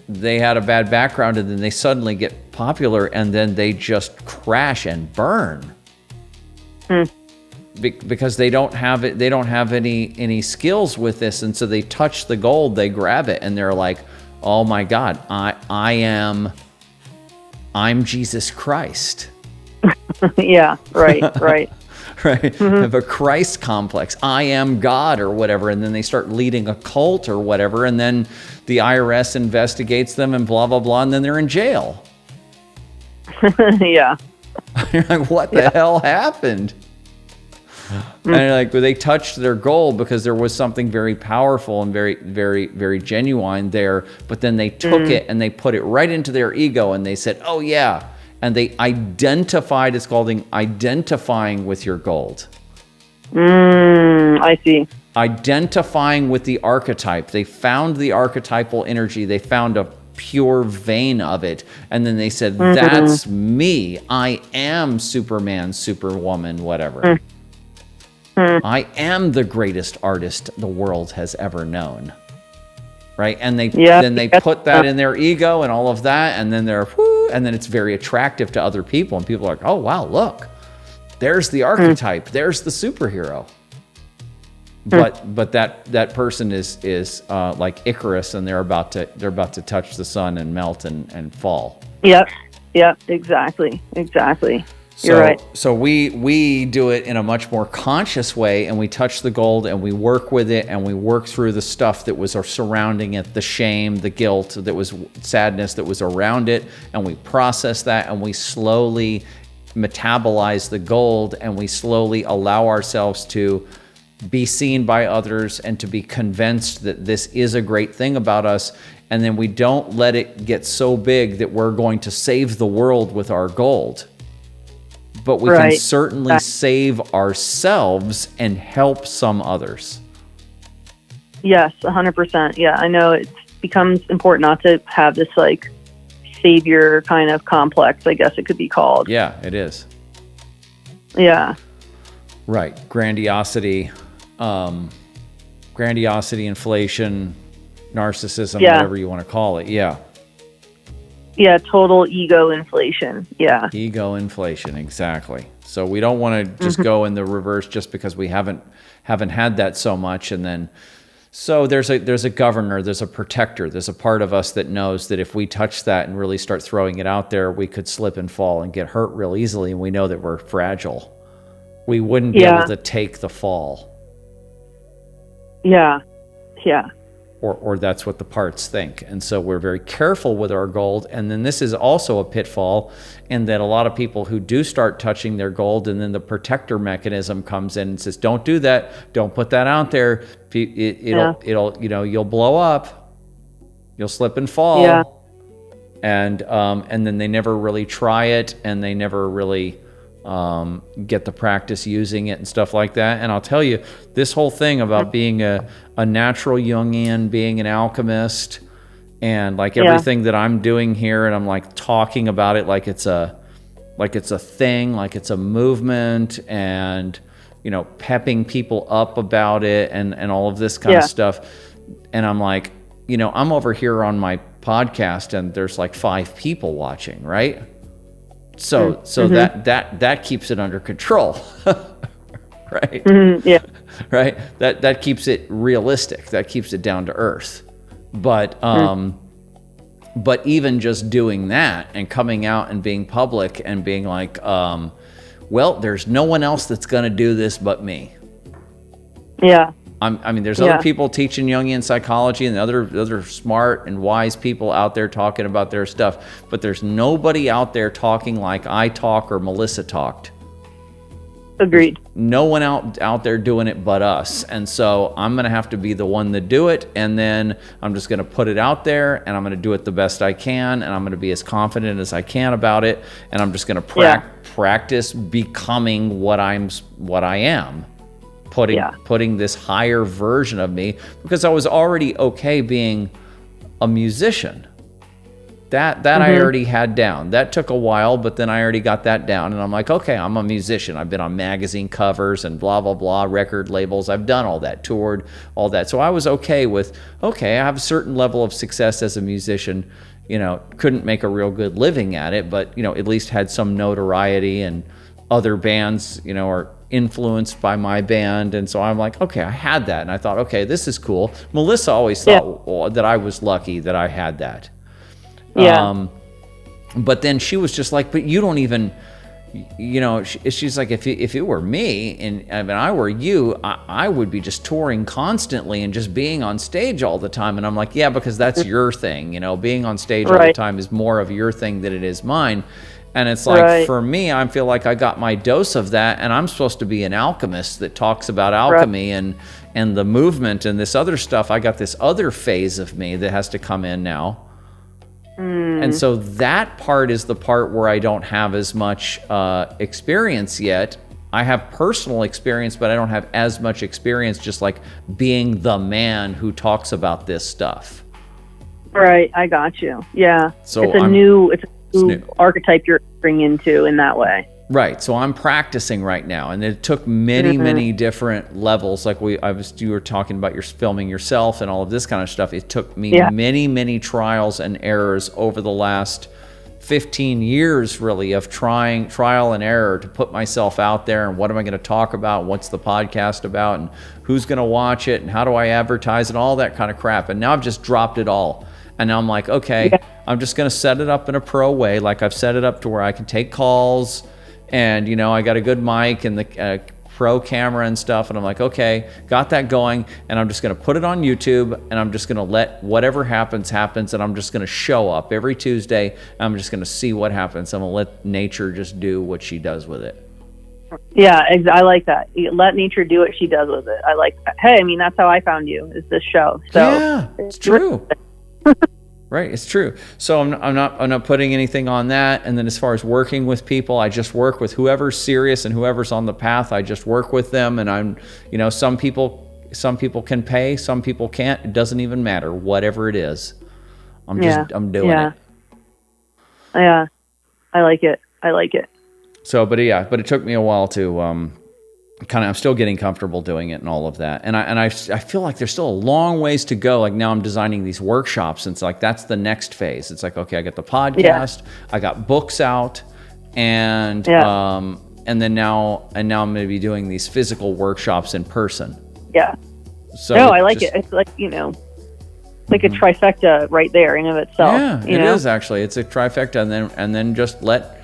they had a bad background, and then they suddenly get popular, and then they just crash and burn. Because they don't have it, they don't have any skills with this, and so they touch the gold, they grab it, and they're like, "Oh my God, I'm Jesus Christ." Yeah, right. Right. Mm-hmm. Have a Christ complex. I am God or whatever, and then they start leading a cult or whatever, and then the IRS investigates them and blah blah blah, and then they're in jail. Yeah. You're like, what the hell happened? And they touched their goal because there was something very powerful and very, very, very genuine there. But then they took it and they put it right into their ego and they said, "Oh yeah," and they identified. It's called identifying with your gold. I see. Identifying with the archetype. They found the archetypal energy. They found a pure vein of it, and then they said, "That's me. I am Superman, Superwoman, whatever." I am the greatest artist the world has ever known, right? And they put that in their ego and all of that, and then and then it's very attractive to other people, and people are like, "Oh wow, look, there's the archetype, there's the superhero." But that person is like Icarus, and they're about to touch the sun and melt and fall. Yep, exactly. You're right. So we do it in a much more conscious way, and we touch the gold, and we work with it, and we work through the stuff that was surrounding it, the shame, the guilt, that was sadness that was around it, and we process that, and we slowly metabolize the gold, and we slowly allow ourselves to be seen by others and to be convinced that this is a great thing about us. And then we don't let it get so big that we're going to save the world with our gold. But we can certainly save ourselves and help some others. Yes, 100%. Yeah, I know it becomes important not to have this like savior kind of complex, I guess it could be called. Yeah, it is. Yeah. Right. Grandiosity, inflation, narcissism, whatever you want to call it. Yeah. Yeah, total ego inflation. Yeah. Ego inflation, exactly. So we don't want to just go in the reverse just because we haven't had that so much. And then, so there's a governor, there's a protector, there's a part of us that knows that if we touch that and really start throwing it out there, we could slip and fall and get hurt real easily. And we know that we're fragile. We wouldn't be able to take the fall. Yeah. Yeah. Or that's what the parts think. And so we're very careful with our gold. And then this is also a pitfall in that a lot of people who do start touching their gold, and then the protector mechanism comes in and says, don't do that. Don't put that out there. It'll you'll blow up. You'll slip and fall. Yeah. And then they never really try it, and they never really get the practice using it and stuff like that. And I'll tell you, this whole thing about being a natural Jungian, being an alchemist, and like everything that I'm doing here, and I'm like talking about it like it's a thing, like it's a movement, and pepping people up about it, and all of this kind of stuff. And I'm like, I'm over here on my podcast, and there's like 5 people watching, right? So that keeps it under control, right? Yeah. Right. That keeps it realistic. That keeps it down to earth. But even just doing that and coming out and being public and being like, well, there's no one else that's going to do this but me. Yeah. There's other people teaching Jungian psychology and other smart and wise people out there talking about their stuff, but there's nobody out there talking like I talk or Melissa talked. Agreed. There's no one out there doing it but us. And so I'm going to have to be the one to do it, and then I'm just going to put it out there, and I'm going to do it the best I can, and I'm going to be as confident as I can about it, and I'm just going to practice becoming what I am. Putting this higher version of me, because I was already okay being a musician. That I already had down. That took a while, but then I already got that down. And I'm like, okay, I'm a musician. I've been on magazine covers and blah, blah, blah, record labels. I've done all that, toured, all that. So I was okay with, I have a certain level of success as a musician. Couldn't make a real good living at it, but, at least had some notoriety, and other bands, are influenced by my band. And so I'm like, okay, I had that. And I thought, okay, this is cool. Melissa always thought that I was lucky that I had that. Yeah. But then she was just like, but you don't even, she's like, if it were me and I were you, I would be just touring constantly and just being on stage all the time. And I'm like, yeah, because that's your thing. Being on stage all the time is more of your thing than it is mine. And it's like, for me, I feel like I got my dose of that, and I'm supposed to be an alchemist that talks about alchemy and the movement and this other stuff. I got this other phase of me that has to come in now. And so that part is the part where I don't have as much experience yet. I have personal experience, but I don't have as much experience just like being the man who talks about this stuff. Right, I got you. Yeah. So it's a new archetype you're entering into in that way. Right. So I'm practicing right now, and it took many different levels. Like you were talking about your filming yourself and all of this kind of stuff. It took me many trials and errors over the last 15 years, really, of trial and error to put myself out there. And what am I going to talk about? What's the podcast about? And who's going to watch it? And how do I advertise? And all that kind of crap. And now I've just dropped it all. And now I'm like, okay, I'm just going to set it up in a pro way. Like I've set it up to where I can take calls, and, I got a good mic and the pro camera and stuff. And I'm like, okay, got that going. And I'm just going to put it on YouTube, and I'm just going to let whatever happens. And I'm just going to show up every Tuesday. And I'm just going to see what happens. I'm going to let nature just do what she does with it. Yeah, I like that. Let nature do what she does with it. I like that. Hey, I mean, that's how I found you, is this show. So Yeah, it's true. Right, it's true. So I'm not putting anything on that. And then as far as working with people, I just work with whoever's serious and whoever's on the path. I just work with them. And I'm, some people can pay, some people can't. It doesn't even matter. Whatever it is, I'm doing it. Yeah, I like it. So, but it took me a while to I'm still getting comfortable doing it and all of that. And I feel like there's still a long ways to go. Like now I'm designing these workshops, and it's like that's the next phase. It's like, okay, I got the podcast, I got books out, and then now I'm going to be doing these physical workshops in person. Yeah. So I like it. It's like, like a trifecta right there in of itself. Yeah, it is actually. It's a trifecta, and then just let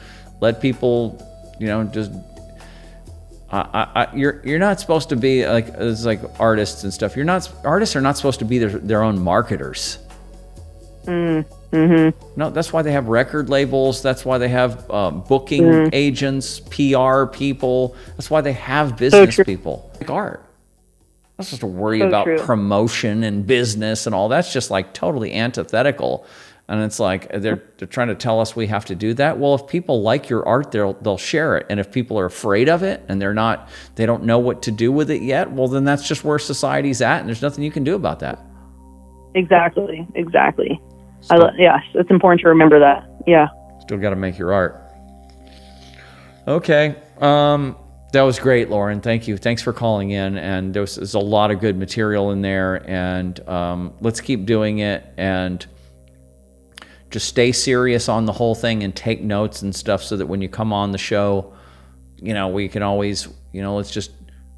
people, just. You're not supposed to be like artists and stuff. Artists are not supposed to be their own marketers. Mm-hmm. No, that's why they have record labels. That's why they have booking agents, PR people. That's why they have business people. Like art. Not supposed to worry about promotion and business and all. That's just like totally antithetical. And it's like they're trying to tell us we have to do that. Well, if people like your art, they'll share it. And if people are afraid of it and they don't know what to do with it yet, well, then that's just where society's at, and there's nothing you can do about that. Exactly. Yes, it's important to remember that. Yeah. Still got to make your art. Okay. That was great, Lauren. Thank you. Thanks for calling in. And there's a lot of good material in there. And let's keep doing it. And just stay serious on the whole thing and take notes and stuff so that when you come on the show, we can always, I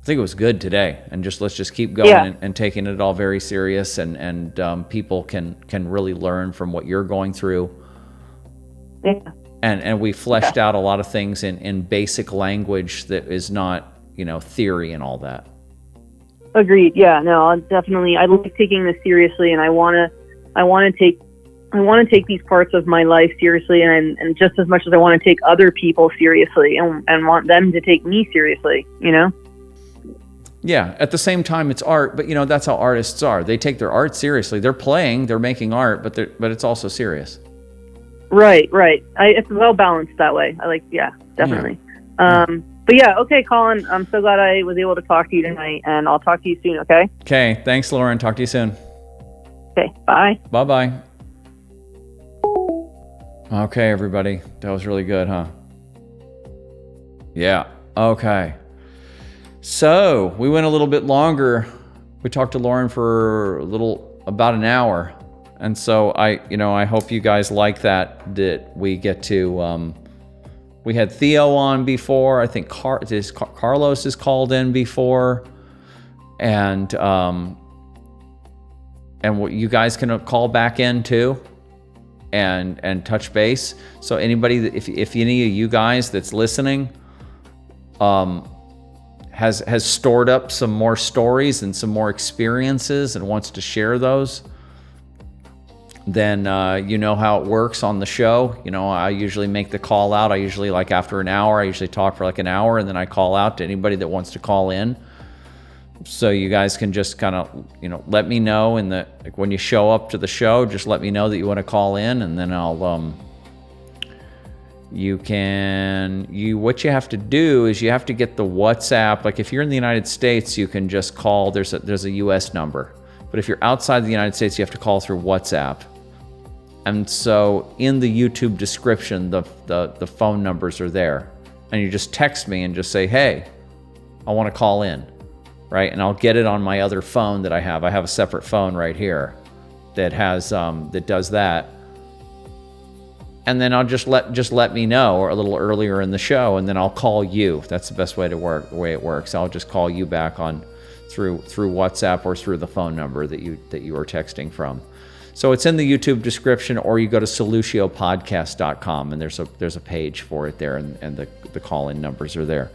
think it was good today, and let's just keep going and taking it all very serious, and people can really learn from what you're going through. Yeah. And we fleshed out a lot of things in basic language that is not, theory and all that. Agreed. Yeah, no, I like taking this seriously, and I want to take these parts of my life seriously, and just as much as I want to take other people seriously and want them to take me seriously, Yeah, at the same time, it's art, but that's how artists are. They take their art seriously. They're playing, they're making art, but it's also serious. Right. It's well balanced that way. I like, definitely. Yeah. But okay, Colin, I'm so glad I was able to talk to you tonight, and I'll talk to you soon, okay? Okay, thanks, Lauren. Talk to you soon. Okay, bye. Bye-bye. Okay, everybody. That was really good, huh? Yeah. Okay. So we went a little bit longer. We talked to Lauren for about an hour. And so I hope you guys like that we get to, we had Theo on before. I think Carlos has called in before. And what you guys can call back in too. And touch base. So anybody, if any of you guys that's listening has stored up some more stories and some more experiences and wants to share those, then you know how it works on the show. I usually make the call out. I usually, after an hour, I usually talk for an hour, and then I call out to anybody that wants to call in. So you guys can just kind of, let me know when you show up to the show, just let me know that you want to call in, and then I'll, what you have to do is you have to get the WhatsApp. If you're in the United States, you can just call, there's a US number. But if you're outside the United States, you have to call through WhatsApp. And so in the YouTube description, the phone numbers are there. And you just text me and just say, hey, I want to call in. Right, and I'll get it on my other phone that I have. I have a separate phone right here that has that does that. And then I'll just let me know, or a little earlier in the show, and then I'll call you. That's the best way it works. I'll just call you back on through WhatsApp or through the phone number that you are texting from. So it's in the YouTube description, or you go to soluciopodcast.com, and there's a page for it there, and the call-in numbers are there.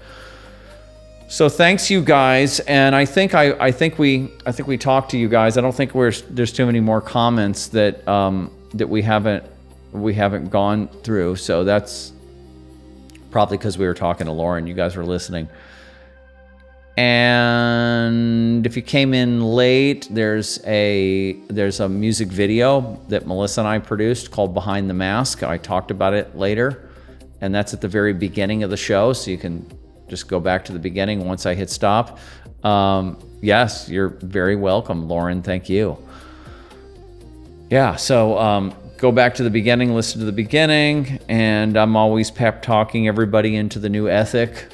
So thanks, you guys, and I think we talked to you guys. I don't think there's too many more comments that we haven't gone through. So that's Probably because we were talking to Lauren, you guys were listening. And if you came in late, there's a music video that Melissa and I produced called Behind the Mask. I talked about it later, and that's at the very beginning of the show, so you can just go back to the beginning once I hit stop. Yes, you're very welcome, Lauren. Thank you. Yeah, so go back to the beginning, listen to the beginning, and I'm always pep talking everybody into the new ethic.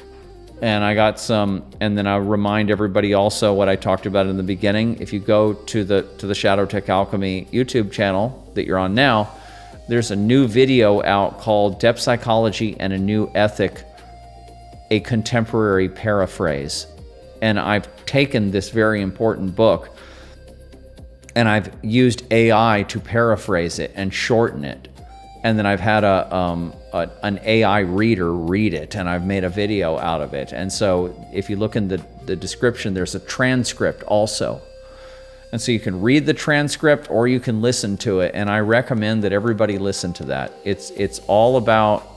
And I got some, and then I'll remind everybody also what I talked about in the beginning. If you go to the Shadow Tech Alchemy YouTube channel that you're on now, there's a new video out called Depth Psychology and a New Ethic, a Contemporary Paraphrase. And I've taken this very important book and I've used AI to paraphrase it and shorten it. And then I've had an AI reader read it, and I've made a video out of it. And so if you look in the description, there's a transcript also. And so you can read the transcript or you can listen to it, and I recommend that everybody listen to that. It's all about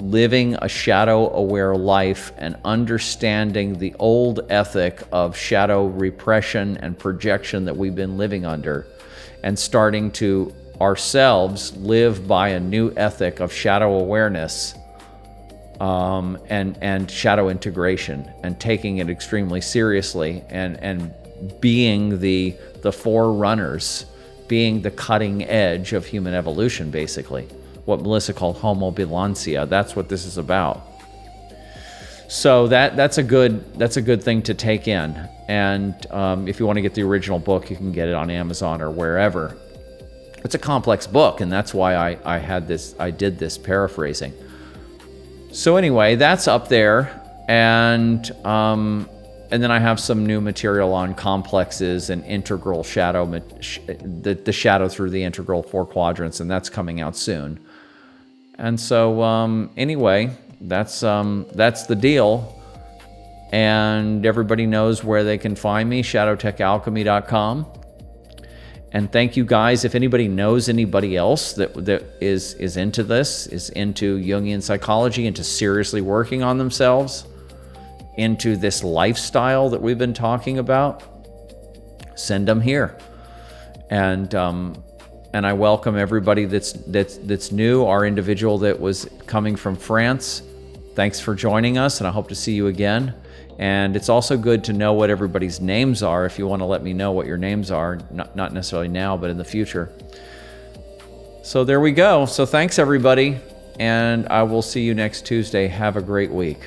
living a shadow-aware life and understanding the old ethic of shadow repression and projection that we've been living under, and starting to ourselves live by a new ethic of shadow awareness and shadow integration, and taking it extremely seriously, and being the forerunners, being the cutting edge of human evolution, basically. What Melissa called homo bilancia. That's what this is about. So that's a good thing to take in. And if you want to get the original book, you can get it on Amazon or wherever. It's a complex book, and that's why I did this paraphrasing. So anyway, that's up there, and then I have some new material on complexes and integral shadow, the shadow through the integral 4 quadrants, and that's coming out soon. And so anyway, that's the deal. And everybody knows where they can find me, shadowtechalchemy.com. And thank you guys. If anybody knows anybody else that is into this, is into Jungian psychology, into seriously working on themselves, into this lifestyle that we've been talking about, send them here. And I welcome everybody that's new. Our individual that was coming from France, thanks for joining us, and I hope to see you again. And it's also good to know what everybody's names are if you want to let me know what your names are, not necessarily now, but in the future. So there we go. So thanks, everybody, and I will see you next Tuesday. Have a great week.